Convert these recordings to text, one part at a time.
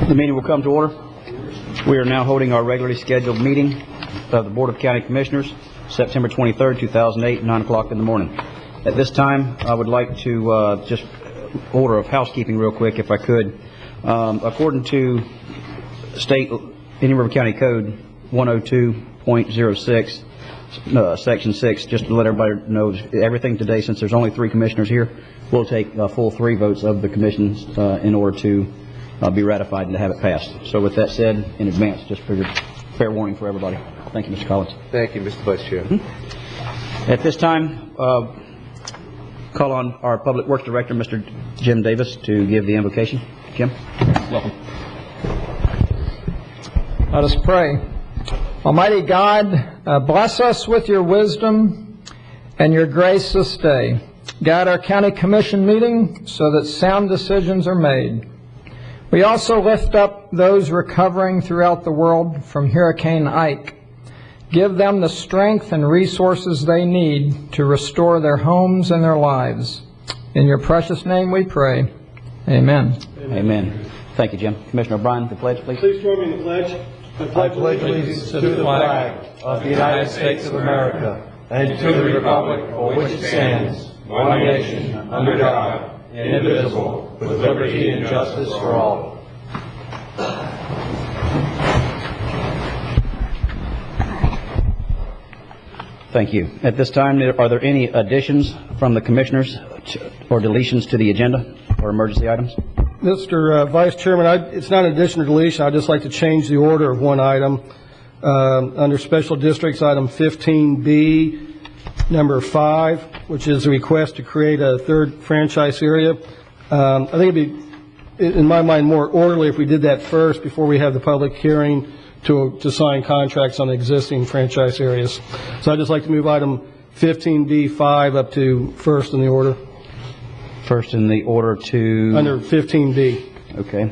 The meeting will come to order. We are now holding our regularly scheduled meeting of the Board of County Commissioners, September 23rd, 2008, 9 o'clock in the morning. At this time, I would like to just order of housekeeping real quick, if I could. According to State Indian River County Code 102.06, Section 6, just to let everybody know, everything today, since there's only 3 commissioners here, we'll take full 3 votes of the commissions in order to be ratified and to have it passed. So with that said, in advance, just for your fair warning for everybody. Thank you, Mr. Collins. Thank you, Mr. Vice Chair. At this time, call on our Public Works Director, Mr. Jim Davis, to give the invocation. Jim, welcome. Let us pray. Almighty God, bless us with your wisdom and your grace this day. Guide our county commission meeting so that sound decisions are made. We also lift up those recovering throughout the world from Hurricane Ike. Give them the strength and resources they need to restore their homes and their lives. In your precious name we pray. Amen. Amen. Thank you, Jim. Commissioner O'Brien, the pledge, please. Please join me in the pledge. I pledge allegiance to the flag of the United States of America and to the republic for which it stands, one nation, under God, indivisible, with liberty and justice for all. Thank you. At this time, are there any additions from the commissioners or deletions to the agenda or emergency items? Mr. Vice Chairman, it's not an addition or deletion. I'd just like to change the order of one item. Under Special Districts, item 15B, number 5, which is a request to create a 3rd franchise area. I think it'd be, in my mind, more orderly if we did that first before we have the public hearing to sign contracts on existing franchise areas. So I'd just like to move item 15B5 up to first in the order. First in the order to... Under 15B. Okay.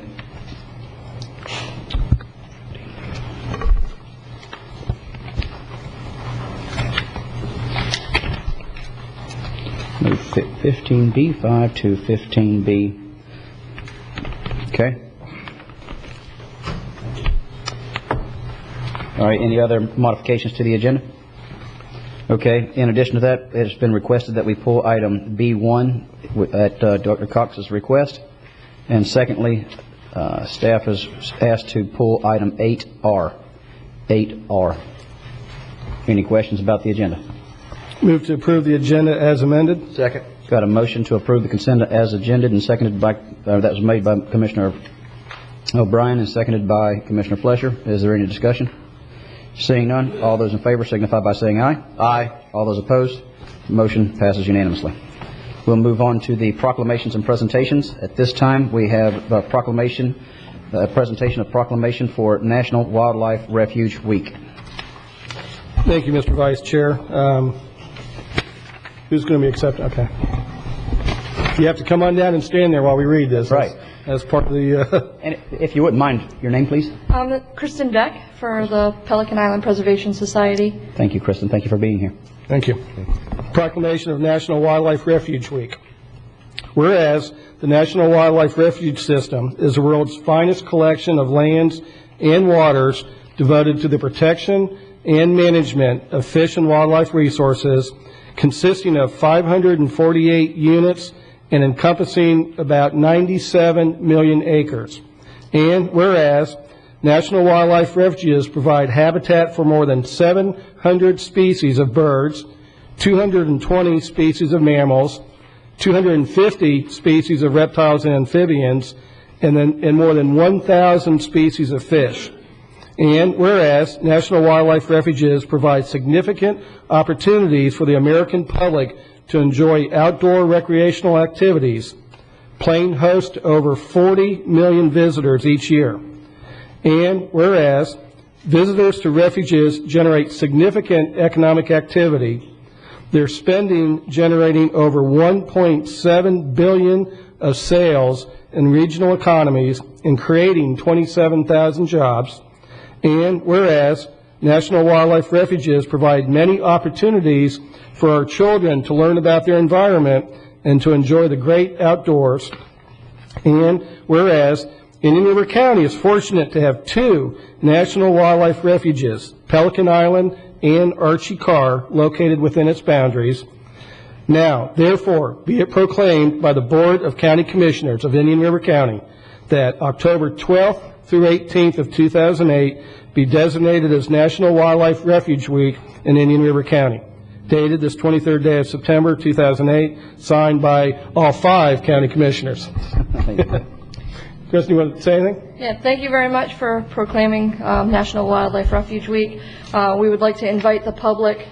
Move 15B5 to 15B. Okay. All right, any other modifications to the agenda? Okay, in addition to that, it has been requested that we pull item B1 at Dr. Cox's request. And secondly, staff has asked to pull item 8R. 8R. Any questions about the agenda? Move to approve the agenda as amended. Second. Got a motion to approve the consent as agended and seconded by, that was made by Commissioner O'Brien and seconded by Commissioner Flesher. Is there any discussion? Seeing none, all those in favor signify by saying aye. Aye. All those opposed, motion passes unanimously. We'll move on to the proclamations and presentations. At this time, we have a presentation of proclamation for National Wildlife Refuge Week. Thank you, Mr. Vice Chair. Who's going to be accepted? Okay. You have to come on down and stand there while we read this. Right. As part of the... And if you wouldn't mind, your name, please? Kristen Beck for the Pelican Island Preservation Society. Thank you, Kristen. Thank you for being here. Thank you. Proclamation of National Wildlife Refuge Week. Whereas the National Wildlife Refuge System is the world's finest collection of lands and waters devoted to the protection and management of fish and wildlife resources, consisting of 548 units and encompassing about 97 million acres. And whereas National Wildlife Refuges provide habitat for more than 700 species of birds, 220 species of mammals, 250 species of reptiles and amphibians, and more than 1,000 species of fish. And whereas National Wildlife Refuges provide significant opportunities for the American public to enjoy outdoor recreational activities, playing host to over 40 million visitors each year. And whereas visitors to refuges generate significant economic activity, their spending generating over $1.7 billion of sales in regional economies and creating 27,000 jobs. And whereas National Wildlife Refuges provide many opportunities for our children to learn about their environment and to enjoy the great outdoors. And whereas Indian River County is fortunate to have two national wildlife refuges, Pelican Island and Archie Carr, located within its boundaries. Now, therefore, be it proclaimed by the Board of County Commissioners of Indian River County that October 12th through 18th of 2008 be designated as National Wildlife Refuge Week in Indian River County. Dated this 23rd day of September 2008, signed by all 5 county commissioners. Kristen, you want to say anything? Yeah, thank you very much for proclaiming National Wildlife Refuge Week. We would like to invite the public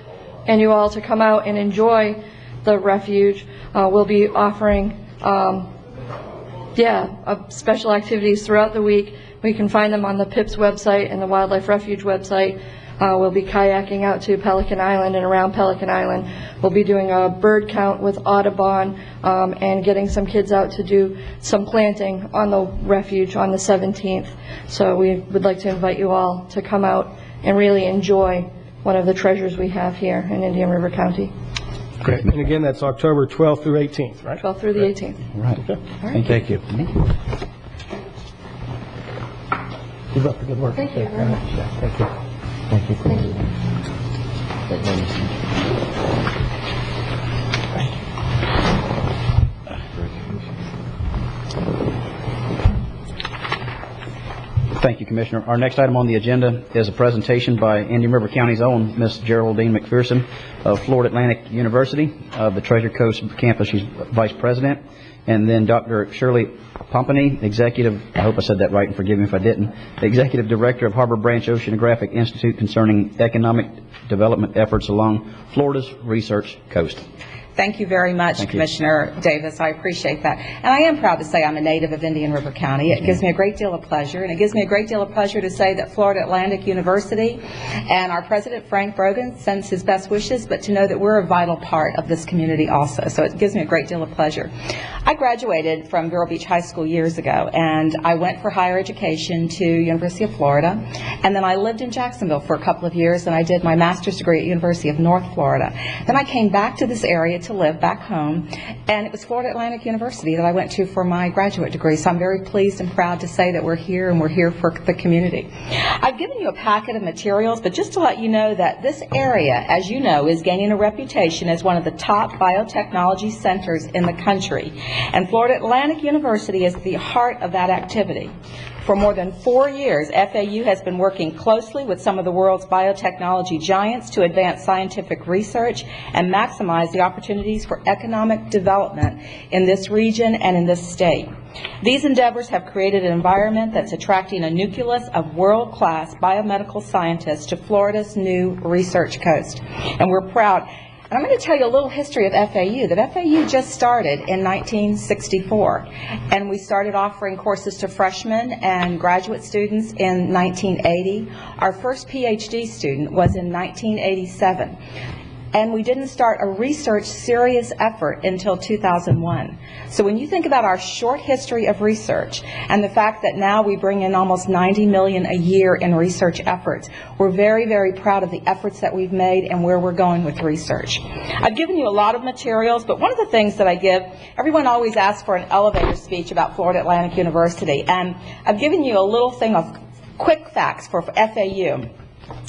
and you all to come out and enjoy the refuge. We'll be offering special activities throughout the week. We can find them on the PIPS website and the Wildlife Refuge website. We'll be kayaking out to Pelican Island and around Pelican Island. We'll be doing a bird count with Audubon and getting some kids out to do some planting on the refuge on the 17th. So we would like to invite you all to come out and really enjoy one of the treasures we have here in Indian River County. Great. And again, that's October 12th through 18th, right? 12th through the 18th. Right. Okay. All right. Thank you. Keep up the good work. Thank you very much. Thank you. Thank you. Thank you. Thank you, Commissioner. Our next item on the agenda is a presentation by Indian River County's own Miss Geraldine McPherson of Florida Atlantic University of the Treasure Coast campus. She's Vice President. And then Dr. Shirley Pompany, Executive, I hope I said that right and forgive me if I didn't, Executive Director of Harbor Branch Oceanographic Institute concerning economic development efforts along Florida's research coast. Thank you very much, Commissioner Davis. I appreciate that. And I am proud to say I'm a native of Indian River County. It gives me a great deal of pleasure. And it gives me a great deal of pleasure to say that Florida Atlantic University and our President, Frank Brogan, sends his best wishes, but to know that we're a vital part of this community also. So it gives me a great deal of pleasure. I graduated from Vero Beach High School years ago, and I went for higher education to University of Florida. And then I lived in Jacksonville for a couple of years, and I did my master's degree at University of North Florida. Then I came back to this area to live back home, and it was Florida Atlantic University that I went to for my graduate degree. So I'm very pleased and proud to say that we're here, and we're here for the community. I've given you a packet of materials, but just to let you know that this area, as you know, is gaining a reputation as one of the top biotechnology centers in the country. And Florida Atlantic University is the heart of that activity. For more than 4 years, FAU has been working closely with some of the world's biotechnology giants to advance scientific research and maximize the opportunities for economic development in this region and in this state. These endeavors have created an environment that's attracting a nucleus of world-class biomedical scientists to Florida's new research coast. And we're proud. And I'm going to tell you a little history of FAU. That FAU just started in 1964, and we started offering courses to freshmen and graduate students in 1980. Our first PhD student was in 1987. And we didn't start a research serious effort until 2001. So when you think about our short history of research and the fact that now we bring in almost $90 million a year in research efforts, we're very, very proud of the efforts that we've made and where we're going with research. I've given you a lot of materials, but one of the things that I give, everyone always asks for an elevator speech about Florida Atlantic University, and I've given you a little thing of quick facts for FAU.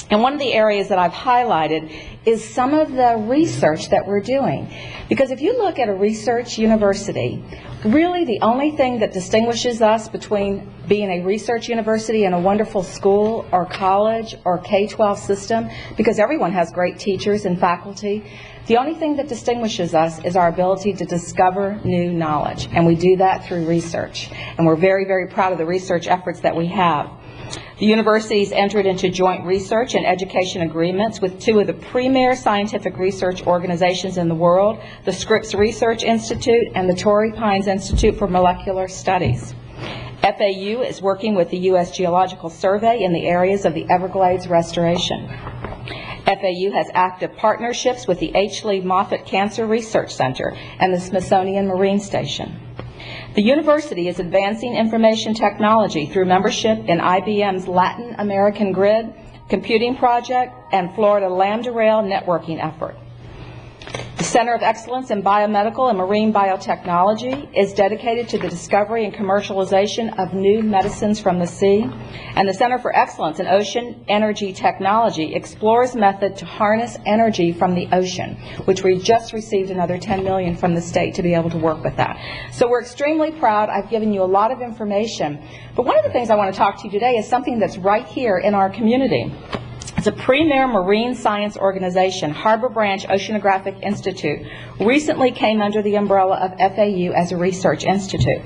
And one of the areas that I've highlighted is some of the research that we're doing. Because if you look at a research university, really the only thing that distinguishes us between being a research university and a wonderful school or college or K-12 system, because everyone has great teachers and faculty, the only thing that distinguishes us is our ability to discover new knowledge. And we do that through research. And we're very, very proud of the research efforts that we have. The universities entered into joint research and education agreements with two of the premier scientific research organizations in the world, the Scripps Research Institute and the Torrey Pines Institute for Molecular Studies. FAU is working with the U.S. Geological Survey in the areas of the Everglades restoration. FAU has active partnerships with the H. Lee Moffitt Cancer Research Center and the Smithsonian Marine Station. The university is advancing information technology through membership in IBM's Latin American Grid, Computing Project, and Florida Lambda Rail networking effort. The Center of Excellence in Biomedical and Marine Biotechnology is dedicated to the discovery and commercialization of new medicines from the sea. And the Center for Excellence in Ocean Energy Technology explores method to harness energy from the ocean, which we just received another $10 million from the state to be able to work with that. So we're extremely proud. I've given you a lot of information. But one of the things I want to talk to you today is something that's right here in our community. It's a premier marine science organization, Harbor Branch Oceanographic Institute, recently came under the umbrella of FAU as a research institute.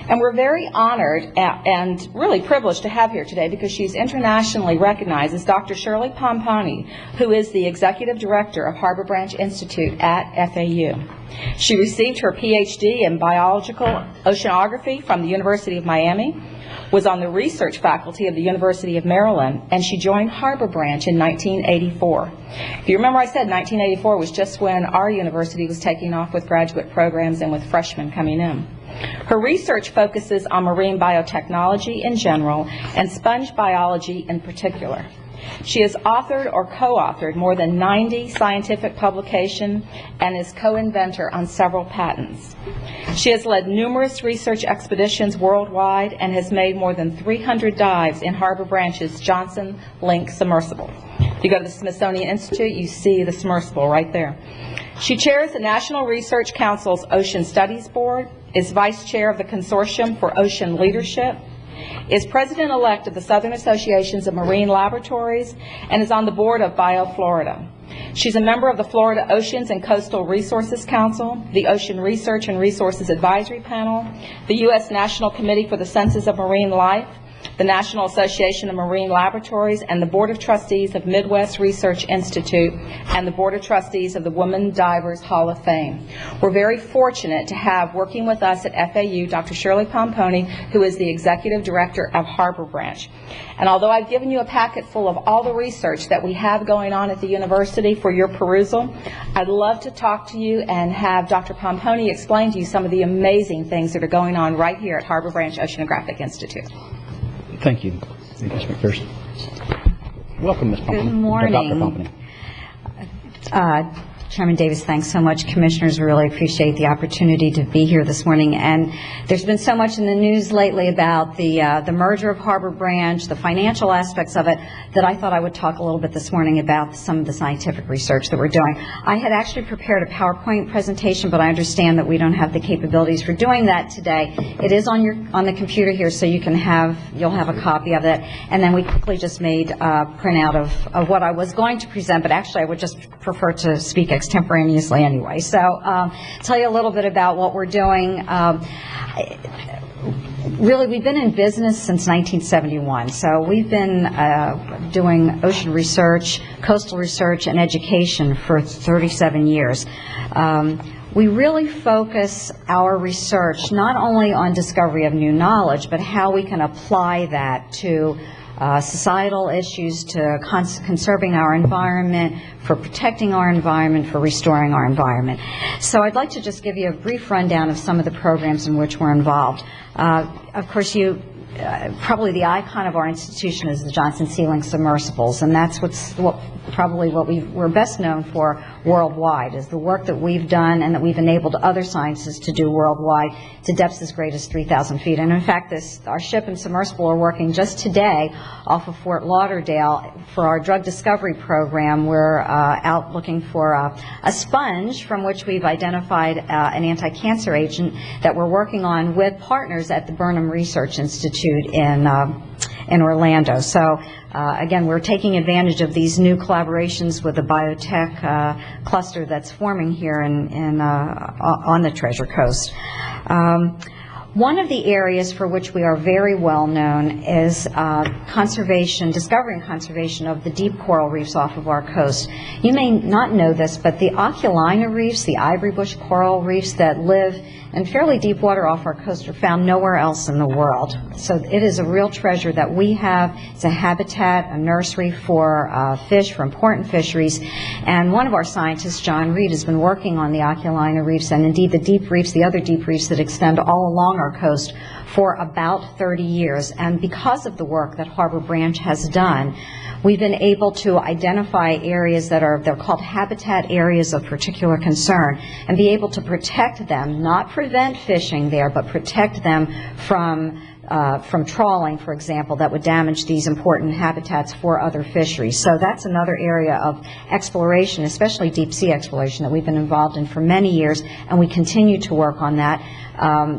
And we're very honored and really privileged to have here today because she's internationally recognized as Dr. Shirley Pomponi, who is the Executive Director of Harbor Branch Institute at FAU. She received her PhD in biological oceanography from the University of Miami, was on the research faculty of the University of Maryland, and she joined Harbor Branch in 1984. If you remember, I said 1984 was just when our university was taking off with graduate programs and with freshmen coming in. Her research focuses on marine biotechnology in general and sponge biology in particular. She has authored or co-authored more than 90 scientific publications and is co-inventor on several patents. She has led numerous research expeditions worldwide and has made more than 300 dives in Harbor Branch's Johnson Link submersible. If you go to the Smithsonian Institute, you see the submersible right there. She chairs the National Research Council's Ocean Studies Board, is vice chair of the Consortium for Ocean Leadership, is president-elect of the Southern Associations of Marine Laboratories, and is on the board of BioFlorida. She's a member of the Florida Oceans and Coastal Resources Council, the Ocean Research and Resources Advisory Panel, the U.S. National Committee for the Census of Marine Life, the National Association of Marine Laboratories, and the Board of Trustees of Midwest Research Institute, and the Board of Trustees of the Women Divers Hall of Fame. We're very fortunate to have working with us at FAU Dr. Shirley Pomponi, who is the Executive Director of Harbor Branch. And although I've given you a packet full of all the research that we have going on at the university for your perusal, I'd love to talk to you and have Dr. Pomponi explain to you some of the amazing things that are going on right here at Harbor Branch Oceanographic Institute. Thank you. Ms. McPherson. Welcome, Ms. Pomponi. Good morning. Dr. Pomponi. Chairman Davis, thanks so much. Commissioners, really appreciate the opportunity to be here this morning. And there's been so much in the news lately about the merger of Harbor Branch, the financial aspects of it, that I thought I would talk a little bit this morning about some of the scientific research that we're doing. I had actually prepared a PowerPoint presentation, but I understand that we don't have the capabilities for doing that today. It is on the computer here, so you'll have a copy of it. And then we quickly just made a printout of what I was going to present, but actually I would just prefer to speak extemporaneously anyway. So tell you a little bit about what we're doing. Really, we've been in business since 1971, so we've been doing ocean research, coastal research, and education for 37 years. We really focus our research not only on discovery of new knowledge, but how we can apply that to societal issues, to conserving our environment, for protecting our environment, for restoring our environment. So I'd like to just give you a brief rundown of some of the programs in which we're involved. Of course, probably the icon of our institution is the Johnson Sea Link submersibles, and that's probably what we're best known for worldwide, is the work that we've done and that we've enabled other scientists to do worldwide to depths as great as 3,000 feet. And in fact, our ship and submersible are working just today off of Fort Lauderdale for our drug discovery program. We're out looking for a sponge from which we've identified an anti-cancer agent that we're working on with partners at the Burnham Research Institute in Orlando. So again, we're taking advantage of these new collaborations with the biotech cluster that's forming here on the Treasure Coast. One of the areas for which we are very well known is discovery and conservation of the deep coral reefs off of our coast. You may not know this, but the Oculina reefs, the ivory bush coral reefs that live in fairly deep water off our coast, are found nowhere else in the world. So it is a real treasure that we have. It's a habitat, a nursery for fish, for important fisheries. And one of our scientists, John Reed, has been working on the Oculina reefs and indeed the deep reefs, the other deep reefs that extend all along our coast for about 30 years. And because of the work that Harbor Branch has done, we've been able to identify areas they're called habitat areas of particular concern, and be able to protect them, not prevent fishing there, but protect them from trawling, for example, that would damage these important habitats for other fisheries. So that's another area of exploration, especially deep sea exploration, that we've been involved in for many years, and we continue to work on that.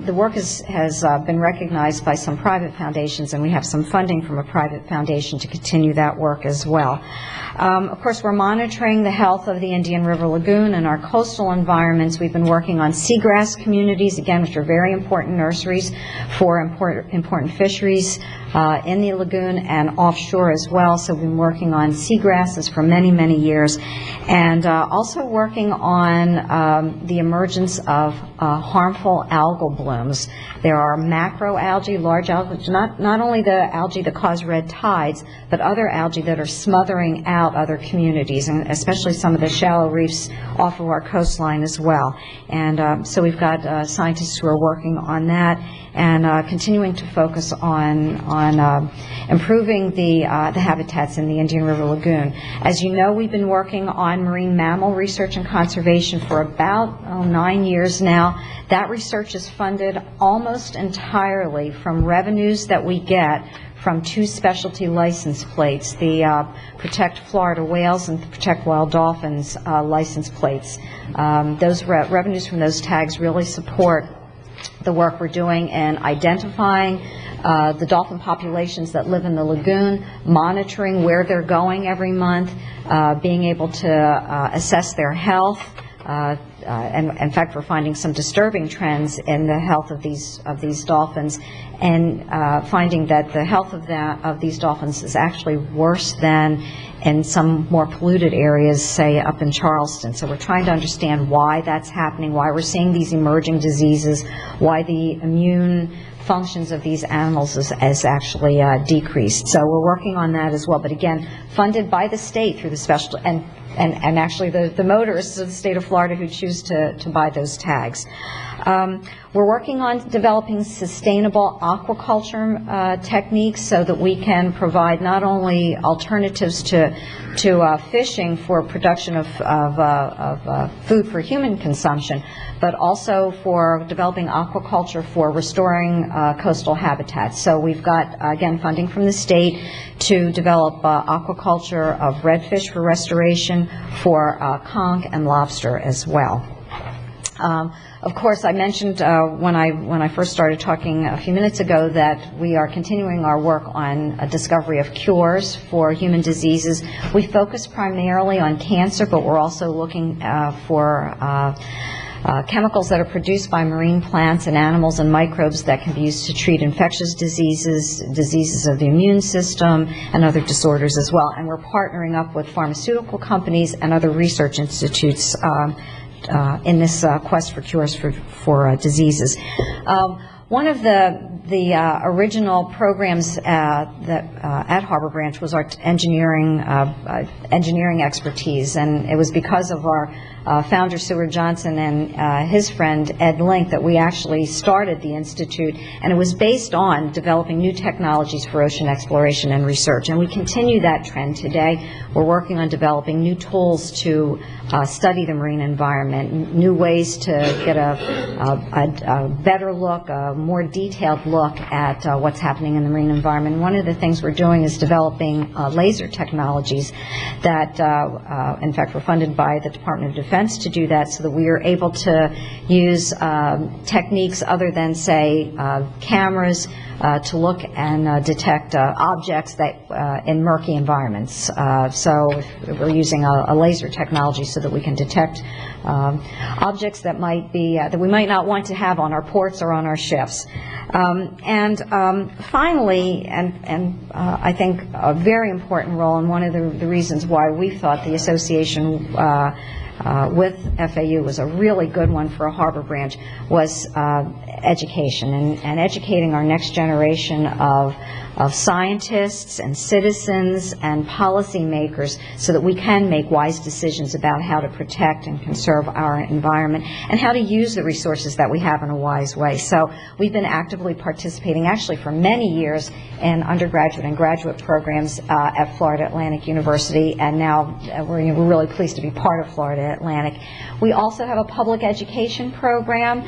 The work has been recognized by some private foundations, and we have some funding from a private foundation to continue that work as well. Of course, we're monitoring the health of the Indian River Lagoon and our coastal environments. We've been working on seagrass communities, again, which are very important nurseries for important fisheries in the lagoon and offshore as well. So we've been working on seagrasses for many, many years, and also working on the emergence of harmful algal blooms. There are macroalgae, large algae, not only the algae that cause red tides, but other algae that are smothering out other communities, and especially some of the shallow reefs off of our coastline as well. And so we've got scientists who are working on that, and continuing to focus on improving the habitats in the Indian River Lagoon. As you know, we've been working on marine mammal research and conservation for about 9 years now. That research is funded almost entirely from revenues that we get from 2 specialty license plates, the Protect Florida Whales and Protect Wild Dolphins license plates. Those revenues from those tags really support the work we're doing in identifying the dolphin populations that live in the lagoon, monitoring where they're going every month, being able to assess their health. And in fact, we're finding some disturbing trends in the health of these dolphins, and finding that the health of these dolphins is actually worse than in some more polluted areas, say up in Charleston. So we're trying to understand why that's happening, why we're seeing these emerging diseases, why the immune functions of these animals is actually decreased. So we're working on that as well, but again, funded by the state through the special, and actually the motorists of the state of Florida who choose to buy those tags. We're working on developing sustainable aquaculture techniques so that we can provide not only alternatives to fishing for production of food for human consumption, but also for developing aquaculture for restoring coastal habitats. So we've got, again, funding from the state to develop aquaculture of redfish for restoration, for conch and lobster as well. Of course, I mentioned when I first started talking a few minutes ago that we are continuing our work on a discovery of cures for human diseases. We focus primarily on cancer, but we're also looking for chemicals that are produced by marine plants and animals and microbes that can be used to treat infectious diseases, diseases of the immune system, and other disorders as well. And we're partnering up with pharmaceutical companies and other research institutes in this quest for cures for diseases. One of the original programs at Harbor Branch was our engineering expertise, and it was because of our founder Seward Johnson and his friend Ed Link that we actually started the Institute, and it was based on developing new technologies for ocean exploration and research, and we continue that trend today. We're working on developing new tools to study the marine environment, new ways to get a better look, a more detailed look at what's happening in the marine environment. One of the things we're doing is developing laser technologies that, in fact, were funded by the Department of Defense to do that, so that we are able to use techniques other than, say, cameras to look and detect objects that in murky environments. So we're using a laser technology so that we can detect objects that might be that we might not want to have on our ports or on our ships. Finally, and I think a very important role, and one of the reasons why we thought the association with FAU was a really good one for a harbor branch, was education and educating our next generation of scientists and citizens and policymakers so that we can make wise decisions about how to protect and conserve our environment and how to use the resources that we have in a wise way. So we've been actively participating actually for many years in undergraduate and graduate programs at Florida Atlantic University, and now we're really pleased to be part of Florida Atlantic. We also have a public education program.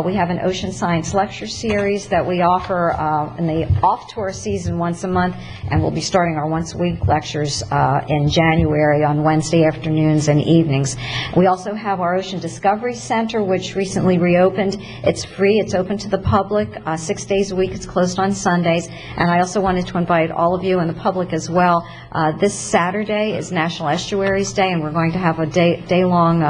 We have an ocean science lecture series that we offer in the off-tour season once a month, and we'll be starting our once-a-week lectures in January on Wednesday afternoons and evenings. We also have our Ocean Discovery Center, which recently reopened. It's free. It's open to the public 6 days a week. It's closed on Sundays. And I also wanted to invite all of you and the public as well. This Saturday is National Estuaries Day, and we're going to have a day-long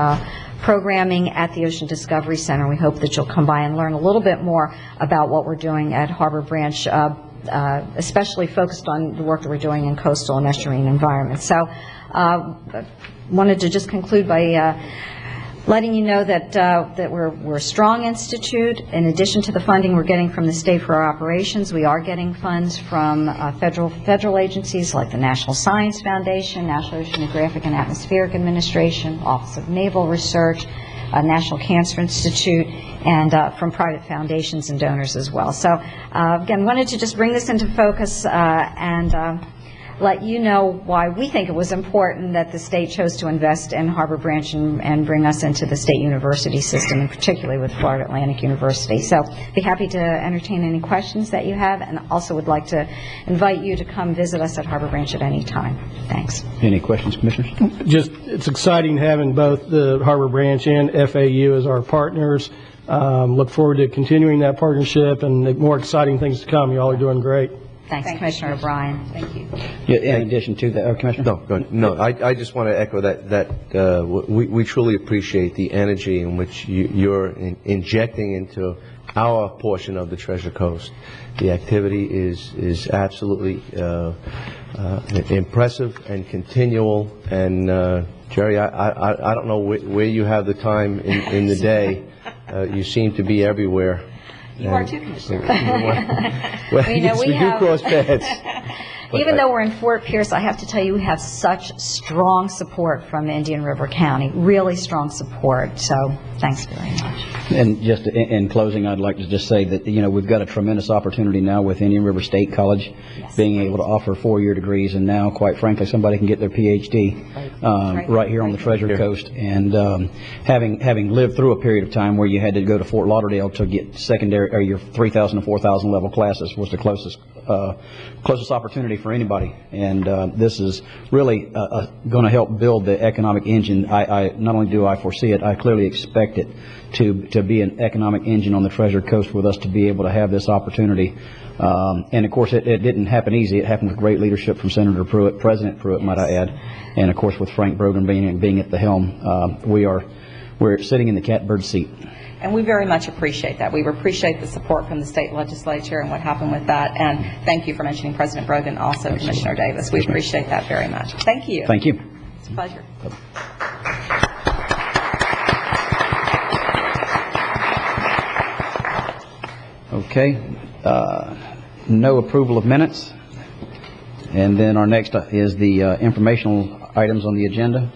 programming at the Ocean Discovery Center. We hope that you'll come by and learn a little bit more about what we're doing at Harbor Branch, especially focused on the work that we're doing in coastal and estuarine environments. So wanted to just conclude by letting you know that we're a strong institute. In addition to the funding we're getting from the state for our operations, we are getting funds from federal agencies like the National Science Foundation, National Oceanographic and Atmospheric Administration, Office of Naval Research, National Cancer Institute, and from private foundations and donors as well. So again, wanted to just bring this into focus and let you know why we think it was important that the state chose to invest in Harbor Branch and bring us into the state university system, and particularly with Florida Atlantic University. So be happy to entertain any questions that you have, and also would like to invite you to come visit us at Harbor Branch at any time. Thanks. Any questions, Commissioners? Just, it's exciting having both the Harbor Branch and FAU as our partners. Look forward to continuing that partnership and more exciting things to come. You all are doing great. Thanks, Commissioner O'Brien. Thank you. Yeah, in addition to that, Commissioner? No, go ahead. No, I just want to echo that we truly appreciate the energy in which you're injecting into our portion of the Treasure Coast. The activity is absolutely impressive and continual. And Jerry, I don't know where you have the time in the day. You seem to be everywhere. You are too, Commissioner. Well, yes, we do cross paths. Even though we're in Fort Pierce, I have to tell you, we have such strong support from Indian River County, really strong support. So thanks very much. And just in closing, I'd like to just say that, we've got a tremendous opportunity now with Indian River State College, yes, being able to offer 4-year degrees, and now, quite frankly, somebody can get their Ph.D. Right here on the Treasure Coast. And having lived through a period of time where you had to go to Fort Lauderdale to get secondary, or your 3,000 to 4,000 level classes, was the closest opportunity for anybody. And this is really going to help build the economic engine. I not only do I foresee it, I clearly expect it to be an economic engine on the Treasure Coast with us to be able to have this opportunity. And of course, it didn't happen easy. It happened with great leadership from Senator Pruitt, President Pruitt, might I add, and of course with Frank Brogan being at the helm. We're sitting in the catbird seat. And we very much appreciate that. We appreciate the support from the state legislature and what happened with that. And thank you for mentioning President Brogan, also Absolutely. Commissioner Davis. We appreciate that very much. Thank you. Thank you. It's a pleasure. Okay. No approval of minutes. And then our next is the informational items on the agenda.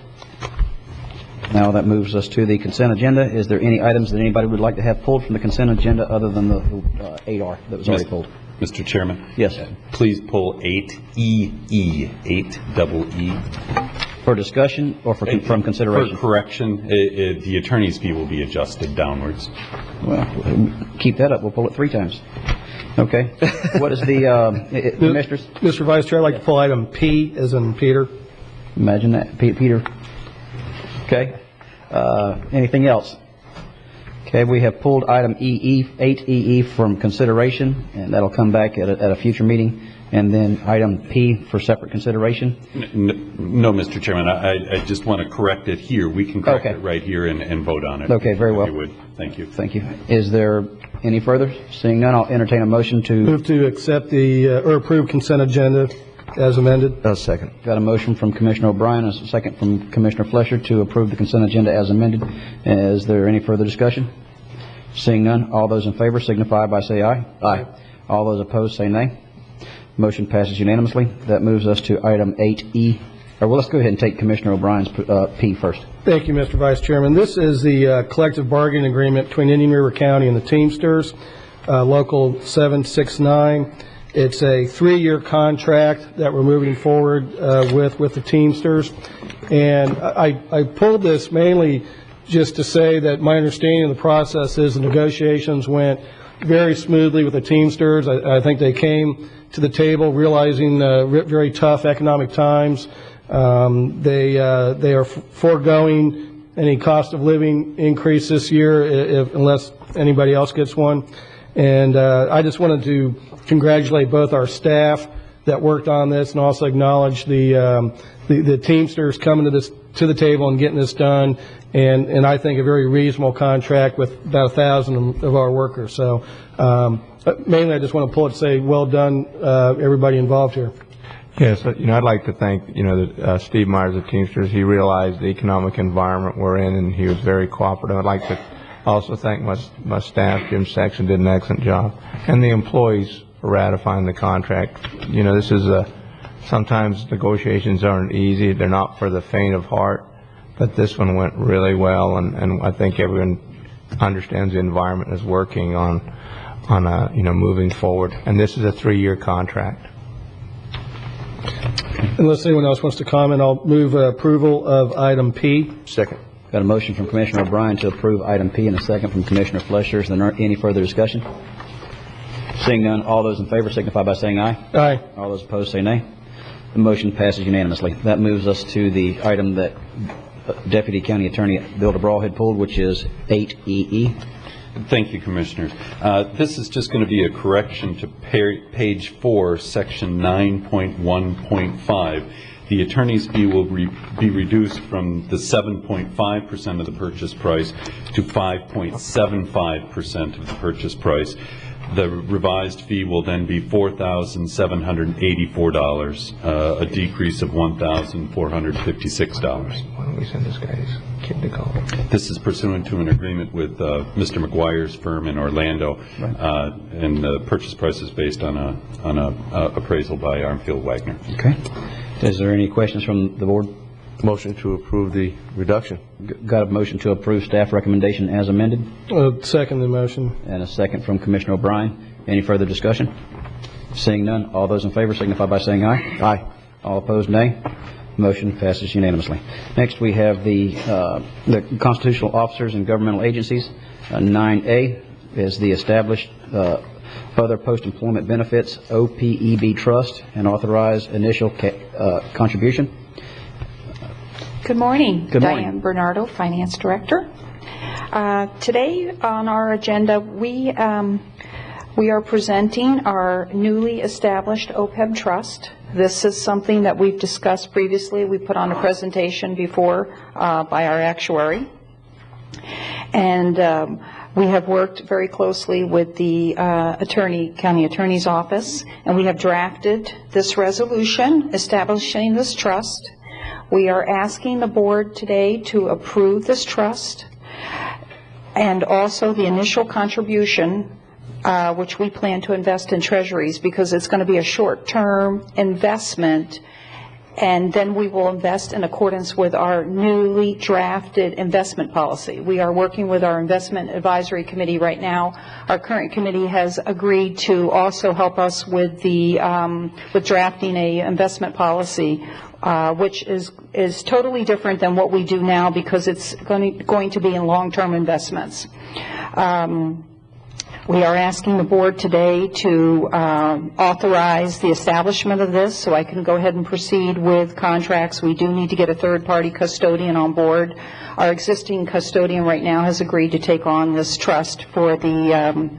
Now that moves us to the consent agenda. Is there any items that anybody would like to have pulled from the consent agenda other than the 8R that was already pulled? Mr. Chairman? Yes. Please pull 8EE, 8EE. For discussion or from consideration? For correction, the attorney's fee will be adjusted downwards. Well, keep that up. We'll pull it 3 times. Okay. What is the, Commissioners? Mr. Vice Chair, I'd like to pull item P as in Peter. Imagine that. Peter. Okay. Anything else? Okay, we have pulled item 8EE from consideration, and that'll come back at a future meeting. And then item P for separate consideration. No, Mr. Chairman, I just want to correct it here. We can correct it right here and vote on it. Okay, very well. If you would. Thank you. Thank you. Is there any further? Seeing none, I'll entertain a motion to move to accept the or approve consent agenda as amended. Second. Got a motion from Commissioner O'Brien, and a second from Commissioner Flesher to approve the consent agenda as amended. Is there any further discussion? Seeing none, all those in favor signify by saying aye. Aye. All those opposed say nay. Motion passes unanimously. That moves us to item 8E. Well, let's go ahead and take Commissioner O'Brien's P first. Thank you, Mr. Vice Chairman. This is the collective bargaining agreement between Indian River County and the Teamsters, Local 769. It's a 3-year contract that we're moving forward with the Teamsters. And I pulled this mainly just to say that my understanding of the process is the negotiations went very smoothly with the Teamsters. I think they came to the table realizing very tough economic times. They are foregoing any cost of living increase this year unless anybody else gets one. And I just wanted to congratulate both our staff that worked on this and also acknowledge the Teamsters coming to the table and getting this done. And I think a very reasonable contract with about 1,000 of our workers. So mainly I just want to pull it and say well done, everybody involved here. Yes, I'd like to thank, Steve Myers of Teamsters. He realized the economic environment we're in, and he was very cooperative. I'd like to also thank my staff. Jim Sexton did an excellent job. And the employees for ratifying the contract. This is sometimes negotiations aren't easy. They're not for the faint of heart. But this one went really well, and I think everyone understands the environment is working on moving forward. And this is a 3-year contract. Unless anyone else wants to comment, I'll move approval of item P. Second. Got a motion from Commissioner O'Brien to approve item P and a second from Commissioner Flesher. Is there any further discussion? Seeing none, all those in favor signify by saying aye. Aye. All those opposed say nay. The motion passes unanimously. That moves us to the item that Deputy County Attorney Bill DeBraw had pulled, which is 8EE. Thank you, Commissioners. This is just going to be a correction to page 4, section 9.1.5. The attorney's fee will be reduced from the 7.5% of the purchase price to 5.75% of the purchase price. The revised fee will then be $4,784, a decrease of $1,456. Why don't we send this guy's kid to call? This is pursuant to an agreement with Mr. McGuire's firm in Orlando, and the purchase price is based on a appraisal by Armfield Wagner. Okay. Is there any questions from the board? Motion to approve the reduction. Got a motion to approve staff recommendation as amended, Second the motion. and a second from Commissioner O'Brien. Any further discussion? Seeing none, all those in favor signify by saying aye. Aye. All opposed, nay. Motion passes unanimously. Next, we have the constitutional officers and governmental agencies. 9A is the established other post-employment benefits OPEB trust and authorize initial contribution. Good morning. Good morning. Diane Bernardo, Finance Director. Today on our agenda, we are presenting our newly established OPEB trust. This is something that we've discussed previously. We put on a presentation before by our actuary. And we have worked very closely with the county attorney's office, and we have drafted this resolution establishing this trust. We are asking the board today to approve this trust and also the initial contribution, which we plan to invest in treasuries because it's going to be a short-term investment, and then we will invest in accordance with our newly drafted investment policy. We are working with our investment advisory committee right now. Our current committee has agreed to also help us with the with drafting a investment policy, which is totally different than what we do now because it's going to be in long-term investments. We are asking the board today to authorize the establishment of this so I can go ahead and proceed with contracts. We do need to get a third-party custodian on board. Our existing custodian right now has agreed to take on this trust for the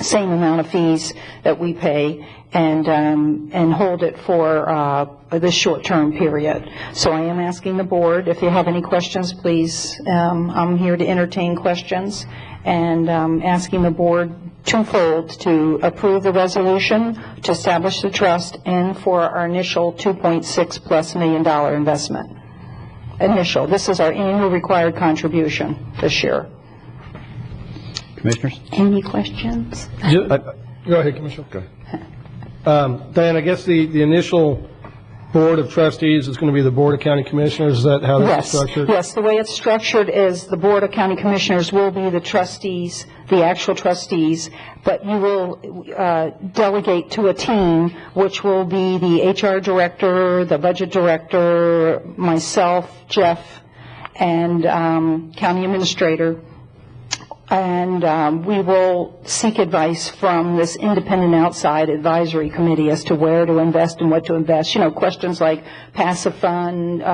same amount of fees that we pay and hold it for this short-term period. So I am asking the board, if you have any questions, please, I'm here to entertain questions, and asking the board twofold to approve the resolution to establish the trust and for our initial $2.6+ million investment. Initial. This is our annual required contribution this year. Commissioners? Any questions? Go ahead, Commissioner. Go ahead. Diane, I guess the initial Board of Trustees is going to be the Board of County Commissioners. Is that how that's structured? Yes, the way it's structured is the Board of County Commissioners will be the trustees, the actual trustees, but you will delegate to a team, which will be the HR director, the budget director, myself, Jeff, and county administrator. And we will seek advice from this independent outside advisory committee as to where to invest and what to invest. You know, questions like passive fund,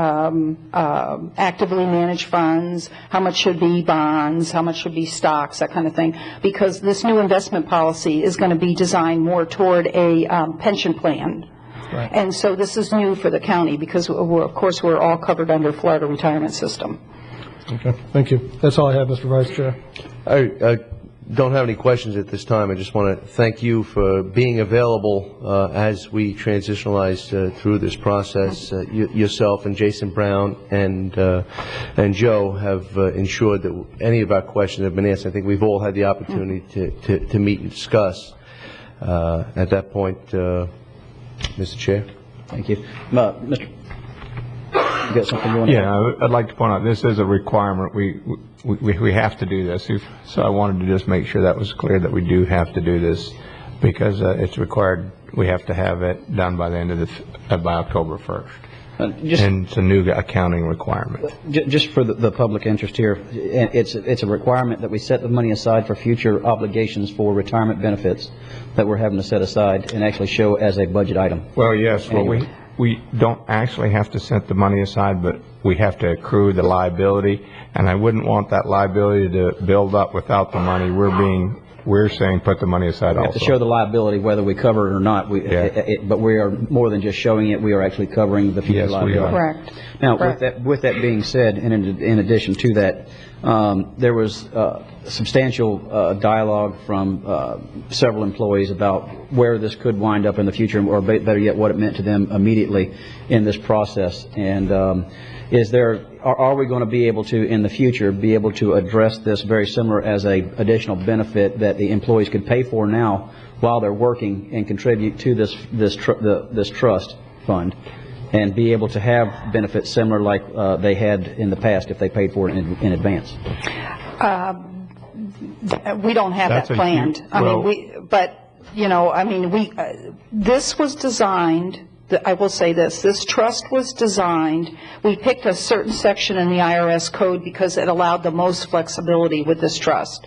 actively managed funds, how much should be bonds, how much should be stocks, that kind of thing. Because this new investment policy is going to be designed more toward a pension plan. Right. And so this is new for the county because, of course, we're all covered under Florida retirement system. Okay, thank you. That's all I have, Mr. Vice Chair. I don't have any questions at this time. I just want to thank you for being available as we transitionalize through this process. Yourself and Jason Brown and Joe have ensured that any of our questions have been answered. I think we've all had the opportunity to meet and discuss. At that point, Mr. Chair. Thank you. Mr. You got something you want to add? Yeah, I'd like to point out this is a requirement. We have to do this. So I wanted to just make sure that was clear that we do have to do this because it's required. We have to have it done by the end of by October 1st. And it's a new accounting requirement. Just for the public interest here, it's a requirement that we set the money aside for future obligations for retirement benefits that we're having to set aside and actually show as a budget item. Well, yes. Well, we don't actually have to set the money aside, but we have to accrue the liability, and I wouldn't want that liability to build up without the money. We're saying put the money aside also. We have to show the liability whether we cover it or not. But we are more than just showing it. We are actually covering the future liability. We are. Correct. Now, Correct. with that being said, and in addition to that, there was substantial dialogue from several employees about where this could wind up in the future, or better yet, what it meant to them immediately in this process. And are we going to be able to, in the future, be able to address this very similar as a additional benefit that the employees could pay for now while they're working and contribute to this trust fund, and be able to have benefits similar like they had in the past if they paid for it in advance? We don't have that planned. This was designed. I will say this trust was designed, we picked a certain section in the IRS code because it allowed the most flexibility with this trust.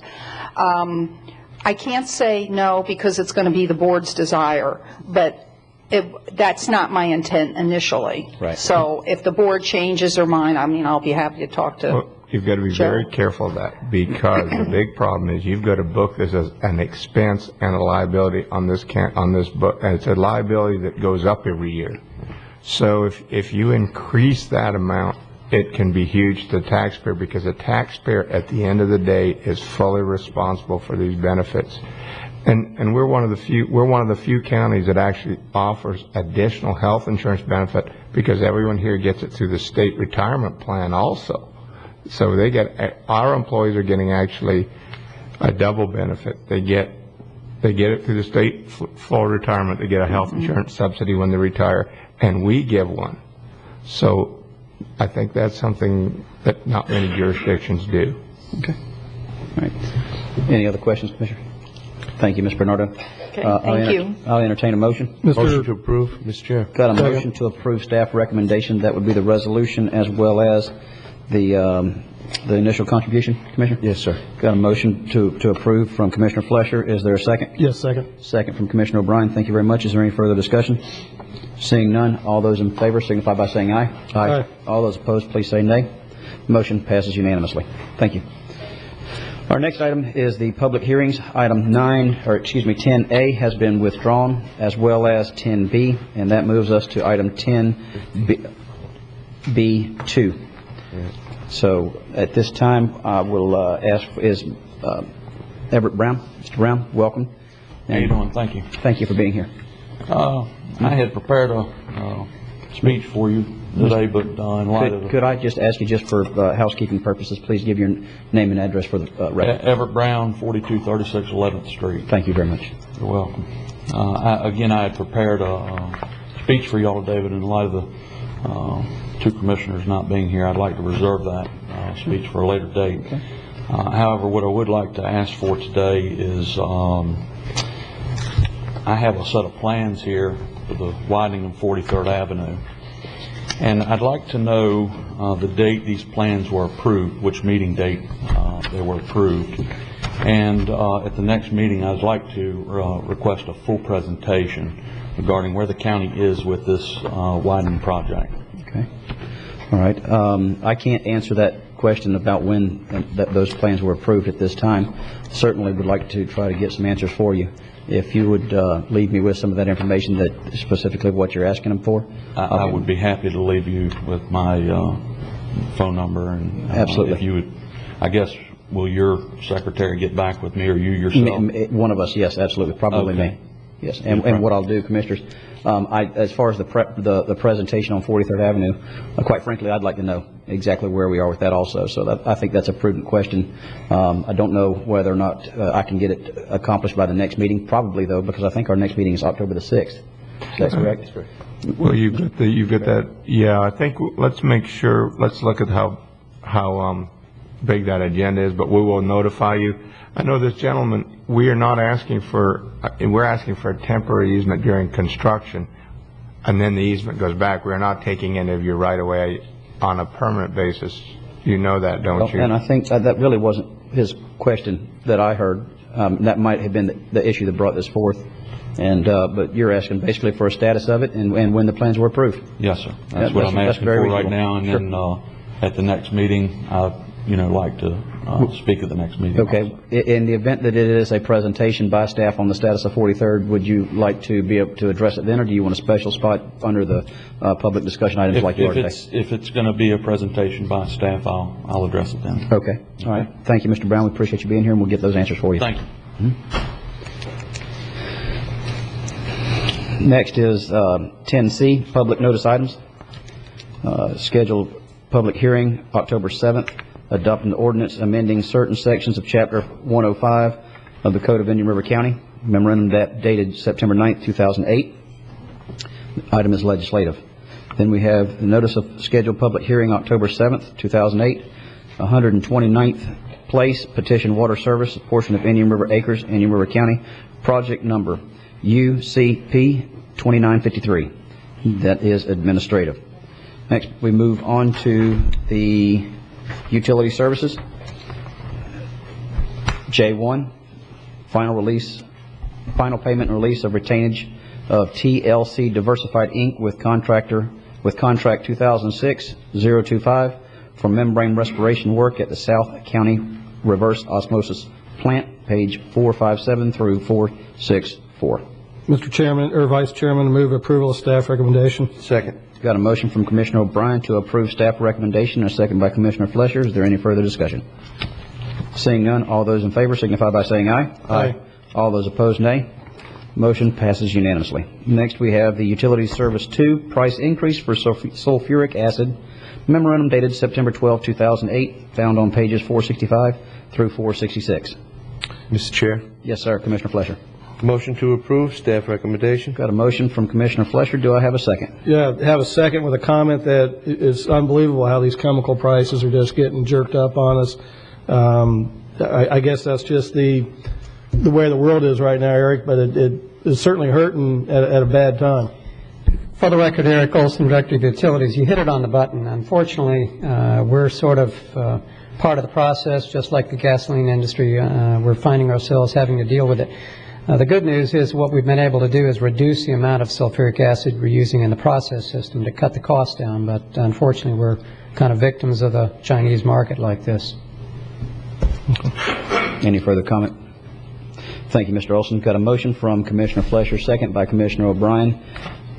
I can't say no because it's going to be the board's desire, but that's not my intent initially. Right. So if the board changes their mind, I'll be happy to talk to You've got to be Joe. very careful of that because the big problem is you've got to book this as an expense and a liability on this book, and it's a liability that goes up every year. So if you increase that amount, it can be huge to the taxpayer because the taxpayer at the end of the day is fully responsible for these benefits. And we're one of the few counties that actually offers additional health insurance benefit because everyone here gets it through the state retirement plan also. So our employees are getting actually a double benefit. They get it through the state full retirement. They get a health insurance subsidy when they retire, and we give one. So I think that's something that not many jurisdictions do. Okay. All right. Any other questions, Commissioner? Thank you, Ms. Bernardo. Okay, thank you. I'll entertain a motion. Motion to approve, Mr. Chair. Got a motion to approve staff recommendation. That would be the resolution as well as the initial contribution, Commissioner? Yes, sir. Got a motion to approve from Commissioner Flesher. Is there a second? Yes, second. Second from Commissioner O'Brien. Thank you very much. Is there any further discussion? Seeing none, all those in favor signify by saying aye. Aye. All those opposed, please say nay. Motion passes unanimously. Thank you. Our next item is the public hearings. Item 10A has been withdrawn, as well as 10B, and that moves us to item 10B2. So at this time, I will ask, is Everett Brown? Mr. Brown, welcome. How you doing? Thank you. Thank you for being here. I had prepared a speech for you today, but in light of... Could I just ask you, just for housekeeping purposes, please give your name and address for the record? Everett Brown, 4236 11th Street. Thank you very much. You're welcome. I had prepared a speech for y'all today, but in light of the two commissioners not being here, I'd like to reserve that speech for a later date. Okay. However, what I would like to ask for today is I have a set of plans here for the widening of 43rd Avenue. And I'd like to know the date these plans were approved, which meeting date they were approved. And at the next meeting, I'd like to request a full presentation regarding where the county is with this widening project. Okay. All right. I can't answer that question about when those plans were approved at this time. Certainly would like to try to get some answers for you. If you would leave me with some of that information, that specifically what you're asking them for. I would be happy to leave you with my phone number. And absolutely. If you would, I guess, will your secretary get back with me, or you yourself? One of us, yes, absolutely. Probably okay. me. Yes. And what I'll do, Commissioners, as far as the presentation on 43rd Avenue, quite frankly, I'd like to know exactly where we are with that also. So I think that's a prudent question. I don't know whether or not I can get it accomplished by the next meeting. Probably, though, because I think our next meeting is October the 6th. Is that correct? That's correct. Well, you get that. Yeah, I think let's make sure. Let's look at how big that agenda is, but we will notify you. I know this gentleman. We're asking for a temporary easement during construction, and then the easement goes back. We're not taking any of your right of way on a permanent basis. You know that, don't you? And I think that really wasn't his question that I heard. That might have been the issue that brought this forth. And but you're asking basically for a status of it and when the plans were approved. Yes, sir. That's what I'm asking for right now. And sure. then at the next meeting, like to speak at the next meeting. Okay. Also. In the event that it is a presentation by staff on the status of 43rd, would you like to be able to address it then, or do you want a special spot under the public discussion items like you are today? If it's going to be a presentation by staff, I'll address it then. Okay. All right. Thank you, Mr. Brown. We appreciate you being here, and we'll get those answers for you. Thank you. Mm-hmm. Next is 10C, public notice items. Scheduled public hearing October 7th, adopting the ordinance amending certain sections of Chapter 105 of the Code of Indian River County. Memorandum that dated September 9th, 2008. The item is legislative. Then we have the notice of scheduled public hearing October 7th, 2008, 129th Place, petition water service, a portion of Indian River Acres, Indian River County, project number UCP 2953. That is administrative. Next, we move on to the utility services. J1, final payment and release of retainage of TLC Diversified Inc. with contract 2006-025 for membrane respiration work at the South County Reverse Osmosis Plant, page 457 through 464. Mr. Chairman, or Vice Chairman, move approval of staff recommendation. Second. Got a motion from Commissioner O'Brien to approve staff recommendation, and a second by Commissioner Flesher. Is there any further discussion? Seeing none, all those in favor signify by saying aye. Aye. All those opposed, nay. Motion passes unanimously. Next, we have the Utility Service 2, price increase for sulfuric acid. Memorandum dated September 12, 2008, found on pages 465 through 466. Mr. Chair. Yes, sir. Commissioner Flesher. Motion to approve, staff recommendation. Got a motion from Commissioner Flesher. Do I have a second? Yeah, have a second with a comment that it's unbelievable how these chemical prices are just getting jerked up on us. I guess that's just the way the world is right now, Eric, but it is certainly hurting at a bad time. For the record, Eric Olson, Director of Utilities, you hit it on the button. Unfortunately, we're sort of part of the process, just like the gasoline industry. We're finding ourselves having to deal with it. The good news is what we've been able to do is reduce the amount of sulfuric acid we're using in the process system to cut the cost down, but unfortunately we're kind of victims of the Chinese market like this. Any further comment? Thank you, Mr. Olson. Got a motion from Commissioner Fleischer, second by Commissioner O'Brien.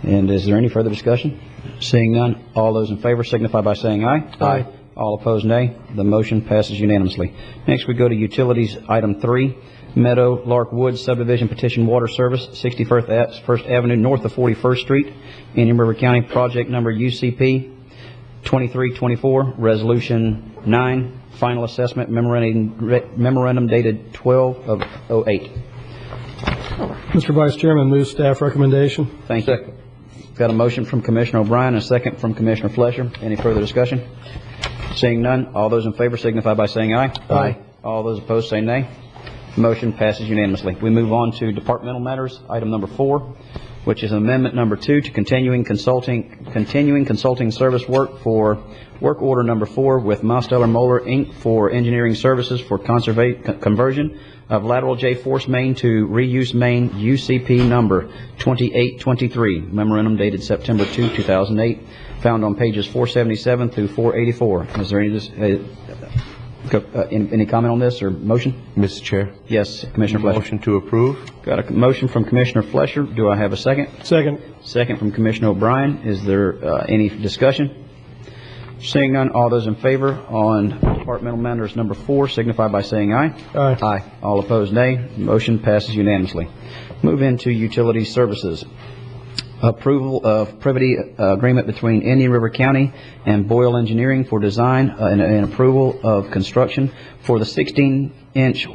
And is there any further discussion? Seeing none, all those in favor signify by saying aye. Aye. All opposed, nay. The motion passes unanimously. Next, we go to Utilities, Item 3, Meadow Lark Woods Subdivision Petition Water Service, 61st Avenue, north of 41st Street, Indian River County, project number UCP 2324, Resolution 9, Final Assessment Memorandum dated 12/08. Mr. Vice Chairman, move staff recommendation. Thank you. Got a motion from Commissioner O'Brien and a second from Commissioner Fleischer. Any further discussion? Seeing none, all those in favor signify by saying aye. Aye. All those opposed say nay. Motion passes unanimously. We move on to departmental matters, item number 4, which is amendment number 2 to continuing consulting service work for work order number 4 with Mosteller Moeller Inc. for engineering services for conversion of lateral J force main to reuse main UCP number 2823, memorandum dated September 2, 2008, found on pages 477 through 484. Is there any comment on this or motion? Mr. Chair. Yes, Commissioner Fleischer. Motion to approve. Got a motion from Commissioner Fleischer. Do I have a second? Second. Second from Commissioner O'Brien. Is there any discussion? Seeing none, all those in favor on departmental matters number 4 signify by saying aye. Aye. Aye. All opposed, nay. Motion passes unanimously. Move into utility services. Approval of privity agreement between Indian River County and Boyle Engineering for design and approval of construction for the 16-inch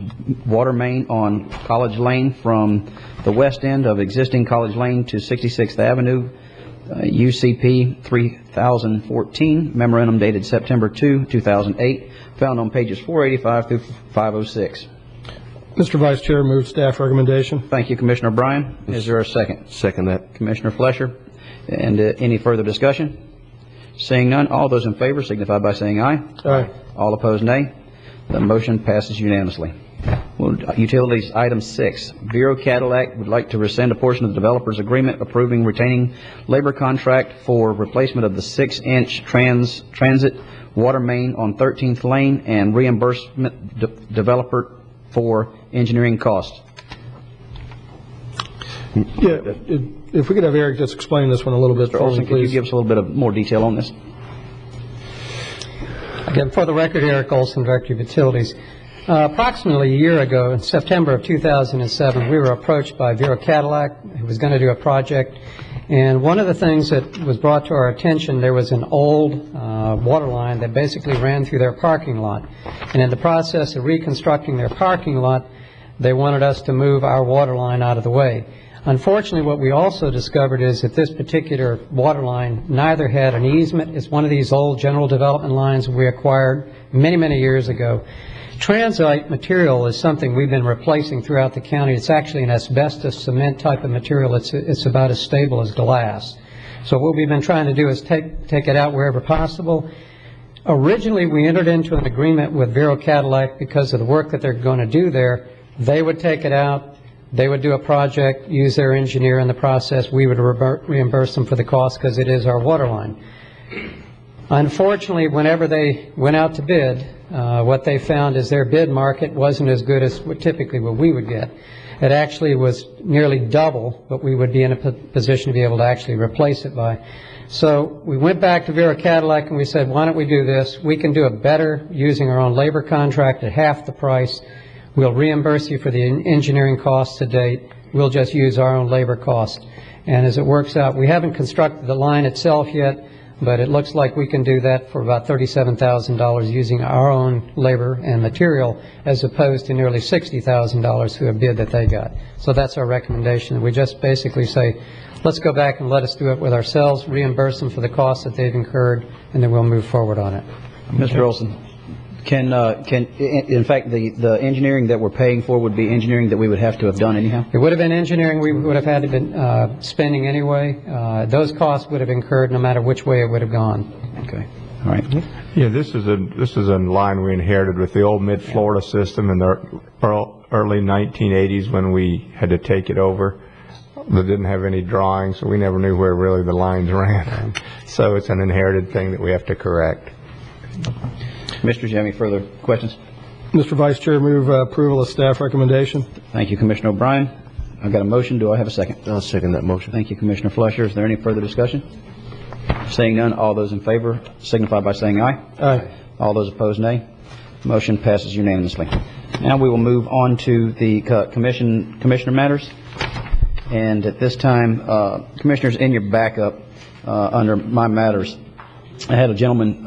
water main on College Lane from the west end of existing College Lane to 66th Avenue, UCP 3014, memorandum dated September 2, 2008, found on pages 485 through 506. Mr. Vice Chair, move staff recommendation. Thank you, Commissioner Bryan. Is there a second? Second that. Commissioner Fleischer. And any further discussion? Seeing none, all those in favor signify by saying aye. Aye. All opposed, nay. The motion passes unanimously. Well, utilities, item 6. Vero Cadillac would like to rescind a portion of the developer's agreement approving retaining labor contract for replacement of the 6-inch transit water main on 13th Lane and reimbursement developer for engineering costs. Yeah, if we could have Eric just explain this one a little bit Mr. for Olson, me, could you please. give us a little bit of more detail on this? Again, for the record, Eric Olson, Director of Utilities. Approximately a year ago, in September of 2007, we were approached by Vero Cadillac, who was going to do a project. And one of the things that was brought to our attention, there was an old water line that basically ran through their parking lot. And in the process of reconstructing their parking lot, they wanted us to move our water line out of the way. Unfortunately, what we also discovered is that this particular water line neither had an easement. It's one of these old general development lines we acquired many, many years ago. Transite material is something we've been replacing throughout the county. It's actually an asbestos cement type of material. It's about as stable as glass. So what we've been trying to do is take it out wherever possible. Originally, we entered into an agreement with Vero Cadillac because of the work that they're going to do there. They would take it out. They would do a project, use their engineer in the process. We would reimburse them for the cost because it is our water line. Unfortunately, whenever they went out to bid, what they found is their bid market wasn't as good as typically what we would get. It actually was nearly double what we would be in a position to be able to actually replace it by. So we went back to Vero Cadillac and we said, why don't we do this? We can do it better using our own labor contract at half the price. We'll reimburse you for the engineering costs to date. We'll just use our own labor costs. And as it works out, we haven't constructed the line itself yet, but it looks like we can do that for about $37,000 using our own labor and material as opposed to nearly $60,000 through a bid that they got. So that's our recommendation. We just basically say, let's go back and let us do it with ourselves, reimburse them for the costs that they've incurred, and then we'll move forward on it. Mr. Olson, in fact, the engineering that we're paying for would be engineering that we would have to have done anyhow? It would have been engineering we would have had to been spending anyway. Those costs would have incurred no matter which way it would have gone. Okay. All right. Yeah, this is a line we inherited with the old Mid-Florida system in the early 1980s when we had to take it over. They didn't have any drawings, so we never knew where really the lines ran. So it's an inherited thing that we have to correct. Commissioners, do you have any further questions? Mr. Vice Chair, move approval of staff recommendation. Thank you, Commissioner O'Brien. I've got a motion. Do I have a second? I'll second that motion. Thank you, Commissioner Fletcher. Is there any further discussion? Seeing none, all those in favor signify by saying aye. Aye. All those opposed, nay. Motion passes unanimously. Now we will move on to the commissioner matters. And at this time, commissioners, in your backup under my matters, I had a gentleman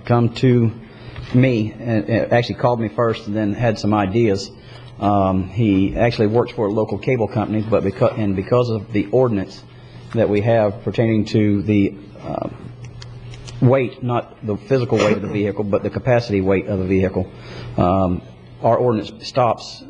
come to me and actually called me first and then had some ideas. He actually works for a local cable company, but because of the ordinance that we have pertaining to the weight, not the physical weight of the vehicle, but the capacity weight of the vehicle, our ordinance stops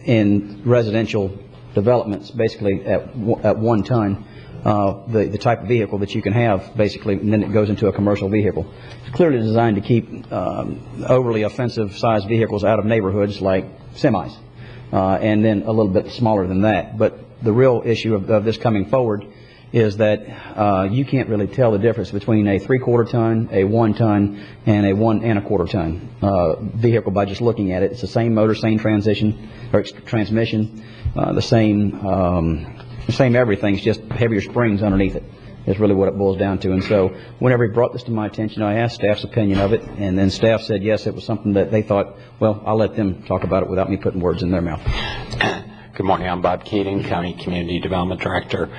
in residential developments basically at 1 ton. The type of vehicle that you can have, basically, and then it goes into a commercial vehicle. It's clearly designed to keep overly offensive sized vehicles out of neighborhoods like semis, and then a little bit smaller than that. But the real issue of this coming forward is that you can't really tell the difference between a 3/4 ton, a 1 ton, and a 1 1/4 ton vehicle by just looking at it. It's the same motor, same transmission, the same everything. It's just heavier springs underneath it. Is really what it boils down to. And so whenever he brought this to my attention, I asked staff's opinion of it, and then staff said yes, it was something that they thought, well, I'll let them talk about it without me putting words in their mouth. Good morning. I'm Bob Keating, County Community Development Director.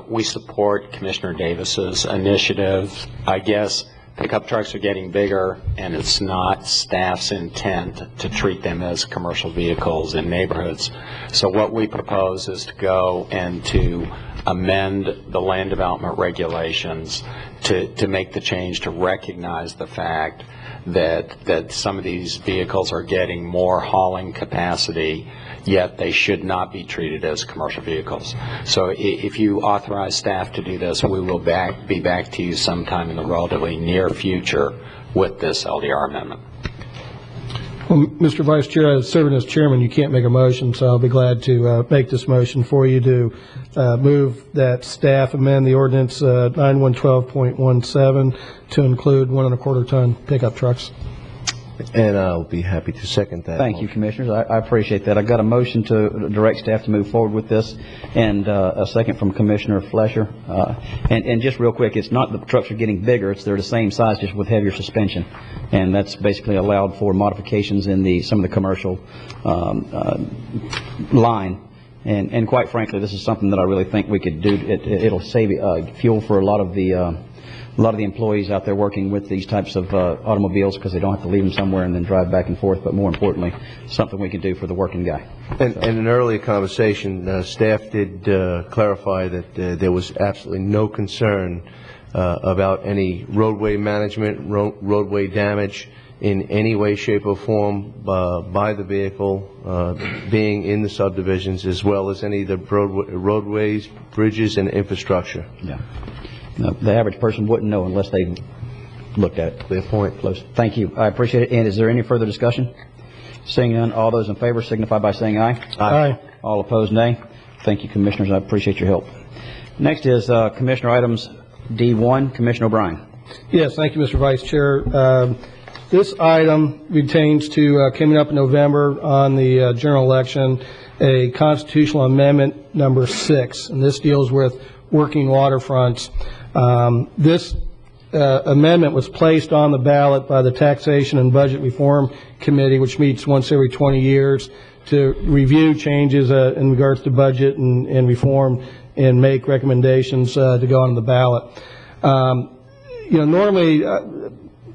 We support Commissioner Davis's initiative. I guess pickup trucks are getting bigger, and it's not staff's intent to treat them as commercial vehicles in neighborhoods. So what we propose is to go and to amend the land development regulations to make the change to recognize the fact that some of these vehicles are getting more hauling capacity, yet they should not be treated as commercial vehicles. So if you authorize staff to do this, we will be back to you sometime in the relatively near future with this LDR amendment. Well, Mr. Vice Chair, as serving as chairman, you can't make a motion, so I'll be glad to make this motion for you to move that staff amend the ordinance 9112.17 to include 1 1/4 ton pickup trucks. And I'll be happy to second that. Thank you, Commissioners. I appreciate that. I got a motion to direct staff to move forward with this, and a second from Commissioner Fletcher. And just real quick, it's not that the trucks are getting bigger; they're the same size, just with heavier suspension, and that's basically allowed for modifications in some of the commercial line. And quite frankly, this is something that I really think we could do. It'll save fuel for a lot of the employees out there working with these types of automobiles, because they don't have to leave them somewhere and then drive back and forth. But more importantly, something we can do for the working guy. And in an earlier conversation, staff did clarify that there was absolutely no concern about any roadway management, roadway damage in any way, shape, or form by the vehicle being in the subdivisions, as well as any of the roadways, bridges, and infrastructure. Yeah. No, the average person wouldn't know unless they looked at it. Clear point. Close. Thank you. I appreciate it. And is there any further discussion? Seeing none, all those in favor signify by saying aye. Aye. All opposed, nay. Thank you, Commissioners. I appreciate your help. Next is Commissioner items D1. Commissioner O'Brien. Yes, thank you, Mr. Vice Chair. This item pertains to coming up in November on the general election, a constitutional amendment number 6, and this deals with working waterfronts. This amendment was placed on the ballot by the Taxation and Budget Reform Committee, which meets once every 20 years to review changes in regards to budget and reform and make recommendations to go on the ballot. Normally,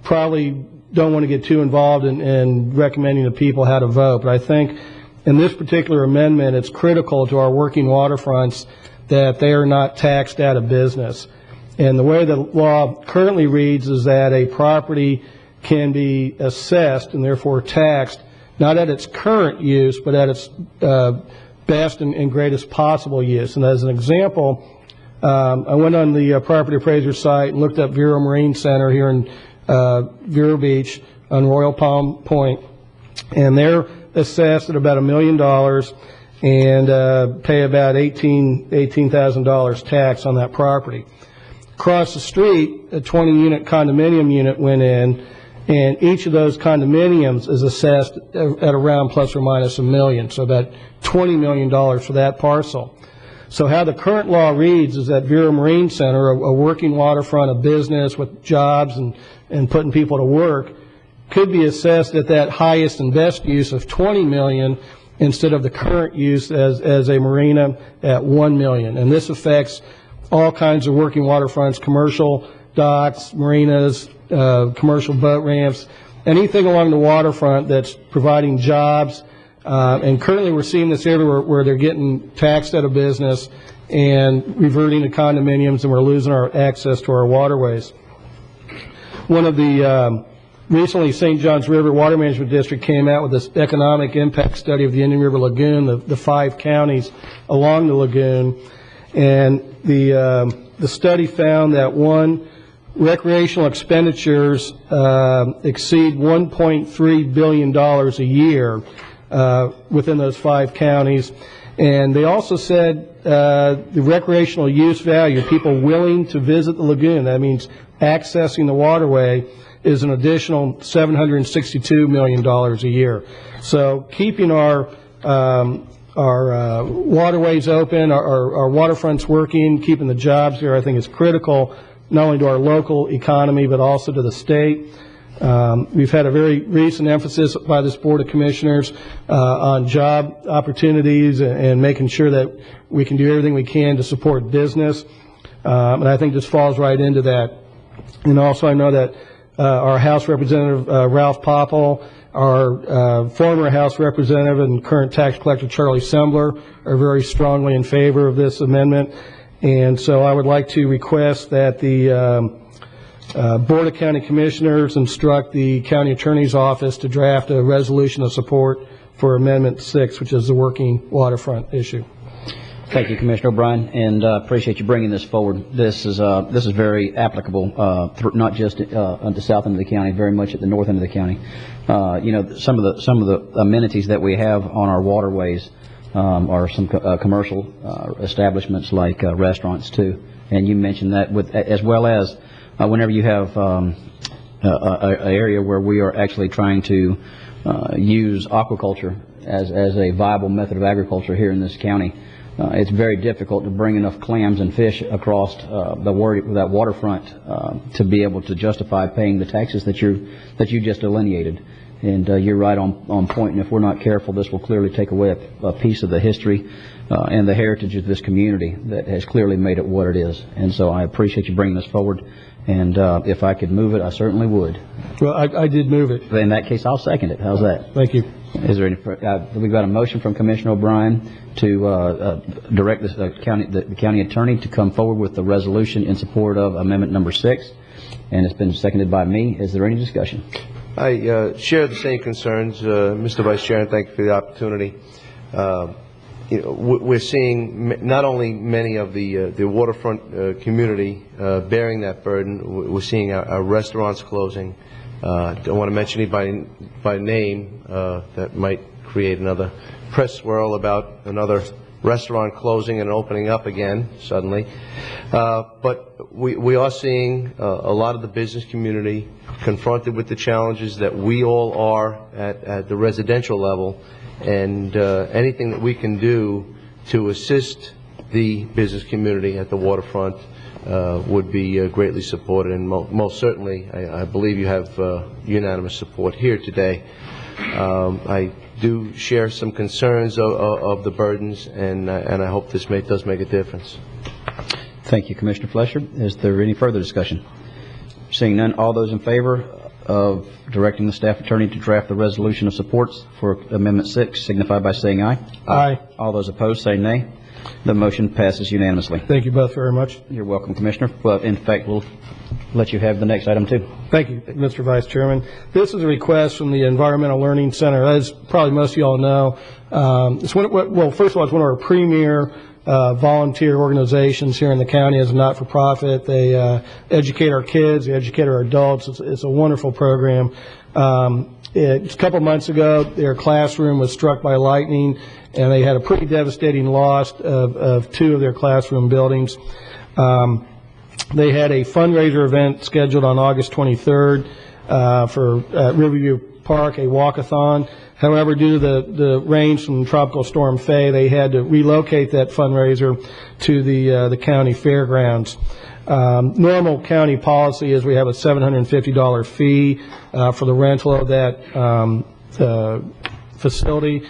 probably don't want to get too involved in recommending to people how to vote, but I think in this particular amendment, it's critical to our working waterfronts that they are not taxed out of business. And the way the law currently reads is that a property can be assessed and therefore taxed, not at its current use, but at its best and greatest possible use. And as an example, I went on the property appraiser site and looked up Vero Marine Center here in Vero Beach on Royal Palm Point, and they're assessed at about $1 million and pay about $18,000 tax on that property. Across the street, a 20-unit condominium unit went in, and each of those condominiums is assessed at around plus or minus $1 million, so about $20 million for that parcel. So how the current law reads is that Vero Marine Center, a working waterfront, a business with jobs and putting people to work, could be assessed at that highest and best use of $20 million instead of the current use as a marina at $1 million. And this affects all kinds of working waterfronts, commercial docks, marinas, commercial boat ramps, anything along the waterfront that's providing jobs. And currently we're seeing this everywhere where they're getting taxed out of business and reverting to condominiums, and we're losing our access to our waterways. One of the recently St. Johns River Water Management District came out with this economic impact study of the Indian River Lagoon, the 5 counties along the lagoon, and the study found that recreational expenditures exceed $1.3 billion a year within those 5 counties. And they also said the recreational use value, people willing to visit the lagoon, that means accessing the waterway, is an additional $762 million a year. So keeping our waterways open, our waterfronts working, keeping the jobs here, I think is critical, not only to our local economy, but also to the state. We've had a very recent emphasis by this Board of Commissioners on job opportunities and making sure that we can do everything we can to support business. And I think this falls right into that. And also I know that our House Representative Ralph Popple, our former House Representative and current tax collector Charlie Sembler are very strongly in favor of this amendment. And so I would like to request that the Board of County Commissioners instruct the County Attorney's Office to draft a resolution of support for Amendment 6, which is the working waterfront issue. Thank you, Commissioner O'Brien, and appreciate you bringing this forward. This is very applicable, not just on the south end of the county, very much at the north end of the county. You know, some of the amenities that we have on our waterways are some commercial establishments like restaurants too, and you mentioned that as well as whenever you have an area where we are actually trying to use aquaculture as a viable method of agriculture here in this county. It's very difficult to bring enough clams and fish across that waterfront to be able to justify paying the taxes that you just delineated. And you're right on point. And if we're not careful, this will clearly take away a piece of the history and the heritage of this community that has clearly made it what it is. And so I appreciate you bringing this forward. And if I could move it, I certainly would. Well, I did move it. In that case, I'll second it. How's that? Thank you. Is there any? We've got a motion from Commissioner O'Brien to direct the county attorney to come forward with the resolution in support of Amendment Number 6, and it's been seconded by me. Is there any discussion? I share the same concerns, Mr. Vice Chair, and thank you for the opportunity. You know, we're seeing not only many of the waterfront community bearing that burden. We're seeing our restaurants closing. Don't want to mention anybody by name that might create another press swirl about another restaurant closing and opening up again suddenly. But we are seeing a lot of the business community confronted with the challenges that we all are at the residential level, and anything that we can do to assist the business community at the waterfront would be greatly supported, and most certainly I believe you have unanimous support here today. I do share some concerns of the burdens, and I hope this does make a difference. Thank you, Commissioner Flesher. Is there any further discussion? Seeing none, all those in favor of directing the staff attorney to draft the resolution of support for Amendment 6 signify by saying aye. Aye. All those opposed say nay. The motion passes unanimously. Thank you both very much. You're welcome, Commissioner. Well, in fact, we'll let you have the next item, too. Thank you, Mr. Vice Chairman. This is a request from the Environmental Learning Center. As probably most of you all know, first of all, it's one of our premier volunteer organizations here in the county as a not-for-profit. They educate our kids, they educate our adults. It's a wonderful program. A couple months ago, their classroom was struck by lightning, and they had a pretty devastating loss of 2 of their classroom buildings. They had a fundraiser event scheduled on August 23rd. for Riverview Park, a walkathon. However, due to the rains from Tropical Storm Faye, they had to relocate that fundraiser to the county fairgrounds. Normal county policy is we have a $750 fee for the rental of that facility.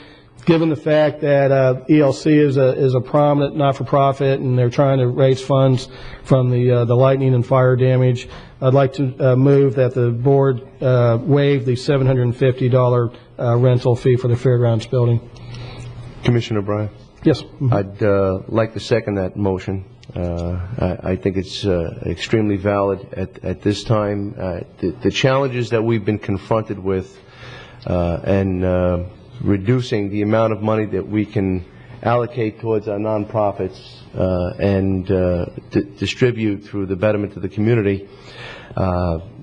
Given the fact that ELC is a prominent not-for-profit and they're trying to raise funds from the lightning and fire damage, I'd like to move that the board waive the $750 rental fee for the fairgrounds building. Commissioner Bryan? Yes. I'd like to second that motion. I think it's extremely valid at this time. The challenges that we've been confronted with and reducing the amount of money that we can allocate towards our nonprofits and distribute through the betterment of the community.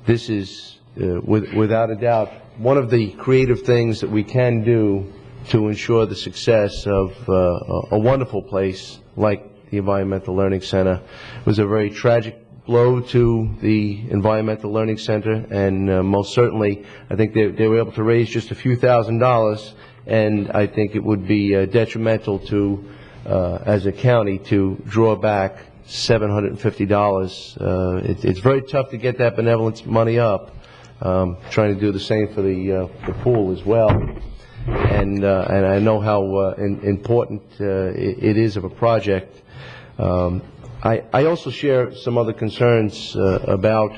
This is, without a doubt, one of the creative things that we can do to ensure the success of a wonderful place like the Environmental Learning Center. It was a very tragic blow to the Environmental Learning Center, and most certainly I think they were able to raise just a few $1,000s, and I think it would be detrimental to, as a county, to draw back $750. It's very tough to get that benevolence money up. Trying to do the same for the pool as well, and I know how important it is of a project. I also share some other concerns about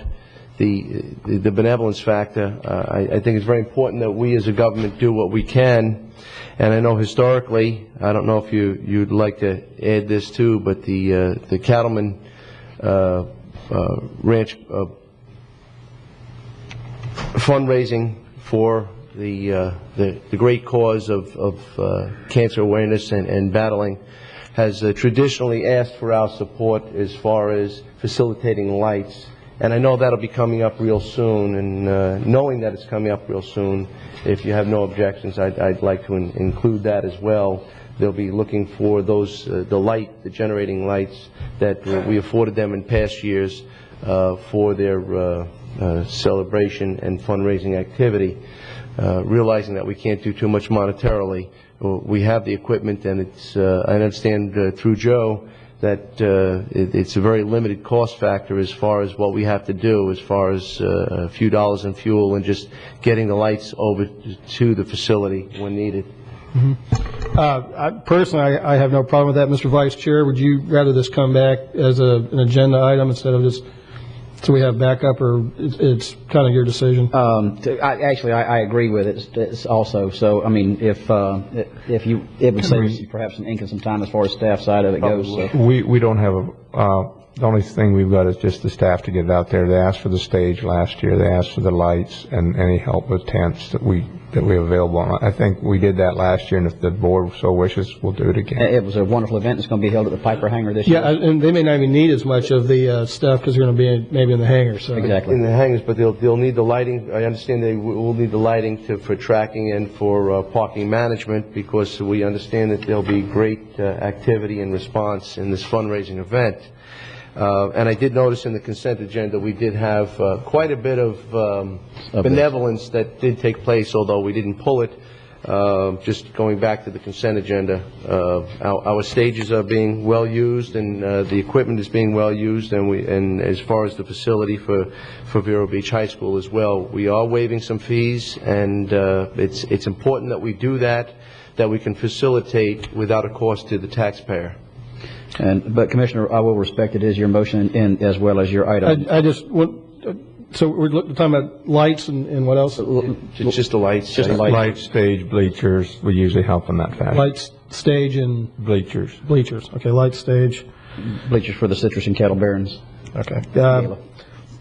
the benevolence factor. I think it's very important that we as a government do what we can, and I know historically, I don't know if you'd like to add this too, but the Cattleman Ranch fundraising for the great cause of cancer awareness and battling has traditionally asked for our support as far as facilitating lights. And I know that'll be coming up real soon, and knowing that it's coming up real soon, if you have no objections, I'd like to include that as well. They'll be looking for those, the generating lights that we afforded them in past years for their celebration and fundraising activity. Realizing that we can't do too much monetarily, we have the equipment, and it's I understand through Joe that it's a very limited cost factor as far as what we have to do, as far as a few dollars in fuel and just getting the lights over to the facility when needed. Mm-hmm. Personally, I have no problem with that, Mr. Vice Chair. Would you rather this come back as an agenda item instead of just so we have backup, or it's kind of your decision? I agree with it. It's also, so I mean, if you, it would save perhaps some ink and some time as far as staff side of it goes. So. We don't have the only thing we've got is just the staff to get it out there. They asked for the stage last year. They asked for the lights and any help with tents that we have available. I think we did that last year, and if the board so wishes, we'll do it again. It was a wonderful event. It's going to be held at the Piper Hangar this year. Yeah, and they may not even need as much of the stuff because they're going to be maybe in the hangar. So. Exactly. In the hangars, but they'll need the lighting. I understand they will need the lighting for tracking and for parking management, because we understand that there'll be great activity and response in this fundraising event. And I did notice in the consent agenda we did have quite a bit of benevolence that did take place, although we didn't pull it. Just going back to the consent agenda, our stages are being well used, and the equipment is being well used, and as far as the facility for Vero Beach High School as well, we are waiving some fees, and it's important that we do that we can facilitate without a cost to the taxpayer. But Commissioner, I will respect it is your motion and as well as your item. I just want, so we're talking about lights and what else? Just the lights. Just the lights. Light, stage, bleachers. We usually help in that fashion. Lights, stage, and bleachers. Bleachers. Okay, light, stage. Bleachers for the citrus and cattle barons. Okay.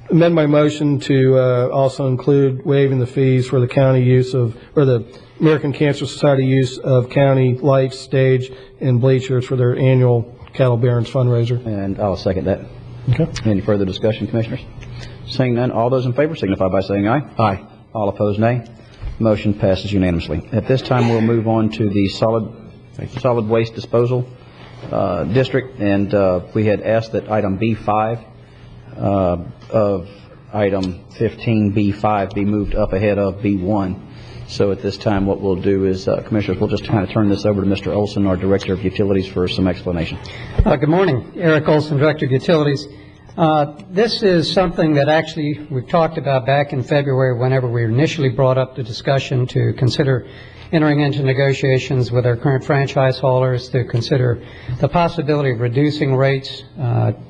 Amend my motion to also include waiving the fees for the county use of, or the American Cancer Society use of county lights, stage, and bleachers for their annual Cattle Barons fundraiser. And I'll second that. Okay. Any further discussion, Commissioners? Seeing none, all those in favor signify by saying aye. Aye. All opposed, nay. Motion passes unanimously. At this time, we'll move on to the solid waste disposal district, and we had asked that item B5 of item 15B5 be moved up ahead of B1. So at this time, what we'll do is, Commissioners, we'll just kind of turn this over to Mr. Olson, our Director of Utilities, for some explanation. Good morning. Eric Olson, Director of Utilities. This is something that actually we've talked about back in February whenever we initially brought up the discussion to consider entering into negotiations with our current franchise holders to consider the possibility of reducing rates,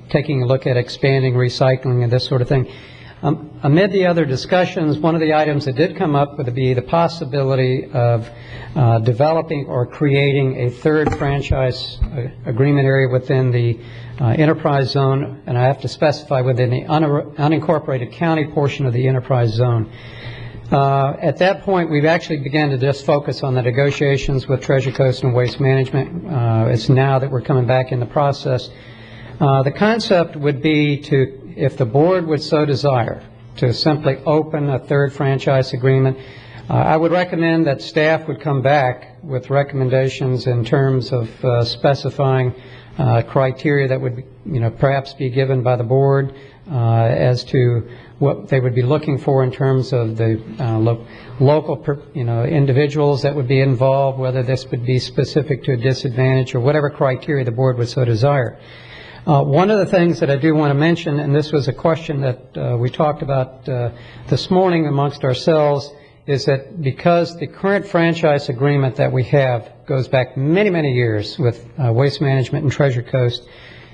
taking a look at expanding recycling and this sort of thing. Amid the other discussions, one of the items that did come up would be the possibility of developing or creating a third franchise agreement area within the enterprise zone, and I have to specify within the unincorporated county portion of the enterprise zone. At that point, we've actually begun to just focus on the negotiations with Treasure Coast and Waste Management. It's now that we're coming back in the process. The concept would be to, if the board would so desire, to simply open a third franchise agreement. I would recommend that staff would come back with recommendations in terms of specifying criteria that would, perhaps be given by the board as to what they would be looking for in terms of the local, individuals that would be involved, whether this would be specific to a disadvantage or whatever criteria the board would so desire. One of the things that I do want to mention, and this was a question that we talked about this morning amongst ourselves, is that because the current franchise agreement that we have goes back many, many years with Waste Management and Treasure Coast,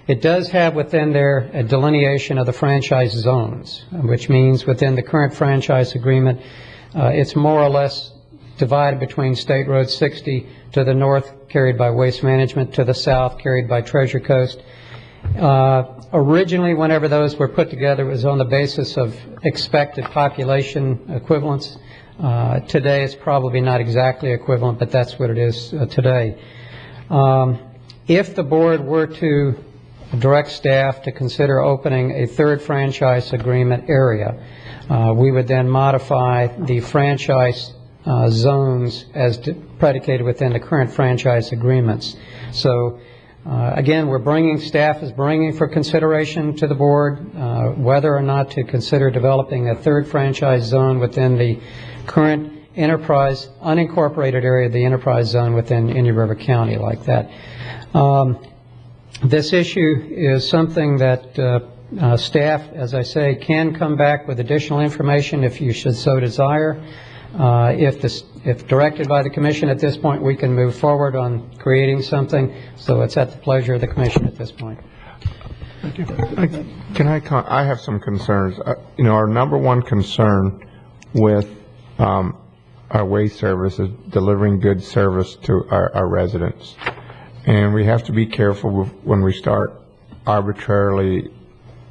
it does have within there a delineation of the franchise zones, which means within the current franchise agreement, it's more or less divided between State Road 60 to the north, carried by Waste Management, to the south, carried by Treasure Coast. Originally, whenever those were put together, it was on the basis of expected population equivalents. Today, it's probably not exactly equivalent, but that's what it is today. If the board were to direct staff to consider opening a third franchise agreement area, we would then modify the franchise zones as predicated within the current franchise agreements. So again, staff is bringing for consideration to the board whether or not to consider developing a third franchise zone within the current enterprise, unincorporated area of the enterprise zone within Indian River County like that. This issue is something that staff, as I say, can come back with additional information if you should so desire. If directed by the Commission at this point, we can move forward on creating something. So it's at the pleasure of the Commission at this point. I have some concerns. Our number one concern with our waste service is delivering good service to our residents. And we have to be careful when we start arbitrarily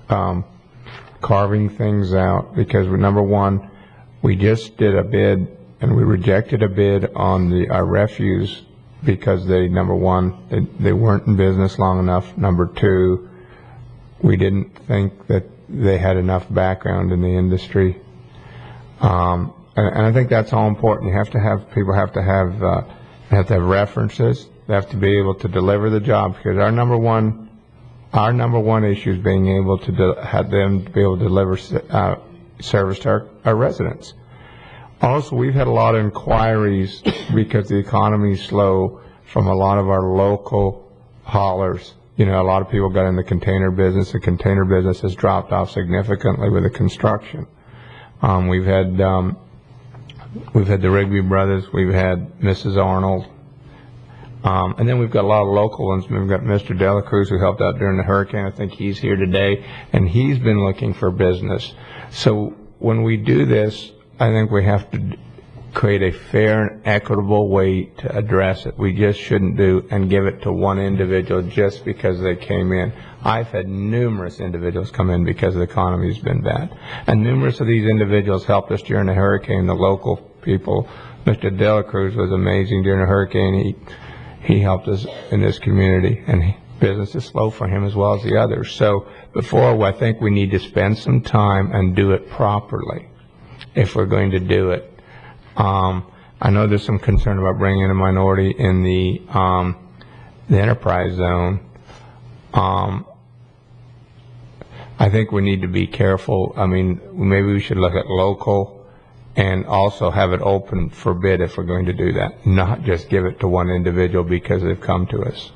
carving things out, because number one, we just did a bid and we rejected a bid on our refuse because number one, they weren't in business long enough. Number two, we didn't think that they had enough background in the industry. And I think that's all important. People have to have references. They have to be able to deliver the job, because our number one issue is being able to have them be able to deliver service to our residents. Also, we've had a lot of inquiries because the economy is slow from a lot of our local haulers. A lot of people got in the container business. The container business has dropped off significantly with the construction. We've had the Rigby brothers. We've had Mrs. Arnold. And then we've got a lot of local ones. We've got Mr. Dela Cruz, who helped out during the hurricane. I think he's here today, and he's been looking for business. So when we do this, I think we have to create a fair and equitable way to address it. We just shouldn't do and give it to one individual just because they came in. I've had numerous individuals come in because the economy's been bad. And numerous of these individuals helped us during the hurricane, the local people. Mr. Dela Cruz was amazing during the hurricane. He helped us in this community, and business is slow for him as well as the others. So I think we need to spend some time and do it properly if we're going to do it. I know there's some concern about bringing in a minority in the I think we need to be careful. I mean, maybe we should look at local and also have it open for bid if we're going to do that, not just give it to one individual because they've come to us.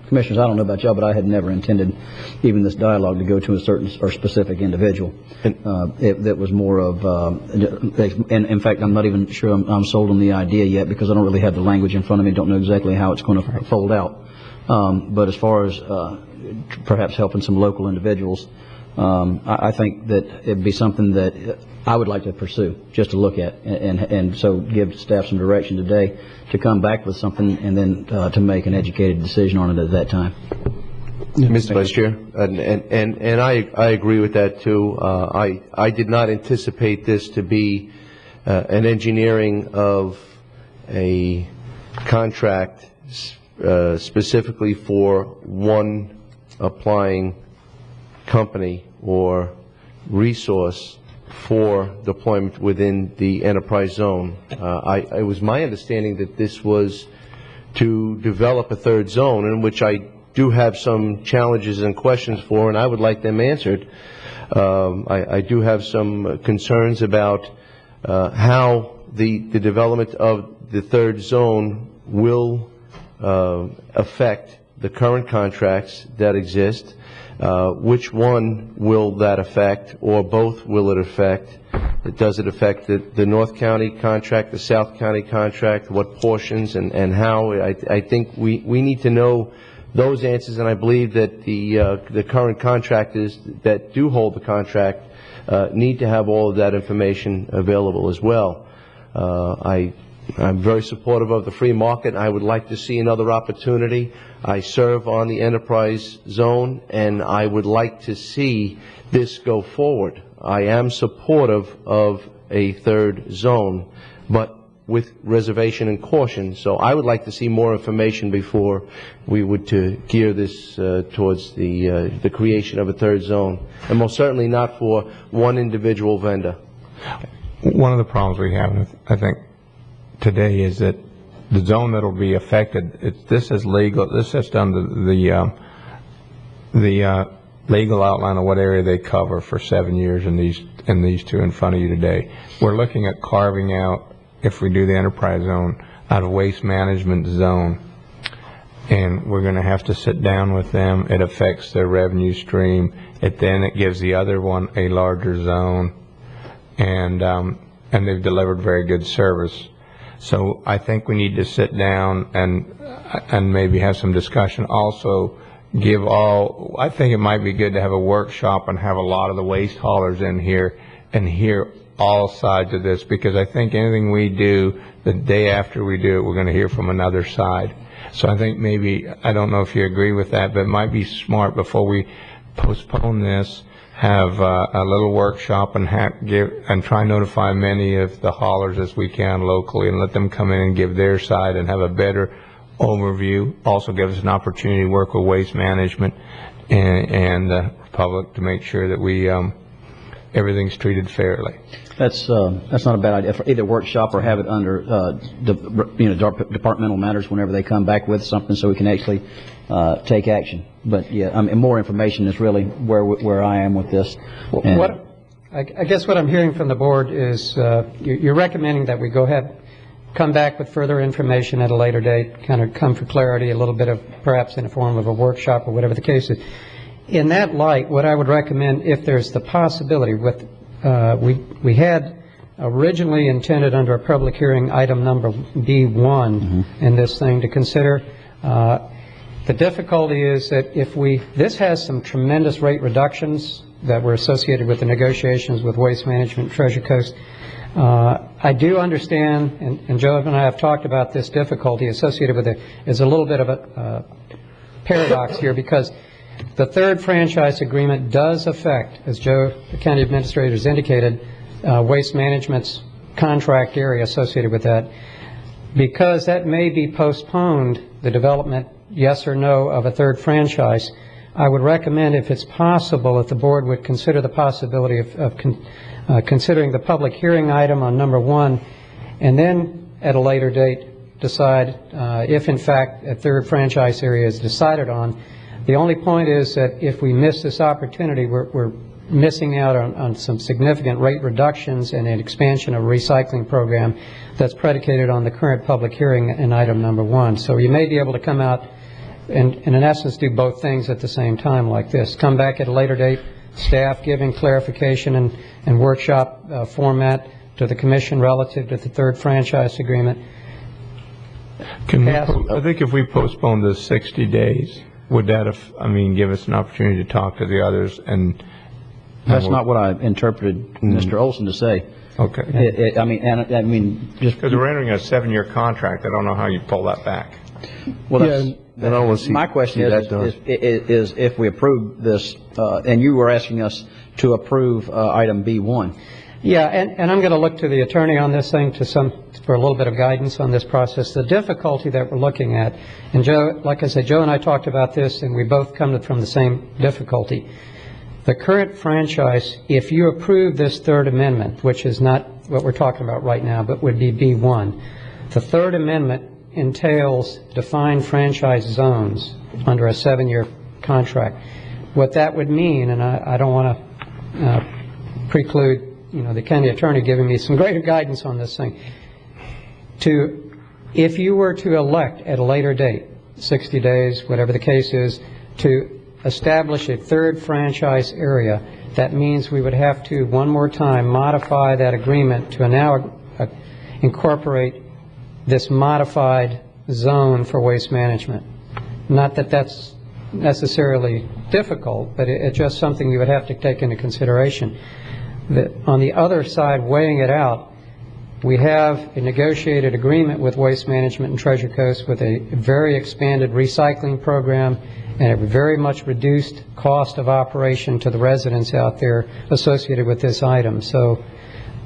Commissioners, I don't know about y'all, but I had never intended even this dialogue to go to a certain or specific individual. That was more of, and in fact, I'm not even sure I'm sold on the idea yet because I don't really have the language in front of me, don't know exactly how it's going to fold out. But as far as perhaps helping some local individuals, I think that it'd be something that I would like to pursue, just to look at, and so give staff some direction today to come back with something and then to make an educated decision on it at that time. Mr. Vice Chair, and I agree with that too. I did not anticipate this to be an engineering of a contract specifically for one applying company or resource for deployment within the enterprise zone. It was my understanding that this was to develop a third zone, in which I do have some challenges and questions for, and I would like them answered. I do have some concerns about how the development of the third zone will affect the current contracts that exist. Which one will that affect, or both will it affect? Does it affect the North County contract, the South County contract, what portions and how? I think we need to know those answers, and I believe that the current contractors that do hold the contract need to have all of that information available as well. I'm very supportive of the free market. I would like to see another opportunity. I serve on the enterprise zone, and I would like to see this go forward. I am supportive of a third zone, but with reservation and caution. So I would like to see more information before we would to gear this towards the creation of a third zone, and most certainly not for one individual vendor. One of the problems we have, I think, today is that the zone that will be affected, this is legal. This is done the legal outline of what area they cover for 7 years in these two in front of you today. We're looking at carving out, if we do the enterprise zone, out of waste management zone, and we're going to have to sit down with them. It affects their revenue stream. Then it gives the other one a larger zone, and they've delivered very good service. So I think we need to sit down and maybe have some discussion. Also, I think it might be good to have a workshop and have a lot of the waste haulers in here and hear all sides of this, because I think anything we do, the day after we do it, we're going to hear from another side. So I think maybe, I don't know if you agree with that, but it might be smart before we postpone this, have a little workshop and try and notify many of the haulers as we can locally and let them come in and give their side and have a better overview. Also give us an opportunity to work with waste management and the public to make sure that we everything's treated fairly. That's not a bad idea. For either workshop or have it under departmental matters whenever they come back with something, so we can actually take action. But yeah, I mean, more information is really where I am with this. I guess what I'm hearing from the board is you're recommending that we go ahead, come back with further information at a later date, kind of come for clarity, a little bit of perhaps in the form of a workshop or whatever the case is. In that light, what I would recommend, if there's the possibility, we had originally intended under a public hearing item number B1 in this thing to consider. The difficulty is that this has some tremendous rate reductions that were associated with the negotiations with Waste Management, Treasure Coast. I do understand, and Joe and I have talked about this difficulty associated with it. Is a little bit of a paradox here, because the third franchise agreement does affect, as Joe, the county administrator, has indicated, Waste Management's contract area associated with that. Because that may be postponed, the development, yes or no, of a third franchise, I would recommend, if it's possible, if the board would consider the possibility of considering the public hearing item on number 1, and then at a later date decide if in fact a third franchise area is decided on, The only point is that if we miss this opportunity, we're missing out on some significant rate reductions and an expansion of a recycling program that's predicated on the current public hearing in item number 1. So you may be able to come out and in essence do both things at the same time like this. Come back at a later date, staff giving clarification and workshop format to the commission relative to the third franchise agreement. I think if we postpone this 60 days, would that give us an opportunity to talk to the others? And that's not what I interpreted Mr. Olson to say. Okay. I mean, just because we're entering a 7-year contract, I don't know how you pull that back. Well, my question is if we approve this, and you were asking us to approve item B1. Yeah, and I'm going to look to the attorney on this thing for a little bit of guidance on this process. The difficulty that we're looking at, and Joe, like I said, Joe and I talked about this, and we both come from the same difficulty. The current franchise, if you approve this third amendment, which is not what we're talking about right now, but would be B1, the third amendment entails defined franchise zones under a 7-year contract. What that would mean, and I don't want to preclude the county attorney giving me some greater guidance on this thing, if you were to elect at a later date, 60 days, whatever the case is, to establish a third franchise area, that means we would have to one more time modify that agreement to now incorporate this modified zone for waste management. Not that that's necessarily difficult, but it's just something you would have to take into consideration. On the other side, weighing it out, we have a negotiated agreement with Waste Management and Treasure Coast with a very expanded recycling program and a very much reduced cost of operation to the residents out there associated with this item. So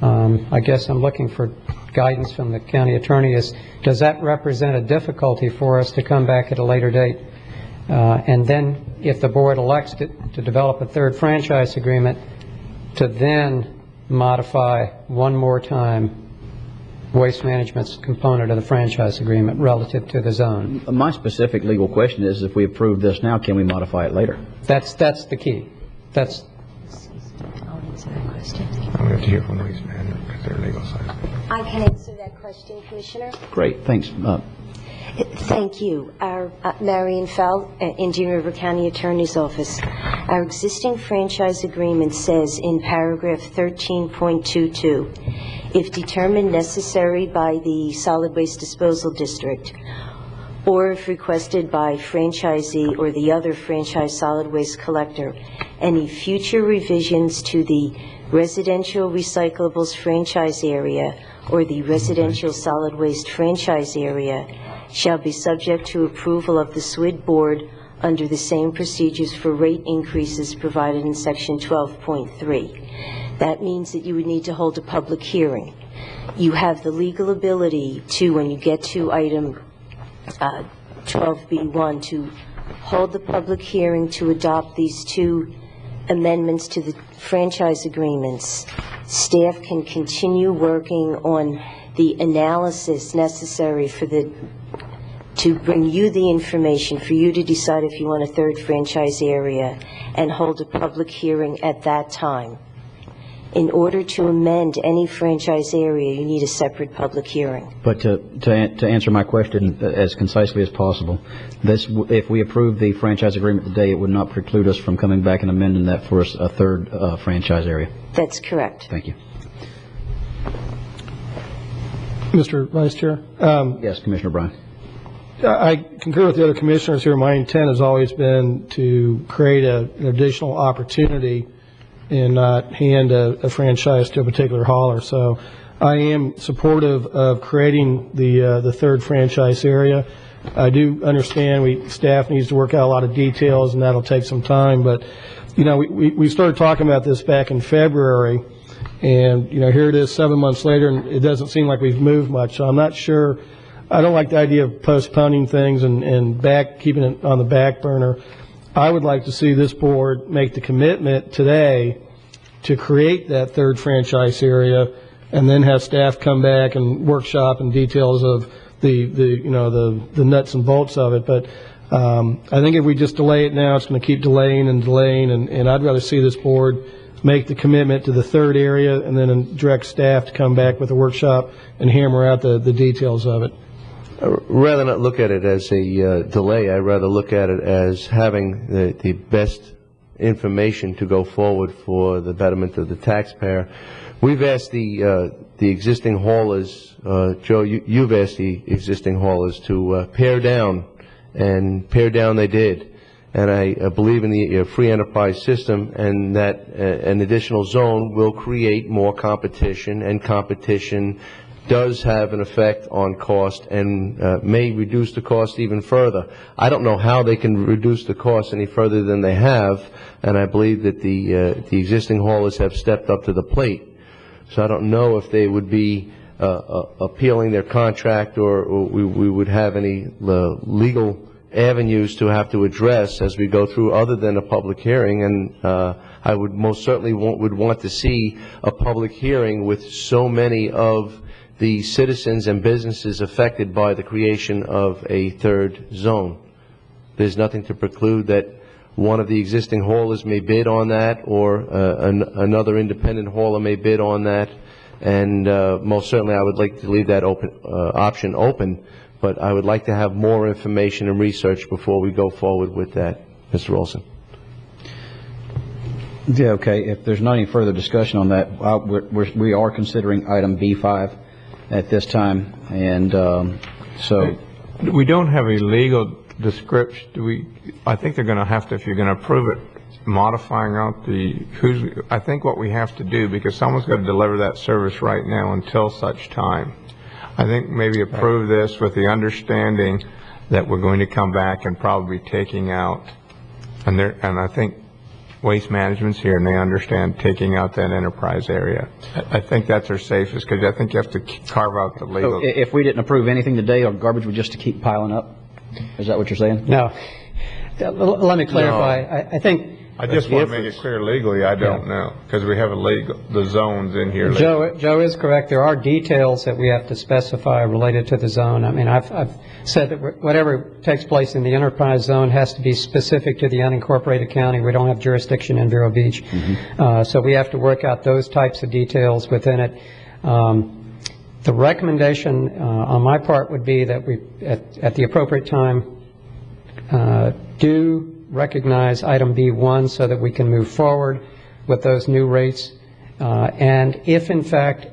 I guess I'm looking for guidance from the county attorney. Does that represent a difficulty for us to come back at a later date? And then if the board elects to develop a third franchise agreement, to then modify one more time Waste Management's component of the franchise agreement relative to the zone. My specific legal question is, if we approve this now, can we modify it later? That's the key. That's. I'll answer that question. I'm going to hear from Waste Management because they're legal side. I can answer that question, Commissioner. Great, thanks. Thank you. Marion Fell, Indian River County Attorney's Office. Our existing franchise agreement says in paragraph 13.22, if determined necessary by the Solid Waste Disposal District, or if requested by franchisee or the other franchise solid waste collector, any future revisions to the residential recyclables franchise area or the residential solid waste franchise area shall be subject to approval of the SWID board under the same procedures for rate increases provided in section 12.3. That means that you would need to hold a public hearing. You have the legal ability to, when you get to item 12B1, to hold the public hearing to adopt these two amendments to the franchise agreements. Staff can continue working on the analysis necessary to bring you the information for you to decide if you want a third franchise area and hold a public hearing at that time. In order to amend any franchise area, you need a separate public hearing. But to answer my question as concisely as possible, if we approve the franchise agreement today, it would not preclude us from coming back and amending that for a third franchise area. That's correct. Thank you. Mr. Vice Chair? Yes, Commissioner Bryan. I concur with the other commissioners here. My intent has always been to create an additional opportunity and not hand a franchise to a particular hauler. So I am supportive of creating the third franchise area. I do understand staff needs to work out a lot of details, and that'll take some time. But we started talking about this back in February, and here it is 7 months later, and it doesn't seem like we've moved much. So I'm not sure. I don't like the idea of postponing things and keeping it on the back burner. I would like to see this board make the commitment today to create that third franchise area, and then have staff come back and workshop and details of the nuts and bolts of it. But I think if we just delay it now, it's going to keep delaying and delaying, and I'd rather see this board make the commitment to the third area and then direct staff to come back with a workshop and hammer out the details of it. Rather not look at it as a delay, I'd rather look at it as having the best information to go forward for the betterment of the taxpayer. We've asked the existing haulers, Joe, you've asked the existing haulers to pare down, and pare down they did. And I believe in the free enterprise system, and that an additional zone will create more competition, and competition does have an effect on cost and may reduce the cost even further. I don't know how they can reduce the cost any further than they have, and I believe that the existing haulers have stepped up to the plate. So I don't know if they would be appealing their contract, or we would have any legal avenues to have to address as we go through other than a public hearing. And I would most certainly would want to see a public hearing with so many of the citizens and businesses affected by the creation of a third zone. There's nothing to preclude that one of the existing haulers may bid on that, or another independent hauler may bid on that, and most certainly I would like to leave that option open, but I would like to have more information and research before we go forward with that. Mr. Olson. Yeah, okay. If there's not any further discussion on that, we are considering item B5 at this time, and so we don't have a legal description. Do we? I think they're going to have to, if you're going to approve it, modifying out I think what we have to do, because someone's got to deliver that service right now until such time. I think maybe approve this with the understanding that we're going to come back and probably taking out, and I think Waste Management's here and they understand taking out that enterprise area. I think that's our safest, because I think you have to carve out the legal. So if we didn't approve anything today, our garbage would just keep piling up? Is that what you're saying? No. Let me clarify. No. I think I just want to make it clear legally. I don't know, because we have the zones in here. Joe is correct. There are details that we have to specify related to the zone. I mean, I've said that whatever takes place in the enterprise zone has to be specific to the unincorporated county. We don't have jurisdiction in Vero Beach. Mm-hmm. So we have to work out those types of details within it. The recommendation on my part would be that we, at the appropriate time, do recognize item B1 so that we can move forward with those new rates. And if, in fact,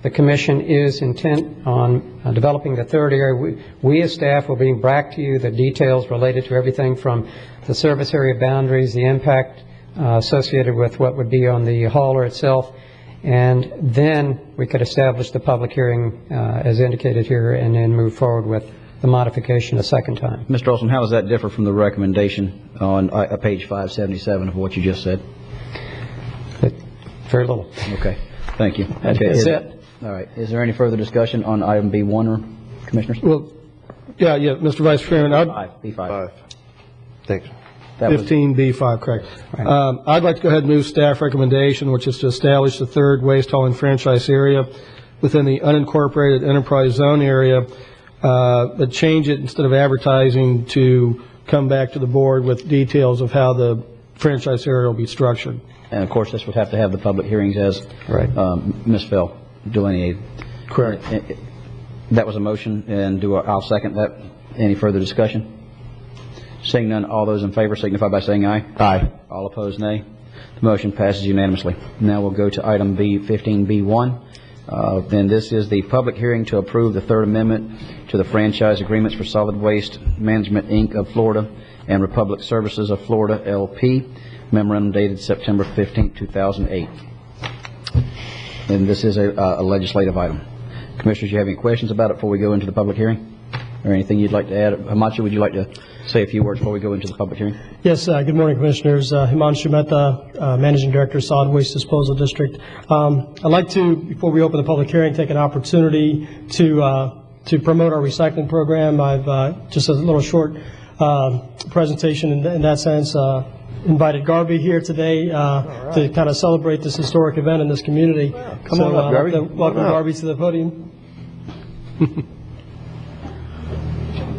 the Commission is intent on developing the third area, we as staff will bring back to you the details related to everything from the service area boundaries, the impact associated with what would be on the hauler itself, and then we could establish the public hearing as indicated here, and then move forward with the modification a second time. Mr. Olson, how does that differ from the recommendation on page 577 of what you just said? Very little. Okay, thank you. Okay, that's it. All right. Is there any further discussion on item B1, or Commissioners? Well, yeah, Mr. Vice Chairman. B5. Thanks. 15B5, correct. Right. I'd like to go ahead and move staff recommendation, which is to establish the third waste hauling franchise area within the unincorporated enterprise zone area, but change it, instead of advertising, to come back to the board with details of how the franchise area will be structured. And of course, this would have to have the public hearings as Ms. Phil delineated. Correct. That was a motion, and I'll second that. Any further discussion? Seeing none, all those in favor signify by saying aye. Aye. All opposed, nay. The motion passes unanimously. Now we'll go to item B15B1. And this is the public hearing to approve the Third Amendment to the franchise agreements for Solid Waste Management, Inc. of Florida and Republic Services of Florida, LP. Memorandum dated September 15, 2008. And this is a legislative item. Commissioners, you have any questions about it before we go into the public hearing? Or anything you'd like to add? Himanshu, would you like to say a few words before we go into the public hearing? Yes, good morning, Commissioners. Himanshu Mehta, Managing Director, Solid Waste Disposal District. I'd like to, before we open the public hearing, take an opportunity to promote our recycling program. I've just a little short presentation in that sense. Invited Garvey here today to kind of celebrate this historic event in this community. Come on up, Garvey. Welcome Garvey to the podium.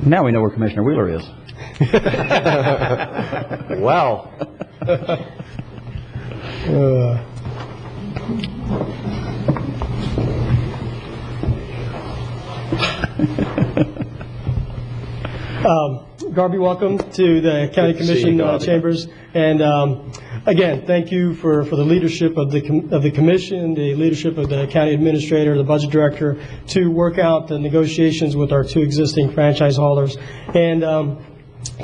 Now we know where Commissioner Wheeler is. Well. Garby, welcome to the County Commission chambers. And again, thank you for the leadership of the commission, the leadership of the county administrator, the budget director, to work out the negotiations with our two existing franchise holders. And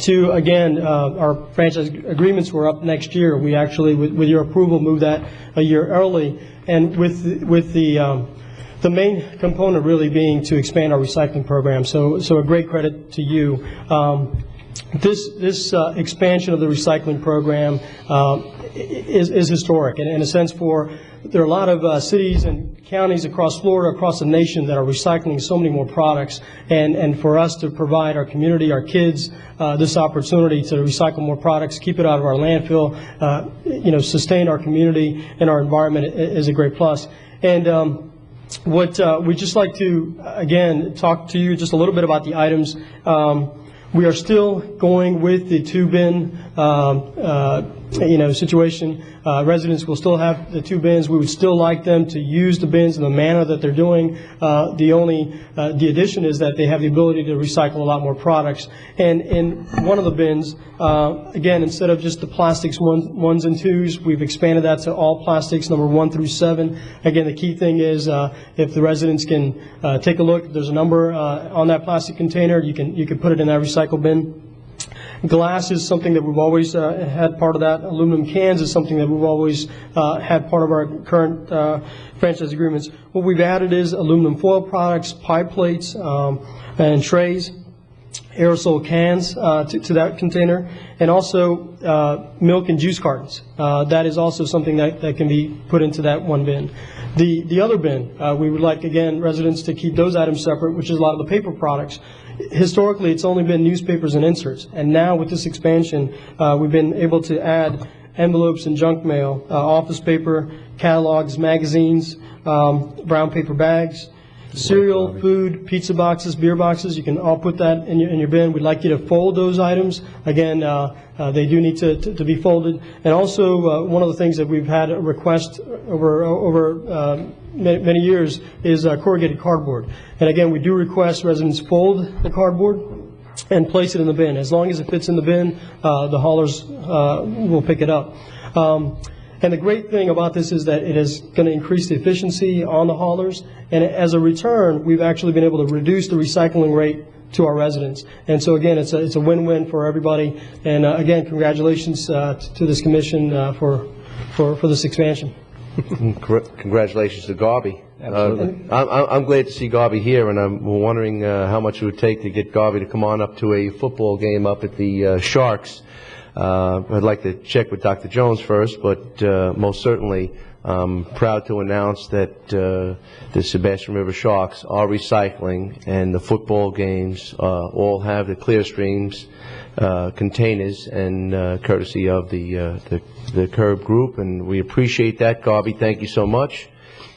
to, again, our franchise agreements were up next year. We actually, with your approval, moved that a year early. And with the main component really being to expand our recycling program. So a great credit to you. This expansion of the recycling program is historic, and in a sense, there are a lot of cities and counties across Florida, across the nation, that are recycling so many more products, and for us to provide our community, our kids, this opportunity to recycle more products, keep it out of our landfill, sustain our community and our environment is a great plus. And what we'd just like to, again, talk to you just a little bit about the items. We are still going with the two-bin, situation. Residents will still have the two bins. We would still like them to use the bins in the manner that they're doing. The addition is that they have the ability to recycle a lot more products. And in one of the bins, again, instead of just the plastics ones and twos, we've expanded that to all plastics, number 1 through 7. Again, the key thing is if the residents can take a look, there's a number on that plastic container. You can put it in that recycle bin. Glass is something that we've always had part of that. Aluminum cans is something that we've always had part of our current franchise agreements. What we've added is aluminum foil products, pie plates, and trays, aerosol cans to that container, and also milk and juice cartons. That is also something that can be put into that one bin. The other bin, we would like, again, residents to keep those items separate, which is a lot of the paper products. Historically, it's only been newspapers and inserts, and now with this expansion, we've been able to add envelopes and junk mail, office paper, catalogs, magazines, brown paper bags, cereal, food, pizza boxes, beer boxes. You can all put that in your bin. We'd like you to fold those items. Again, they do need to be folded. And also, one of the things that we've had a request over many years is corrugated cardboard. And again, we do request residents fold the cardboard and place it in the bin. As long as it fits in the bin, the haulers will pick it up. And the great thing about this is that it is going to increase the efficiency on the haulers. And as a return, we've actually been able to reduce the recycling rate to our residents. And so again, it's a win-win for everybody. And again, congratulations to this commission for this expansion. Congratulations to Garby. Absolutely. I'm glad to see Garby here, and I'm wondering how much it would take to get Garby to come on up to a football game up at the Sharks. I'd like to check with Dr. Jones first, but most certainly I'm proud to announce that the Sebastian River Sharks are recycling, and the football games all have the clear streams containers, and courtesy of the Curb Group, and we appreciate that. Garby, thank you so much,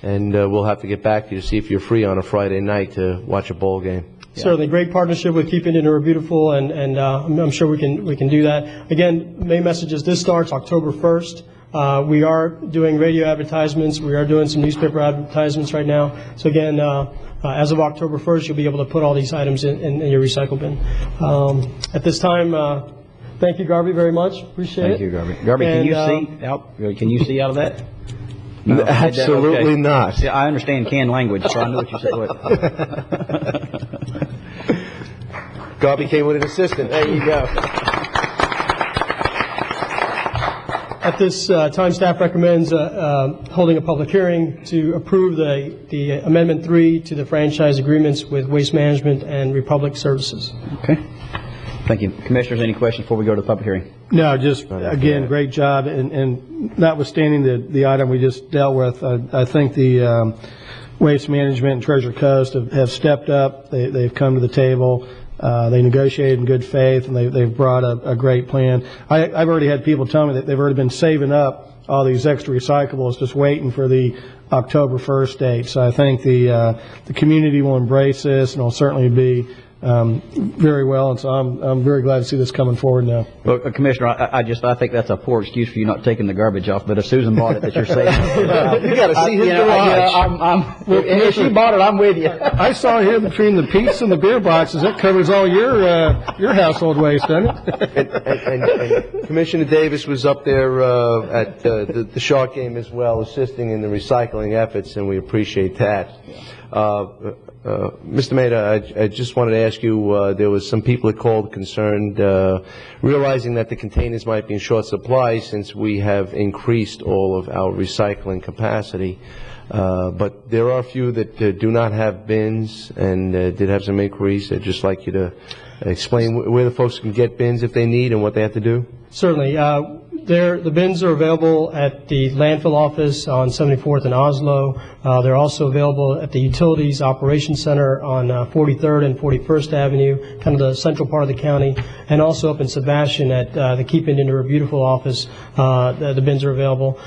and we'll have to get back to you to see if you're free on a Friday night to watch a ball game. Yeah. Certainly, great partnership with Keep Indian River Beautiful, and I'm sure we can do that. Again, main messages. This starts October 1st. We are doing radio advertisements. We are doing some newspaper advertisements right now. So again, as of October 1st, you'll be able to put all these items in your recycle bin. At this time, thank you, Garby, very much. Appreciate it. Thank you, Garby. Garby, can you see out of that? No, absolutely okay. not. See, I understand canned language, so I know what you said. Garby came with an assistant. There you go. At this time, staff recommends holding a public hearing to approve the Amendment 3 to the franchise agreements with Waste Management and Republic Services. Okay. Thank you. Commissioners, any questions before we go to the public hearing? No, just, again, great job. And notwithstanding the item we just dealt with, I think the Waste Management and Treasure Coast have stepped up. They've come to the table. They negotiated in good faith, and they've brought a great plan. I've already had people tell me that they've already been saving up all these extra recyclables, just waiting for the October 1st date. So I think the community will embrace this, and it'll certainly be very well, and so I'm very glad to see this coming forward now. Well, Commissioner, I think that's a poor excuse for you not taking the garbage off, but if Susan bought it, that you're saying. You gotta see his garage. If she bought it, I'm with you. I saw here between the Pete's and the beer boxes, that covers all your household waste, doesn't it? And Commissioner Davis was up there at the Shark game as well, assisting in the recycling efforts, and we appreciate that. Mr. Mayor, I just wanted to ask you, there was some people that called concerned, realizing that the containers might be in short supply since we have increased all of our recycling capacity. But there are a few that do not have bins and did have some inquiries. I'd just like you to explain where the folks can get bins if they need and what they have to do. Certainly. The bins are available at the landfill office on 74th and Oslo. They're also available at the Utilities Operations Center on 43rd and 41st Avenue, kind of the central part of the county, and also up in Sebastian at the Keep Indian River Beautiful office. The bins are available.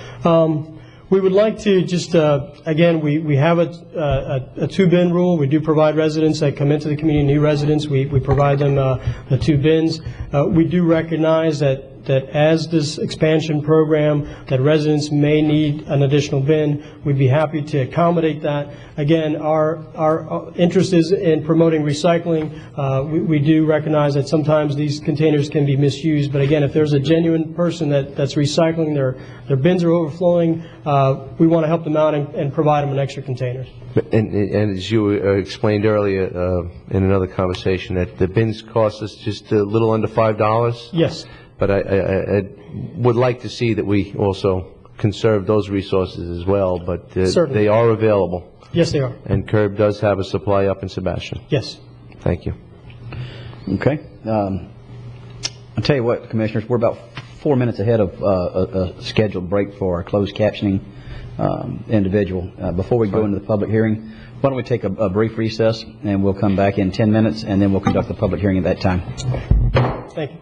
We would like to just, again, we have a two-bin rule. We do provide residents that come into the community, new residents, we provide them the two bins. We do recognize that as this expansion program, that residents may need an additional bin. We'd be happy to accommodate that. Again, our interest is in promoting recycling. We do recognize that sometimes these containers can be misused, but again, if there's a genuine person that's recycling, their bins are overflowing, we want to help them out and provide them an extra container. And as you explained earlier in another conversation, that the bins cost us just a little under $5? Yes. But I would like to see that we also conserve those resources as well, but they are available. Yes, they are. And CURB does have a supply up in Sebastian. Yes. Thank you. Okay. I'll tell you what, Commissioners, we're about 4 minutes ahead of a scheduled break for our closed captioning individual. Before we go into the public hearing, why don't we take a brief recess, and we'll come back in 10 minutes, and then we'll conduct the public hearing at that time. Thank you.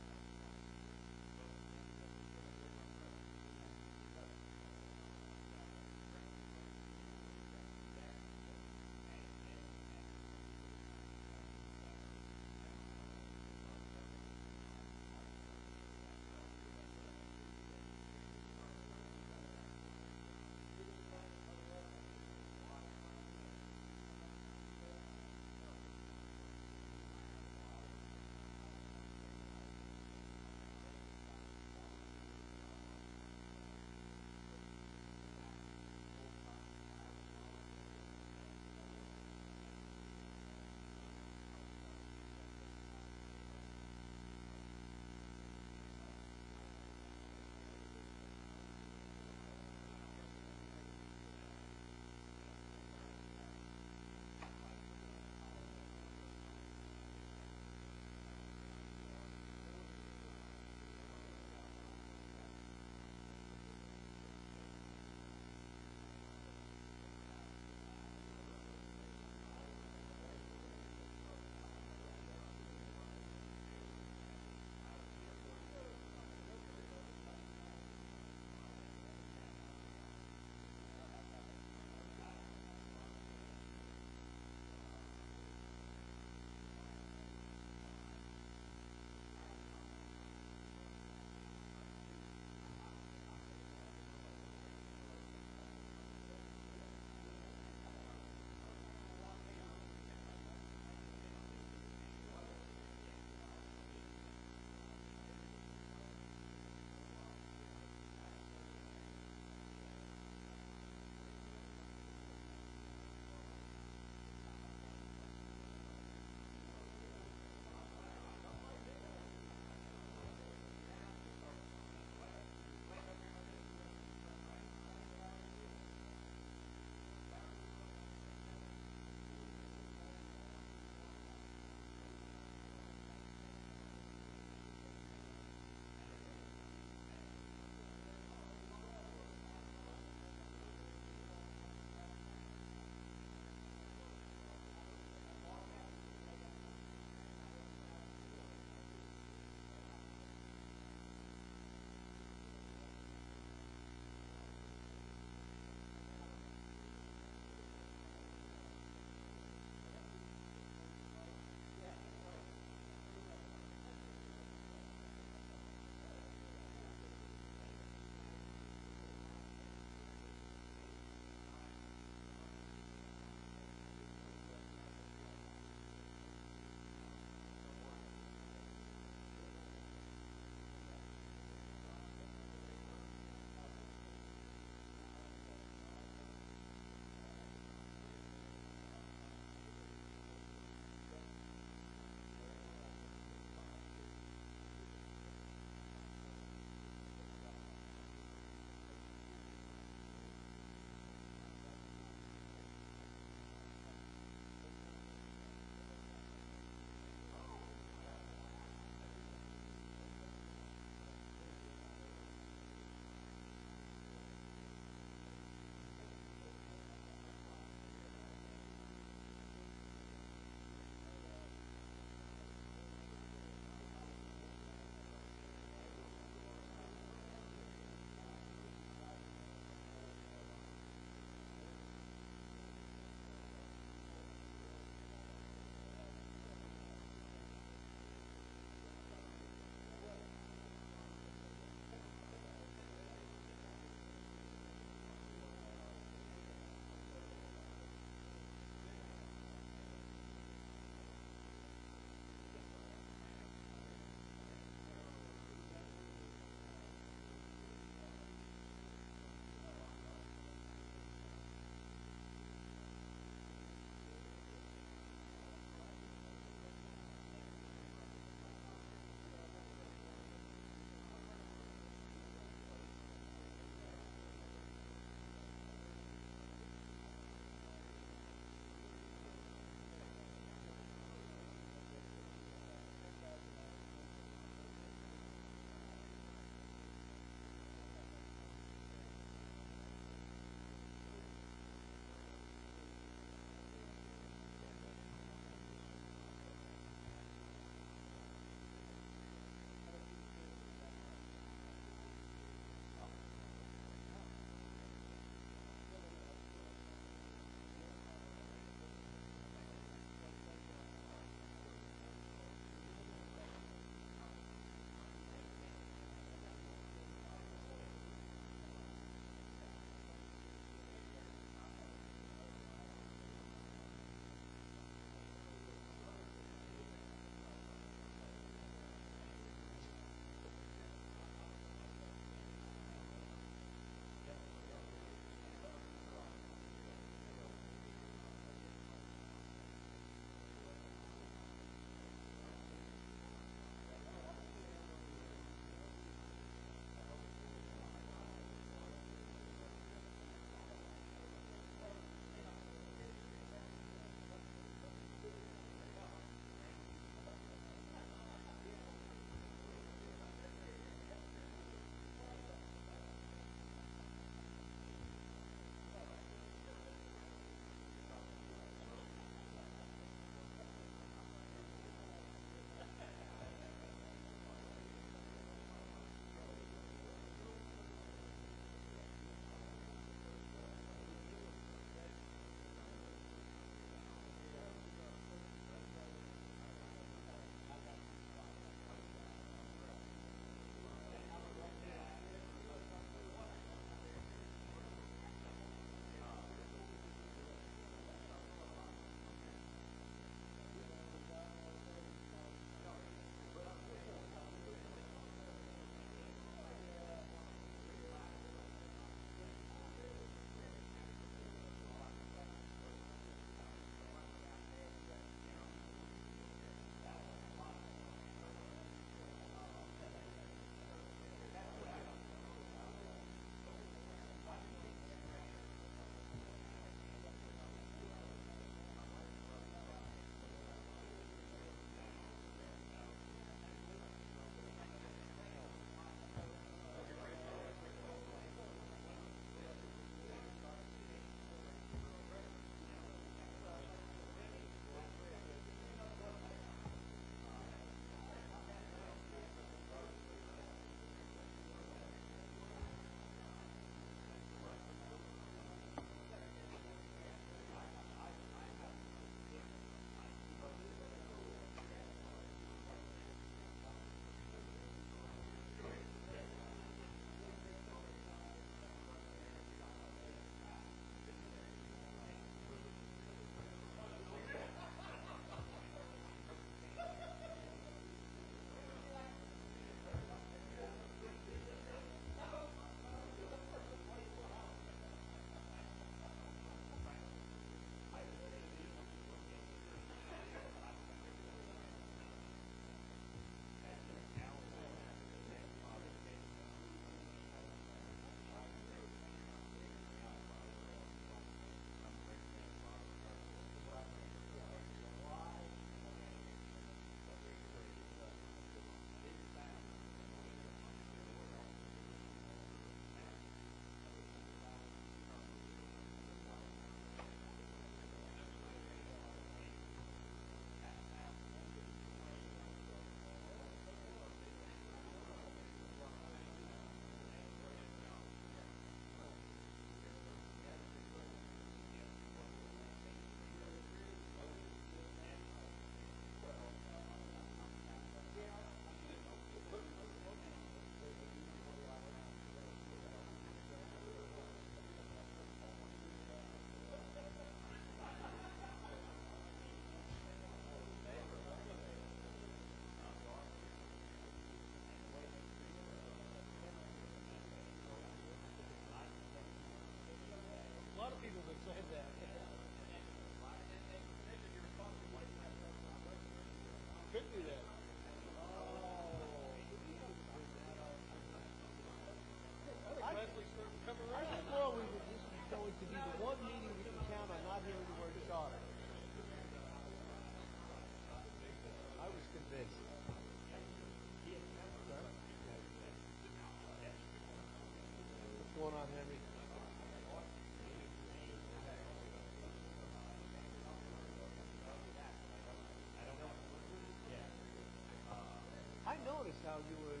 noticed how you were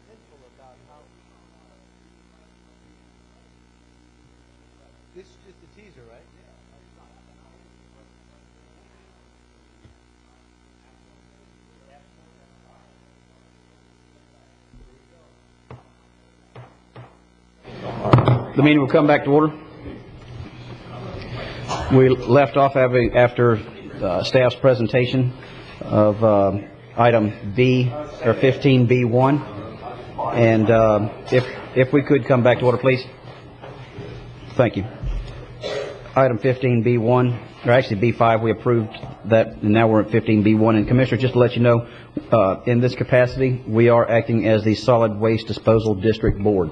intentional about how... This is just a teaser, right? The meeting will come back to order. We left off after staff's presentation of item B, or 15B1. And if we could come back to order, please. Thank you. Item 15B1, or actually B5, we approved that, and now we're at 15B1. And Commissioner, just to let you know, in this capacity, we are acting as the Solid Waste Disposal District Board.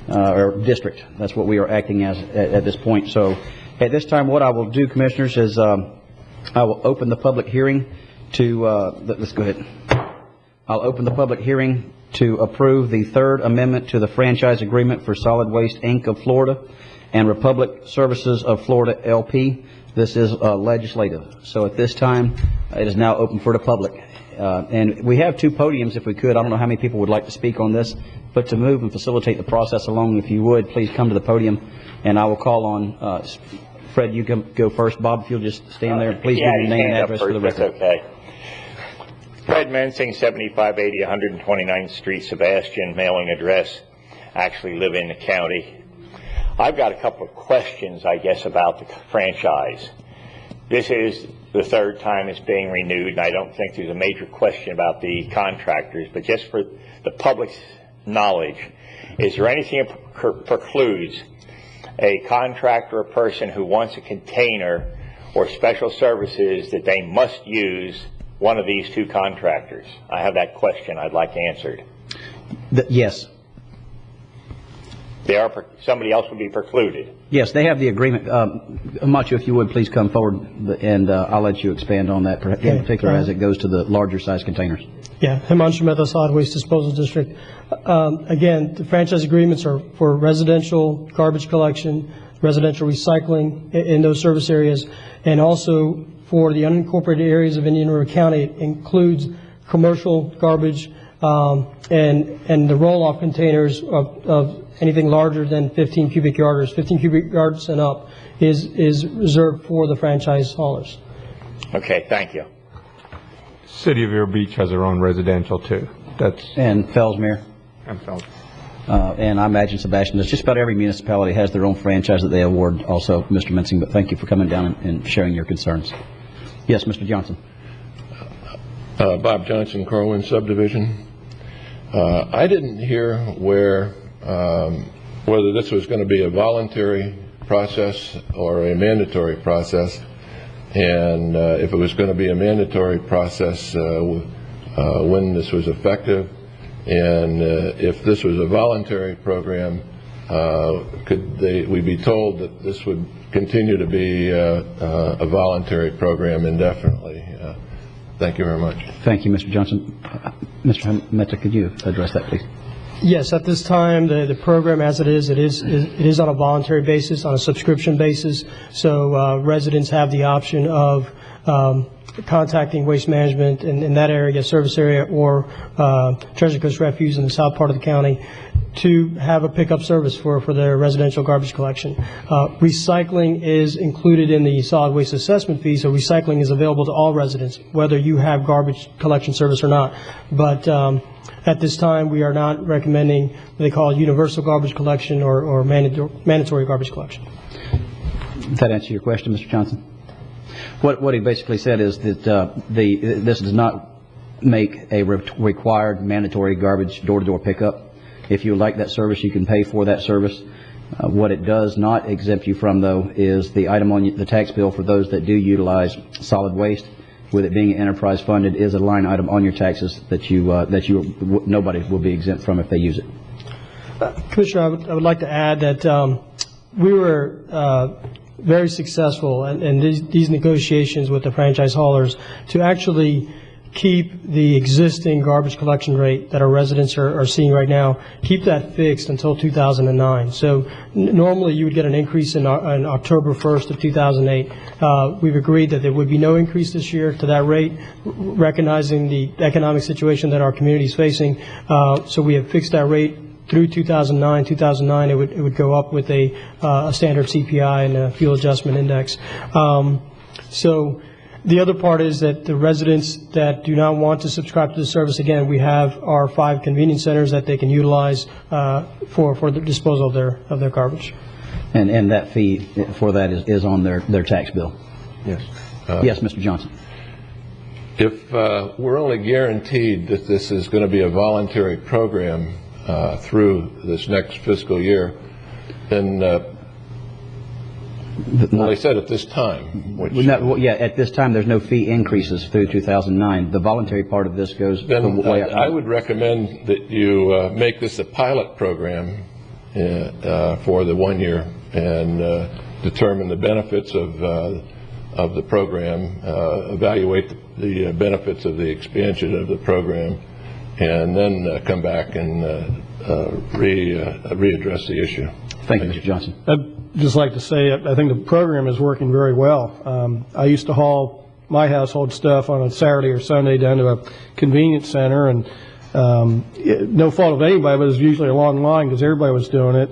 Or district. That's what we are acting as at this point. So at this time, what I will do, Commissioners, is I will open the public hearing to, let's go ahead. I'll open the public hearing to approve the third amendment to the franchise agreement for Solid Waste, Inc. of Florida and Republic Services of Florida, LP. This is legislative. So at this time, it is now open for the public. And we have two podiums, if we could. I don't know how many people would like to speak on this, but to move and facilitate the process along, if you would, please come to the podium, and I will call on Fred. You can go first. Bob, if you'll just stand there, please give your name and address for the record. Okay. Fred Mensing, 7580 129th Street, Sebastian. Mailing address. Actually live in the county. I've got a couple of questions, I guess, about the franchise. This is the third time it's being renewed, and I don't think there's a major question about the contractors, but just for the public's knowledge, is there anything that precludes a contractor or person who wants a container or special services that they must use one of these two contractors? I have that question I'd like answered. Yes. Somebody else would be precluded. Yes, they have the agreement. Macho, if you would, please come forward, and I'll let you expand on that, in particular as it goes to the larger size containers. Yeah, Himanshu Mehta, Solid Waste Disposal District. Again, the franchise agreements are for residential garbage collection, residential recycling in those service areas, and also for the unincorporated areas of Indian River County. It includes commercial garbage and the roll-off containers of anything larger than 15 cubic yards. 15 cubic yards and up is reserved for the franchise haulers. Okay, thank you. City of Vero Beach has their own residential too. And Fellsmere. And Fellsmere. And I imagine, Sebastian, that just about every municipality has their own franchise that they award also, Mr. Mensing, but thank you for coming down and sharing your concerns. Yes, Mr. Johnson. Bob Johnson, Corwin Subdivision. I didn't hear whether this was going to be a voluntary process or a mandatory process, and if it was going to be a mandatory process, when this was effective, and if this was a voluntary program, could we be told that this would continue to be a voluntary program indefinitely? Thank you very much. Thank you, Mr. Johnson. Mr. Mehta, could you address that, please? Yes, at this time, the program as it is on a voluntary basis, on a subscription basis. So residents have the option of contacting Waste Management in that area, service area, or Treasure Coast Refuse in the south part of the county to have a pickup service for their residential garbage collection. Recycling is included in the solid waste assessment fee, so recycling is available to all residents, whether you have garbage collection service or not. But at this time, we are not recommending what they call universal garbage collection or mandatory garbage collection. Does that answer your question, Mr. Johnson? What he basically said is that this does not make a required mandatory garbage door-to-door pickup. If you would like that service, you can pay for that service. What it does not exempt you from, though, is the item on the tax bill for those that do utilize solid waste. With it being enterprise funded, is a line item on your taxes that nobody will be exempt from if they use it. Commissioner, I would like to add that we were very successful in these negotiations with the franchise haulers to actually keep the existing garbage collection rate that our residents are seeing right now, keep that fixed until 2009. So normally you would get an increase in October 1st of 2008. We've agreed that there would be no increase this year to that rate, recognizing the economic situation that our community is facing. So we have fixed that rate through 2009. 2009 it would go up with a standard CPI and a fuel adjustment index. So the other part is that the residents that do not want to subscribe to the service, again, we have our 5 convenience centers that they can utilize for the disposal of their garbage. And that fee for that is on their tax bill. Yes. Yes, Mr. Johnson. If we're only guaranteed that this is going to be a voluntary program through this next fiscal year, then well, they said at this time. Which, at this time there's no fee increases through 2009. The voluntary part of this goes then the way up. I would recommend that you make this a pilot program for the 1 year and determine the benefits of the program, evaluate the benefits of the expansion of the program, and then come back and readdress the issue. Thank you, Mr. Johnson. I'd just like to say, I think the program is working very well. I used to haul my household stuff on a Saturday or Sunday down to a convenience center, and no fault of anybody, but it was usually a long line because everybody was doing it.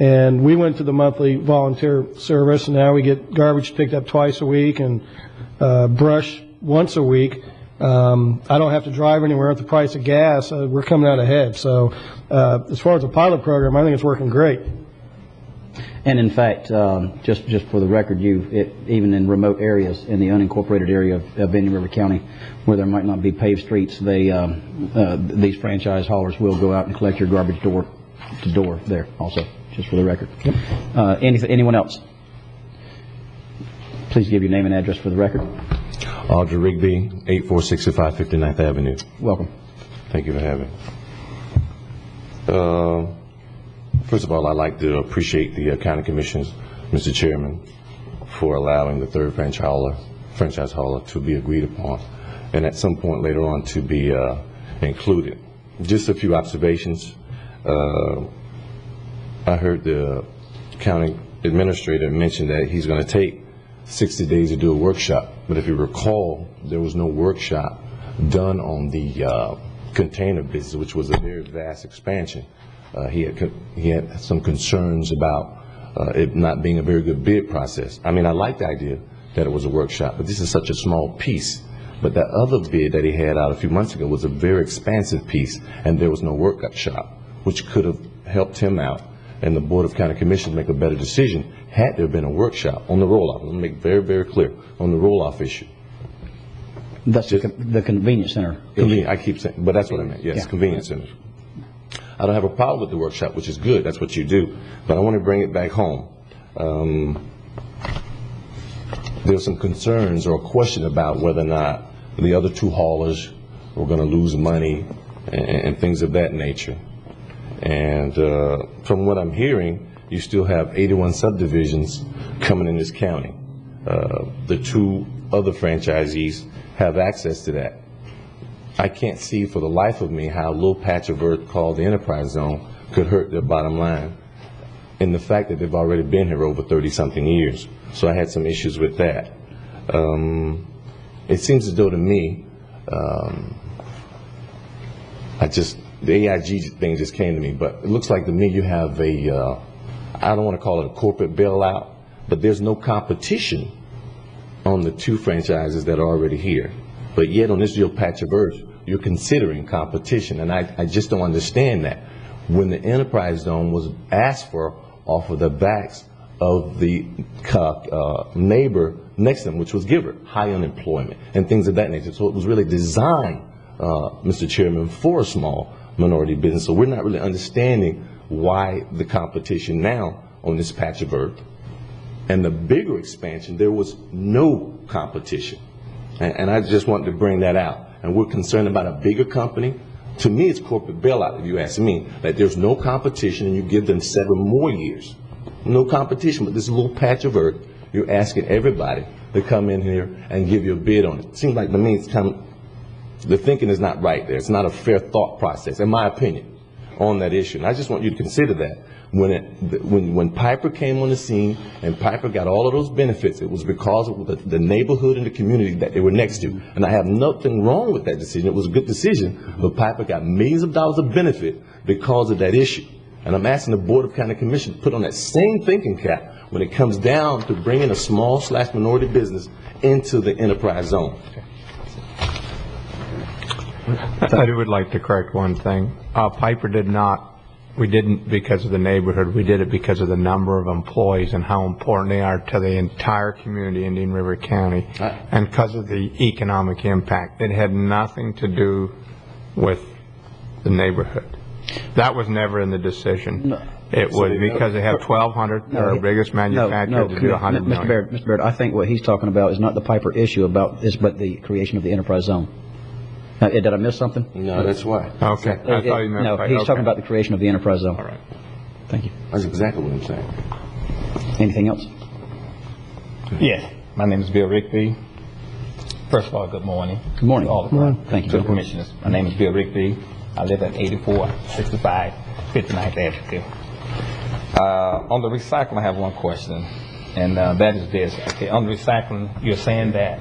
And we went to the monthly volunteer service, and now we get garbage picked up twice a week and brush once a week. I don't have to drive anywhere at the price of gas. We're coming out ahead. So as far as the pilot program, I think it's working great. And in fact, just for the record, even in remote areas, in the unincorporated area of Indian River County, where there might not be paved streets, these franchise haulers will go out and collect your garbage door to door there also, just for the record. Yep. Anyone else? Please give your name and address for the record. Audrey Rigby, 8465 59th Avenue. Welcome. Thank you for having me. First of all, I'd like to appreciate the county commissioners, Mr. Chairman, for allowing the third franchise hauler to be agreed upon, and at some point later on to be included. Just a few observations. I heard the county administrator mention that he's going to take 60 days to do a workshop, but if you recall, there was no workshop done on the container business, which was a very vast expansion. He had some concerns about it not being a very good bid process. I mean, I like the idea that it was a workshop, but this is such a small piece. But that other bid that he had out a few months ago was a very expansive piece, and there was no workshop, which could have helped him out and the Board of County Commissioners make a better decision had there been a workshop on the roll-off. Let me make very, very clear on the roll-off issue. That's the convenience center. I keep saying, but that's what I meant. Yes, yeah. Convenience center. I don't have a problem with the workshop, which is good. That's what you do. But I want to bring it back home. There were some concerns or a question about whether or not the other two haulers were going to lose money and things of that nature. And from what I'm hearing, you still have 81 subdivisions coming in this county. The two other franchisees have access to that. I can't see for the life of me how a little patch of earth called the enterprise zone could hurt their bottom line, and the fact that they've already been here over 30-something years. So I had some issues with that. It seems as though to me, the AIG thing just came to me, but it looks like to me you have I don't want to call it a corporate bailout, but there's no competition on the two franchises that are already here. But yet on this little patch of earth, you're considering competition, and I just don't understand that. When the enterprise zone was asked for off of the backs of the neighbor next to them, which was Giver, high unemployment and things of that nature. So it was really designed, Mr. Chairman, for a small minority business. So we're not really understanding why the competition now on this patch of earth. And the bigger expansion, there was no competition. And I just wanted to bring that out. And we're concerned about a bigger company. To me, it's corporate bailout, if you ask me, that there's no competition and you give them 7 more years. No competition, but this little patch of earth, you're asking everybody to come in here and give you a bid on it. Seems like to me it's kind of The thinking is not right there. It's not a fair thought process, in my opinion, on that issue. And I just want you to consider that. When Piper came on the scene and Piper got all of those benefits, it was because of the neighborhood and the community that they were next to. And I have nothing wrong with that decision. It was a good decision, but Piper got millions of dollars of benefit because of that issue. And I'm asking the Board of County Commission to put on that same thinking cap when it comes down to bringing a small/minority business into the enterprise zone. I would like to correct one thing. Piper did not. We didn't because of the neighborhood. We did it because of the number of employees and how important they are to the entire community, Indian River County, and because of the economic impact. It had nothing to do with the neighborhood. That was never in the decision. No. It was because they have 1,200, they're our biggest manufacturer to do 100 million. Mr. Baird, I think what he's talking about is not the Piper issue but the creation of the enterprise zone. Did I miss something? No, that's why. Okay. I thought you meant he's talking about the creation of the enterprise zone. All right. Thank you. That's exactly what I'm saying. Anything else? Yes. My name is Bill Rigby. First of all, good morning. Good morning. All the Thank you. To the commissioners. My name is Bill Rigby. I live at 8465 59th Avenue. On the recycling, I have one question, and that is this. Okay, on the recycling, you're saying that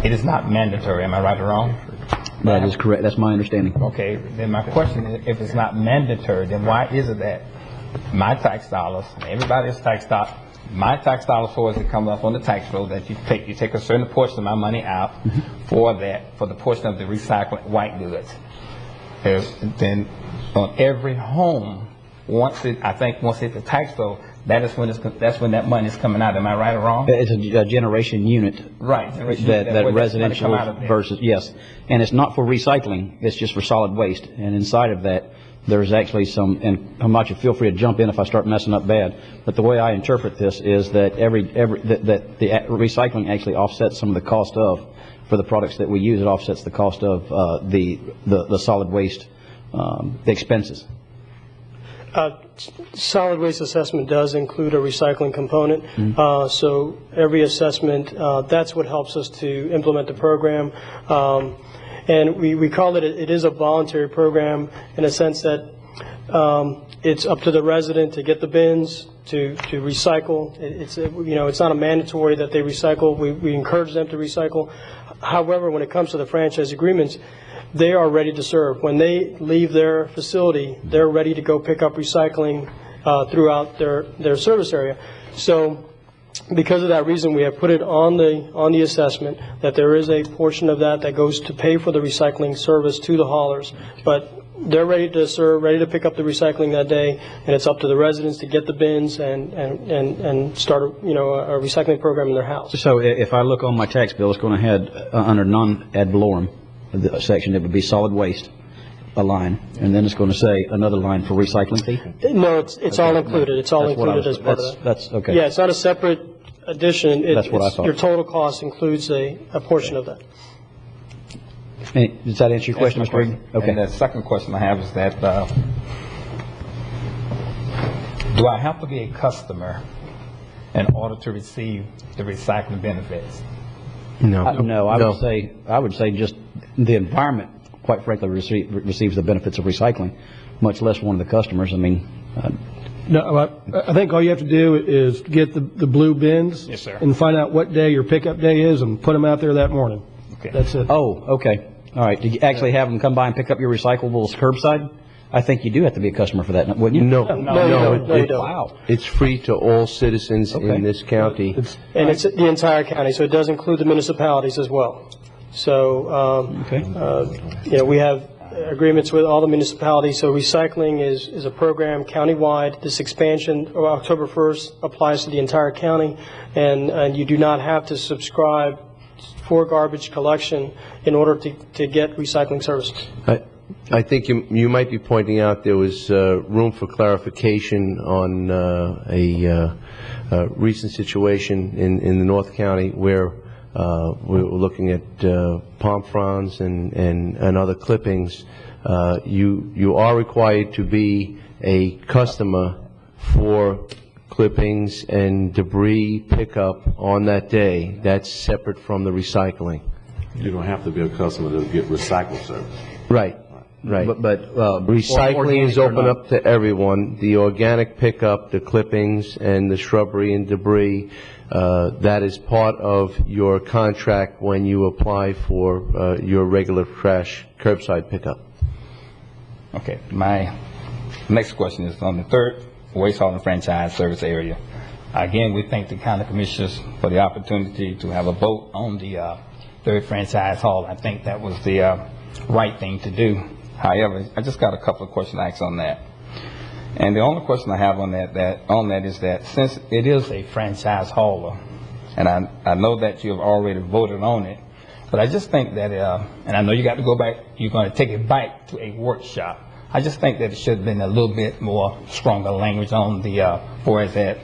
it is not mandatory. Am I right or wrong? That is correct. That's my understanding. Okay. Then my question is, if it's not mandatory, then why is it that my tax dollars, and everybody's tax dollars, my tax dollars for it comes up on the tax roll that you take a certain portion of my money out for the portion of the recycling white goods. Then on every home, once it's the tax roll, that's when that money is coming out. Am I right or wrong? It's a generation unit. Right. That residential versus, yes. And it's not for recycling, it's just for solid waste. And inside of that, there's actually some, and Hamachi, feel free to jump in if I start messing up bad, but the way I interpret this is that that the recycling actually offsets some of the cost for the products that we use, it offsets the cost of the solid waste expenses. Solid waste assessment does include a recycling component. So every assessment, that's what helps us to implement the program. And we call it is a voluntary program in a sense that it's up to the resident to get the bins, to recycle. It's not a mandatory that they recycle. We encourage them to recycle. However, when it comes to the franchise agreements, they are ready to serve. When they leave their facility, they're ready to go pick up recycling throughout their service area. So because of that reason, we have put it on the assessment that there is a portion of that goes to pay for the recycling service to the haulers. But they're ready to serve, ready to pick up the recycling that day, and it's up to the residents to get the bins and start a recycling program in their house. So if I look on my tax bill, it's going to have under non-ad valorem section, it would be solid waste, a line, and then it's going to say another line for recycling fee? No, it's all included. It's all included as part of that. That's okay. Yeah, it's not a separate addition. That's what I thought. Your total cost includes a portion of that. Does that answer your question, Mr. Regan? Okay. And the second question I have is that do I have to be a customer in order to receive the recycling benefits? No. I would say just the environment, quite frankly, receives the benefits of recycling, much less one of the customers. I mean, no, I think all you have to do is get the blue bins, yes, sir, and find out what day your pickup day is and put them out there that morning. Okay. That's it. Oh, okay. All right. Did you actually have them come by and pick up your recyclables curbside? I think you do have to be a customer for that, wouldn't you? No. You don't. Wow. It's free to all citizens in this county. It's the entire county, so it does include the municipalities as well. So, we have agreements with all the municipalities. So recycling is a program countywide. This expansion of October 1st applies to the entire county, and you do not have to subscribe for garbage collection in order to get recycling services. I think you might be pointing out there was room for clarification on a recent situation in the North County where we were looking at palm fronds and other clippings. You are required to be a customer for clippings and debris pickup on that day. That's separate from the recycling. You don't have to be a customer to get recycle service. Right, right. But Recycling is organic or open not? up to everyone. The organic pickup, the clippings and the shrubbery and debris, that is part of your contract when you apply for your regular trash curbside pickup. Okay, my next question is on the third waste hauling franchise service area. Again, we thank the county commissioners for the opportunity to have a vote on the third franchise hall. I think that was the right thing to do. However, I just got a couple of questions to ask on that. And the only question I have on that is that since it is a franchise hauler, and I know that you have already voted on it, but I just think that, and I know you got to go back, you're going to take it back to a workshop. I just think that it should have been a little bit more stronger language on the, whereas that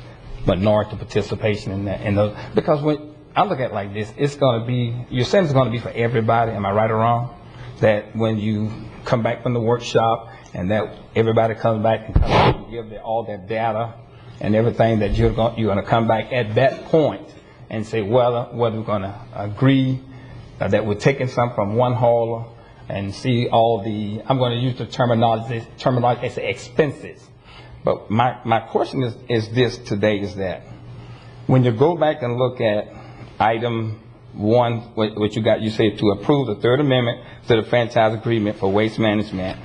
minority participation in that, because when I look at it like this, it's going to be, you're saying it's going to be for everybody, am I right or wrong? That when you come back from the workshop and that everybody comes back and give all their data and everything, that you're going to come back at that point and say, whether we're going to agree that we're taking some from one hauler and see all the, I'm going to use the terminology as expenses. But my question is this today, is that when you go back and look at item 1, what you got, you say to approve the third amendment to the franchise agreement for waste management.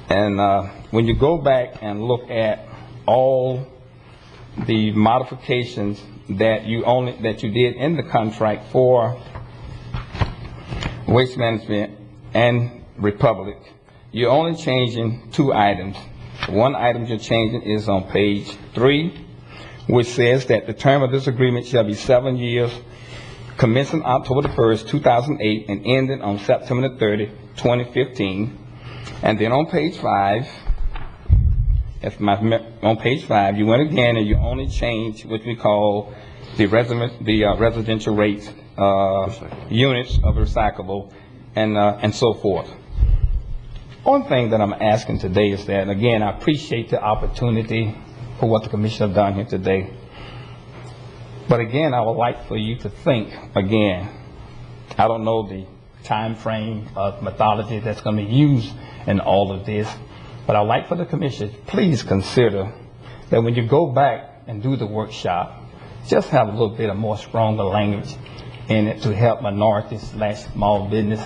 And when you go back and look at all the modifications that you did in the contract for waste management and Republic, you're only changing 2 items. One item you're changing is on page 3, which says that the term of this agreement shall be 7 years, commencing October the 1st, 2008, and ending on September the 30th, 2015. And then on page 5, on page 5, you went again and you only changed what we call the residential rates, units of recyclable, and so forth. One thing that I'm asking today is that, again, I appreciate the opportunity for what the commission have done here today. But again, I would like for you to think again. I don't know the time frame of methodology that's going to be used in all of this, but I'd like for the commission, please consider that when you go back and do the workshop, just have a little bit of more stronger language in it to help minorities/small business.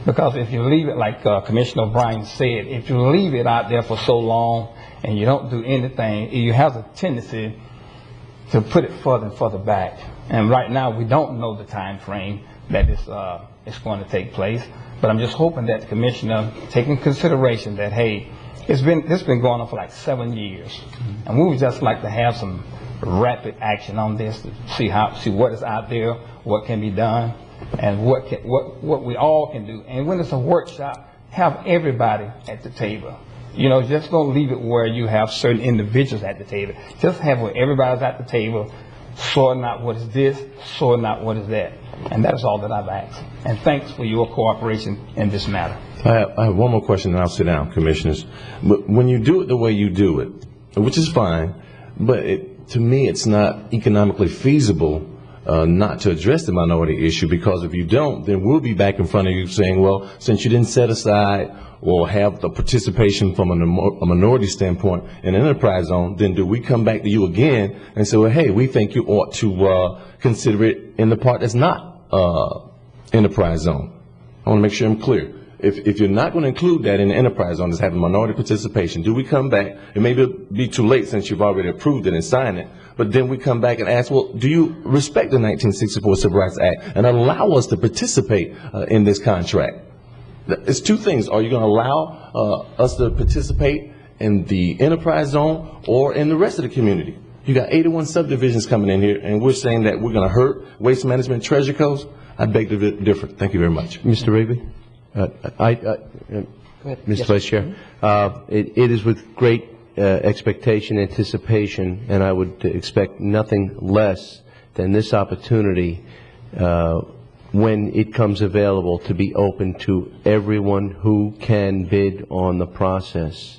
Because if you leave it, like Commissioner O'Brien said, if you leave it out there for so long and you don't do anything, you have a tendency to put it further and further back. And right now, we don't know the time frame that it's going to take place. But I'm just hoping that the commissioner take in consideration that, hey, this been going on for like 7 years, and we would just like to have some rapid action on this to see what is out there, what can be done, and what we all can do. And when it's a workshop, have everybody at the table. You know, just don't leave it where you have certain individuals at the table. Just have where everybody's at the table, sorting out what is this, sorting out what is that. And that's all that I've asked. And thanks for your cooperation in this matter. I have one more question, and I'll sit down, commissioners. But when you do it the way you do it, which is fine, but to me it's not economically feasible not to address the minority issue, because if you don't, then we'll be back in front of you saying, well, since you didn't set aside or have the participation from a minority standpoint in an enterprise zone, then do we come back to you again and say, well, hey, we think you ought to consider it in the part that's not enterprise zone. I want to make sure I'm clear. If you're not going to include that in the enterprise zone as having minority participation, do we come back? It may be too late since you've already approved it and signed it, but then we come back and ask, well, do you respect the 1964 Civil Rights Act and allow us to participate in this contract? It's 2 things. Are you going to allow us to participate in the enterprise zone or in the rest of the community? You got 81 subdivisions coming in here, and we're saying that we're going to hurt waste management treasure codes? I beg to differ. Thank you very much. Mr. Rigby? Mr. Vice Chair, it is with great expectation, anticipation, and I would expect nothing less than this opportunity when it comes available to be open to everyone who can bid on the process.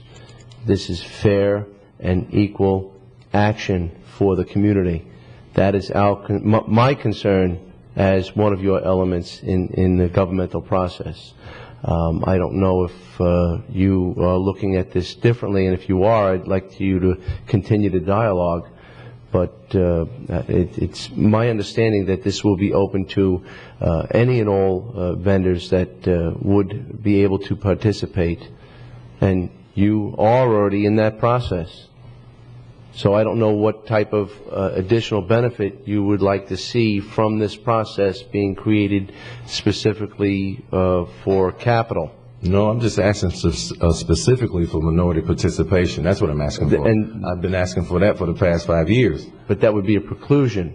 This is fair and equal action for the community. That is my concern as one of your elements in the governmental process. I don't know if you are looking at this differently, and if you are, I'd like you to continue the dialogue. But it's my understanding that this will be open to any and all vendors that would be able to participate, and you are already in that process. So I don't know what type of additional benefit you would like to see from this process being created specifically for capital. No, I'm just asking specifically for minority participation. That's what I'm asking for. And I've been asking for that for the past 5 years. But that would be a preclusion.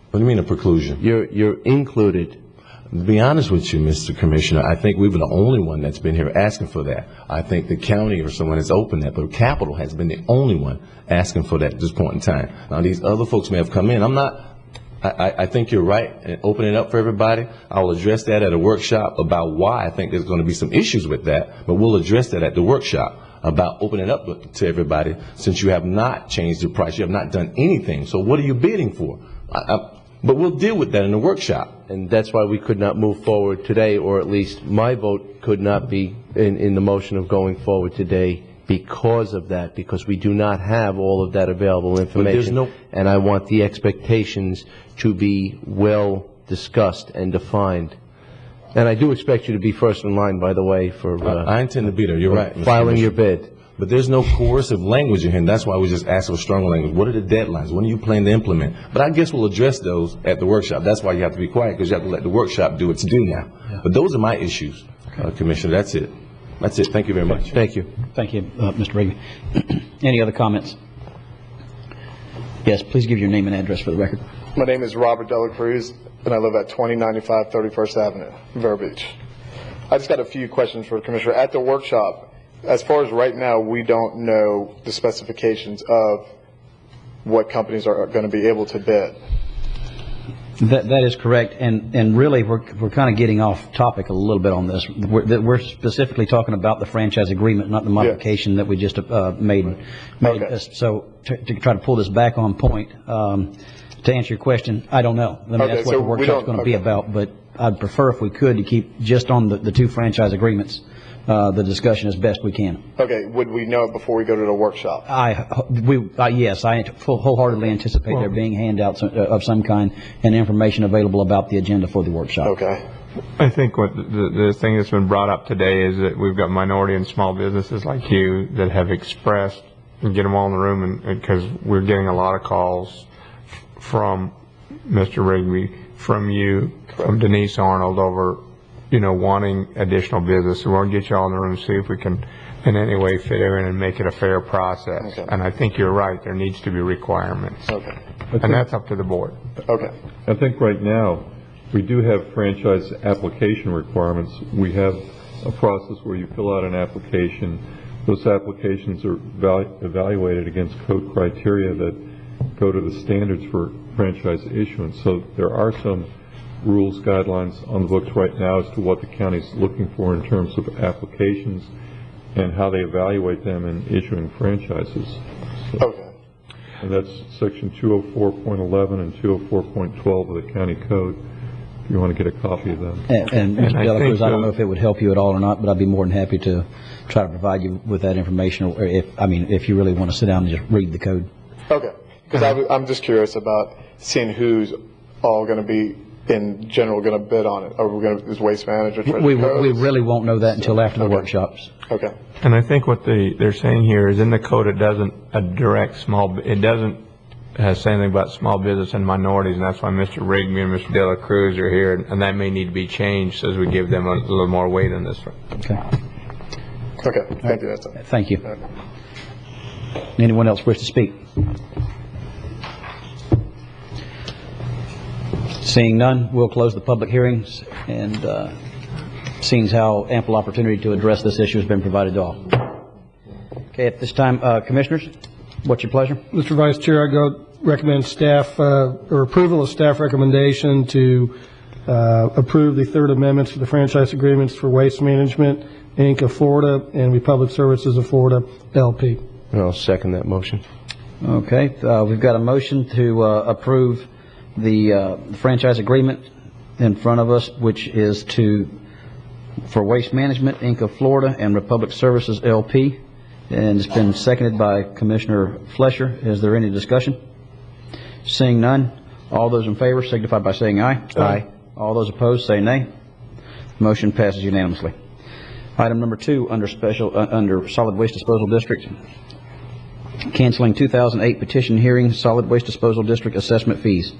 What do you mean a preclusion? You're included. To be honest with you, Mr. Commissioner, I think we've been the only one that's been here asking for that. I think the county or someone has opened that, but Capital has been the only one asking for that at this point in time. Now, these other folks may have come in. I think you're right in opening it up for everybody. I'll address that at a workshop about why I think there's going to be some issues with that, but we'll address that at the workshop about opening it up to everybody since you have not changed the price. You have not done anything. So what are you bidding for? But we'll deal with that in the workshop. And that's why we could not move forward today, or at least my vote could not be in the motion of going forward today because of that, because we do not have all of that available information. And I want the expectations to be well discussed and defined. And I do expect you to be first in line, by the way, for I intend to be there. You're right, filing your bid. But there's no coercive language in here, and that's why we just ask for stronger language. What are the deadlines? When are you planning to implement? But I guess we'll address those at the workshop. That's why you have to be quiet, because you have to let the workshop do its due now. Yeah. But those are my issues, Commissioner. That's it. That's it. Thank you very much. Thank you. Thank you, Mr. Rigby. Any other comments? Yes, please give your name and address for the record. My name is Robert Dela Cruz, and I live at 2095 31st Avenue, Vero Beach. I just got a few questions for the Commissioner. At the workshop, as far as right now, we don't know the specifications of what companies are going to be able to bid. That is correct, and really we're kind of getting off topic a little bit on this. We're specifically talking about the franchise agreement, not the modification that we just made. Okay. So to try to pull this back on point, to answer your question, I don't know. I mean, that's what the workshop's going to be about, but I'd prefer if we could to keep just on the two franchise agreements. The discussion as best we can. Okay, would we know it before we go to the workshop? Yes, I wholeheartedly anticipate there being handouts of some kind and information available about the agenda for the workshop. Okay. I think what the thing that's been brought up today is that we've got minority and small businesses like you that have expressed, and get them all in the room, because we're getting a lot of calls from Mr. Rigby, from you, from Denise Arnold over wanting additional business. So we'll get you all in the room and see if we can in any way fit in and make it a fair process. Okay. And I think you're right. There needs to be requirements. Okay. And that's up to the board. Okay. I think right now we do have franchise application requirements. We have a process where you fill out an application. Those applications are evaluated against code criteria that go to the standards for franchise issuance. So there are some rules, guidelines on the books right now as to what the county is looking for in terms of applications and how they evaluate them in issuing franchises. So, okay. And that's section 204.11 and 204.12 of the county code, if you want to get a copy of them. And Mr. Dela Cruz, I don't know if it would help you at all or not, but I'd be more than happy to try to provide you with that information, or if you really want to sit down and just read the code. Okay. Because I'm just curious about seeing who's all going to be in general going to bid on it. Is Waste Manager? We really won't know that until after the workshops. Okay. And I think what they're saying here is in the code it doesn't say anything about small business and minorities, and that's why Mr. Rigby and Mr. Dela Cruz are here, and that may need to be changed as we give them a little more weight on this one. Okay. Okay. Thank you. That's all. Thank you. Anyone else wish to speak? Seeing none, we'll close the public hearings, and seeing how ample opportunity to address this issue has been provided to all. Okay, at this time, Commissioners, what's your pleasure? Mr. Vice Chair, I recommend staff, or approval of staff recommendation to approve the third amendments to the franchise agreements for Waste Management, Inc. of Florida and Republic Services of Florida, LP. I'll second that motion. Okay, we've got a motion to approve the franchise agreement in front of us, which is for Waste Management, Inc. of Florida, and Republic Services, LP. And it's been seconded by Commissioner Flesher. Is there any discussion? Seeing none, all those in favor signify by saying aye. Aye. All those opposed say nay. Motion passes unanimously. Item number 2 under Solid Waste Disposal District, canceling 2008 petition hearing, Solid Waste Disposal District assessment fees.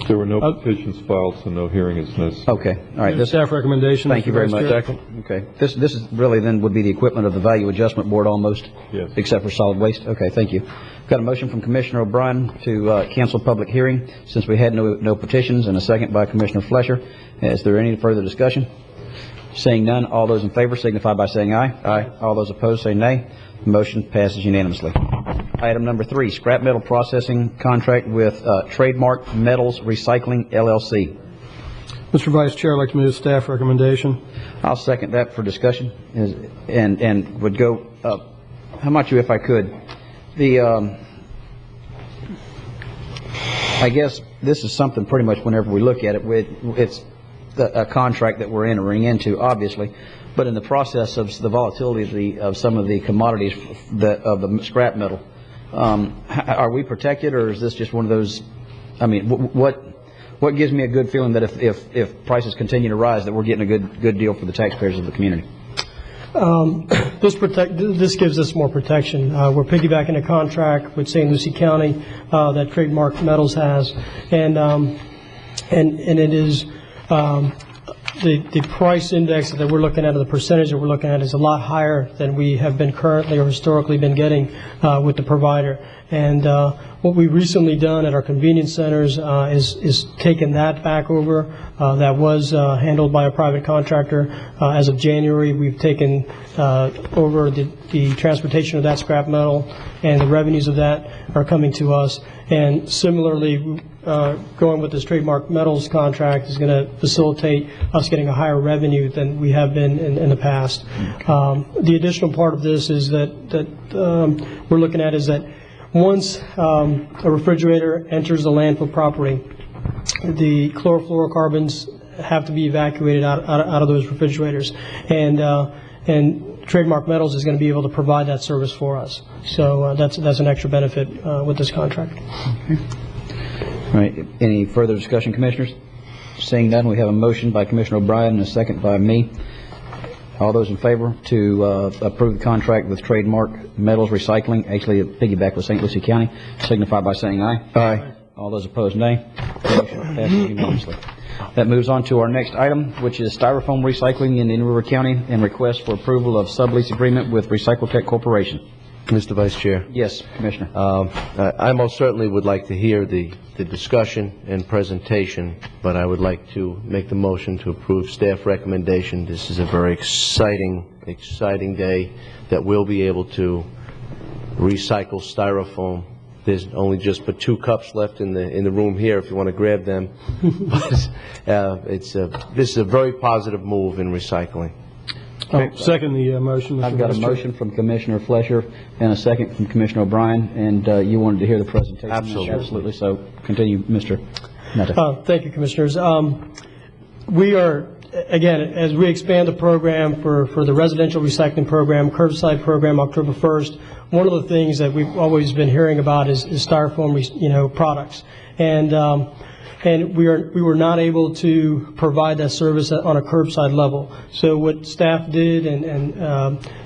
There were no petitions filed, so no hearing is necessary. Okay, all right. Staff recommendation. Thank you very much. Okay, this is really then would be the equivalent of the Value Adjustment Board almost, yes, except for solid waste. Okay, thank you. Got a motion from Commissioner O'Brien to cancel public hearing since we had no petitions, and a second by Commissioner Flesher. Is there any further discussion? Seeing none, all those in favor signify by saying aye. Aye. All those opposed say nay. Motion passes unanimously. Item number 3, scrap metal processing contract with Trademark Metals Recycling, LLC. Mr. Vice Chair, I'd like to move staff recommendation. I'll second that for discussion, and would go how much if I could. I guess this is something pretty much whenever we look at it, it's a contract that we're entering into, obviously, but in the process of the volatility of some of the commodities of the scrap metal, are we protected, or is this just one of those? I mean, what gives me a good feeling that if prices continue to rise, that we're getting a good deal for the taxpayers of the community? This gives us more protection. We're piggybacking a contract with St. Lucie County that Trademark Metals has, and it is the price index that we're looking at, or the percentage that we're looking at, is a lot higher than we have been currently or historically been getting with the provider. And what we've recently done at our convenience centers is taken that back over. That was handled by a private contractor. As of January, we've taken over the transportation of that scrap metal, and the revenues of that are coming to us. And similarly, going with this Trademark Metals contract is going to facilitate us getting a higher revenue than we have been in the past. The additional part of this is that we're looking at is that once a refrigerator enters the landfill property, the chlorofluorocarbons have to be evacuated out of those refrigerators, and Trademark Metals is going to be able to provide that service for us. So that's an extra benefit with this contract. Okay. All right. Any further discussion, Commissioners? Seeing none, we have a motion by Commissioner O'Brien and a second by me. All those in favor to approve the contract with Trademark Metals Recycling, actually a piggyback with St. Lucie County, signify by saying aye. Aye. All those opposed, nay. Motion passes unanimously. That moves on to our next item, which is styrofoam recycling in Indian River County, and request for approval of sublease agreement with Recyclotech Corporation. Mr. Vice Chair. Yes, Commissioner. I most certainly would like to hear the discussion and presentation, but I would like to make the motion to approve staff recommendation. This is a very exciting day that we'll be able to recycle styrofoam. There's only just but 2 cups left in the room here if you want to grab them. But this is a very positive move in recycling. Second the motion, Mr. I've got a motion from Commissioner Flesher and a second from Commissioner O'Brien, and you wanted to hear the presentation. Absolutely. So continue, Mr. Mehta. Thank you, Commissioners. We are, again, as we expand the program for the residential recycling program, curbside program, October 1st, one of the things that we've always been hearing about is styrofoam, products. And we were not able to provide that service on a curbside level. So what staff did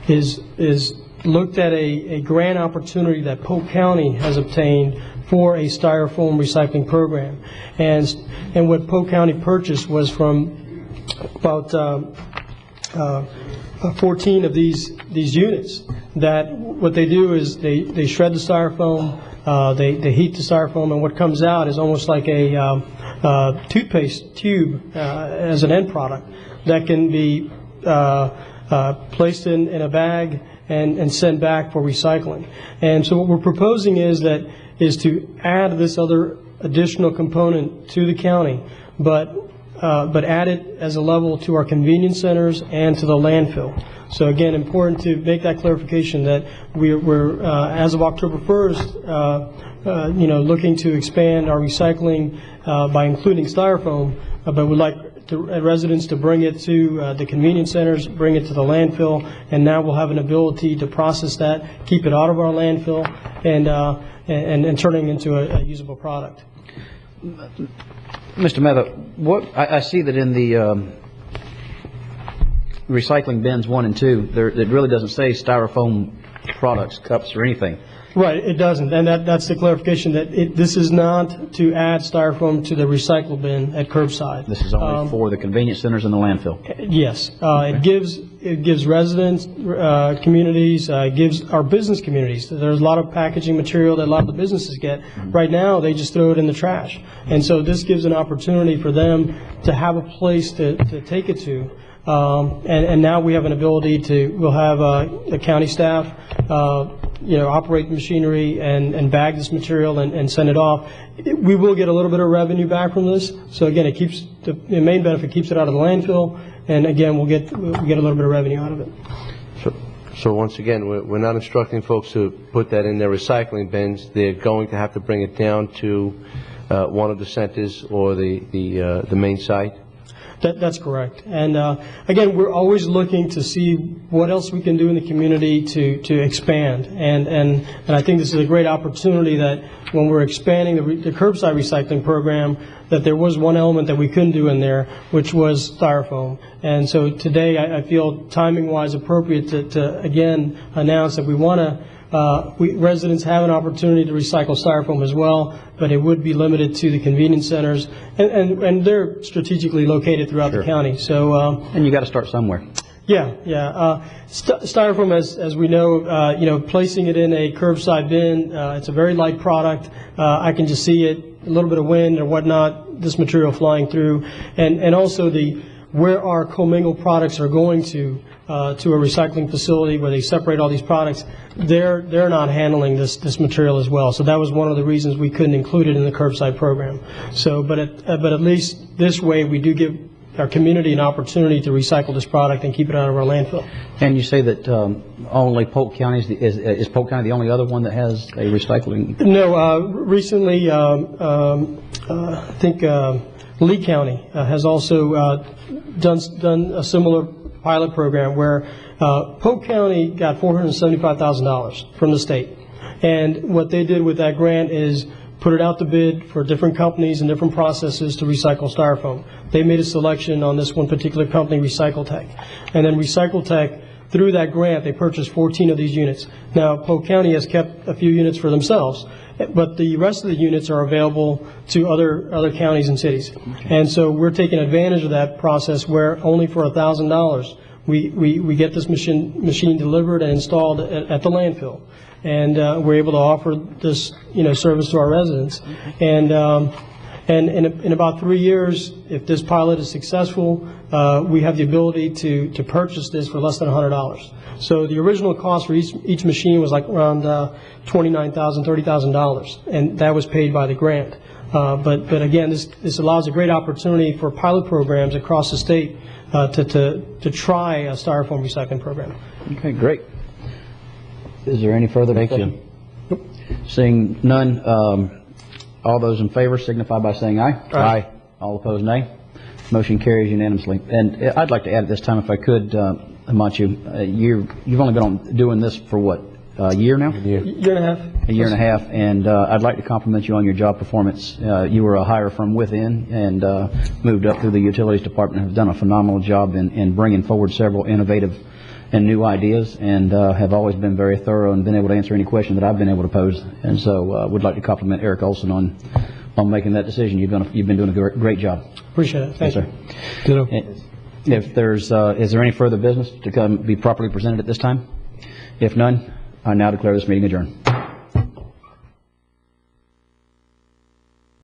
is looked at a grant opportunity that Polk County has obtained for a styrofoam recycling program. And what Polk County purchased was from about 14 of these units. That what they do is they shred the styrofoam. They heat the styrofoam, and what comes out is almost like a toothpaste tube as an end product that can be placed in a bag and sent back for recycling. And so what we're proposing is to add this other additional component to the county, but add it as a level to our convenience centers and to the landfill. So again, important to make that clarification that we're as of October 1st, looking to expand our recycling by including styrofoam, but we'd like residents to bring it to the convenience centers, bring it to the landfill, and now we'll have an ability to process that, keep it out of our landfill, and turning into a usable product. Mr. Mather, I see that in the recycling bins 1 and 2, it really doesn't say styrofoam products, cups, or anything. Right, it doesn't, and that's the clarification that this is not to add styrofoam to the recycle bin at curbside. This is only for the convenience centers and the landfill. Yes, it gives residents, communities, gives our business communities. There's a lot of packaging material that a lot of the businesses get. Right now, they just throw it in the trash, and so this gives an opportunity for them to have a place to take it to. And now we have an ability we'll have the county staff, operate the machinery and bag this material and send it off. We will get a little bit of revenue back from this. So again, it keeps the main benefit keeps it out of the landfill, and again, we'll get a little bit of revenue out of it. So once again, we're not instructing folks to put that in their recycling bins. They're going to have to bring it down to one of the centers or the main site. That's correct. And again, we're always looking to see what else we can do in the community to expand. And I think this is a great opportunity that when we're expanding the curbside recycling program, that there was one element that we couldn't do in there, which was styrofoam. And so today I feel timing-wise appropriate to again announce that we want to residents have an opportunity to recycle styrofoam as well, but it would be limited to the convenience centers, and they're strategically located throughout the county. So and you got to start somewhere. Yeah. Styrofoam, as we know, placing it in a curbside bin, it's a very light product. I can just see it, a little bit of wind or whatnot, this material flying through, and also where our commingled products are going to a recycling facility where they separate all these products, they're not handling this material as well. So that was one of the reasons we couldn't include it in the curbside program. So, but at least this way we do give our community an opportunity to recycle this product and keep it out of our landfill. And you say that only Polk County is Polk County the only other one that has a recycling? No, recently I think Lee County has also done a similar pilot program where Polk County got $475,000 from the state. And what they did with that grant is put it out to bid for different companies and different processes to recycle styrofoam. They made a selection on this one particular company, Recycletech. And then Recycletech, through that grant, they purchased 14 of these units. Now, Polk County has kept a few units for themselves, but the rest of the units are available to other counties and cities. And so we're taking advantage of that process where only for $1,000 we get this machine delivered and installed at the landfill. And we're able to offer this service to our residents. And in about 3 years, if this pilot is successful, we have the ability to purchase this for less than $100. So the original cost for each machine was like around $29,000, $30,000, and that was paid by the grant. But again, this allows a great opportunity for pilot programs across the state to try a styrofoam recycling program. Okay, great. Is there any further discussion? Nope. Seeing none, all those in favor signify by saying aye. Aye. All opposed, nay. Motion carries unanimously. And I'd like to add at this time, if I could, Himanshu, you've only been doing this for what, a year now? Year and a half. A year and a half, and I'd like to compliment you on your job performance. You were a hire from within and moved up through the utilities department and have done a phenomenal job in bringing forward several innovative and new ideas, and have always been very thorough and been able to answer any question that I've been able to pose. And so would like to compliment Eric Olson on making that decision. You've been doing a great job. Appreciate it. Thank you. Ditto. If there's is there any further business to be properly presented at this time? If none, I now declare this meeting adjourned.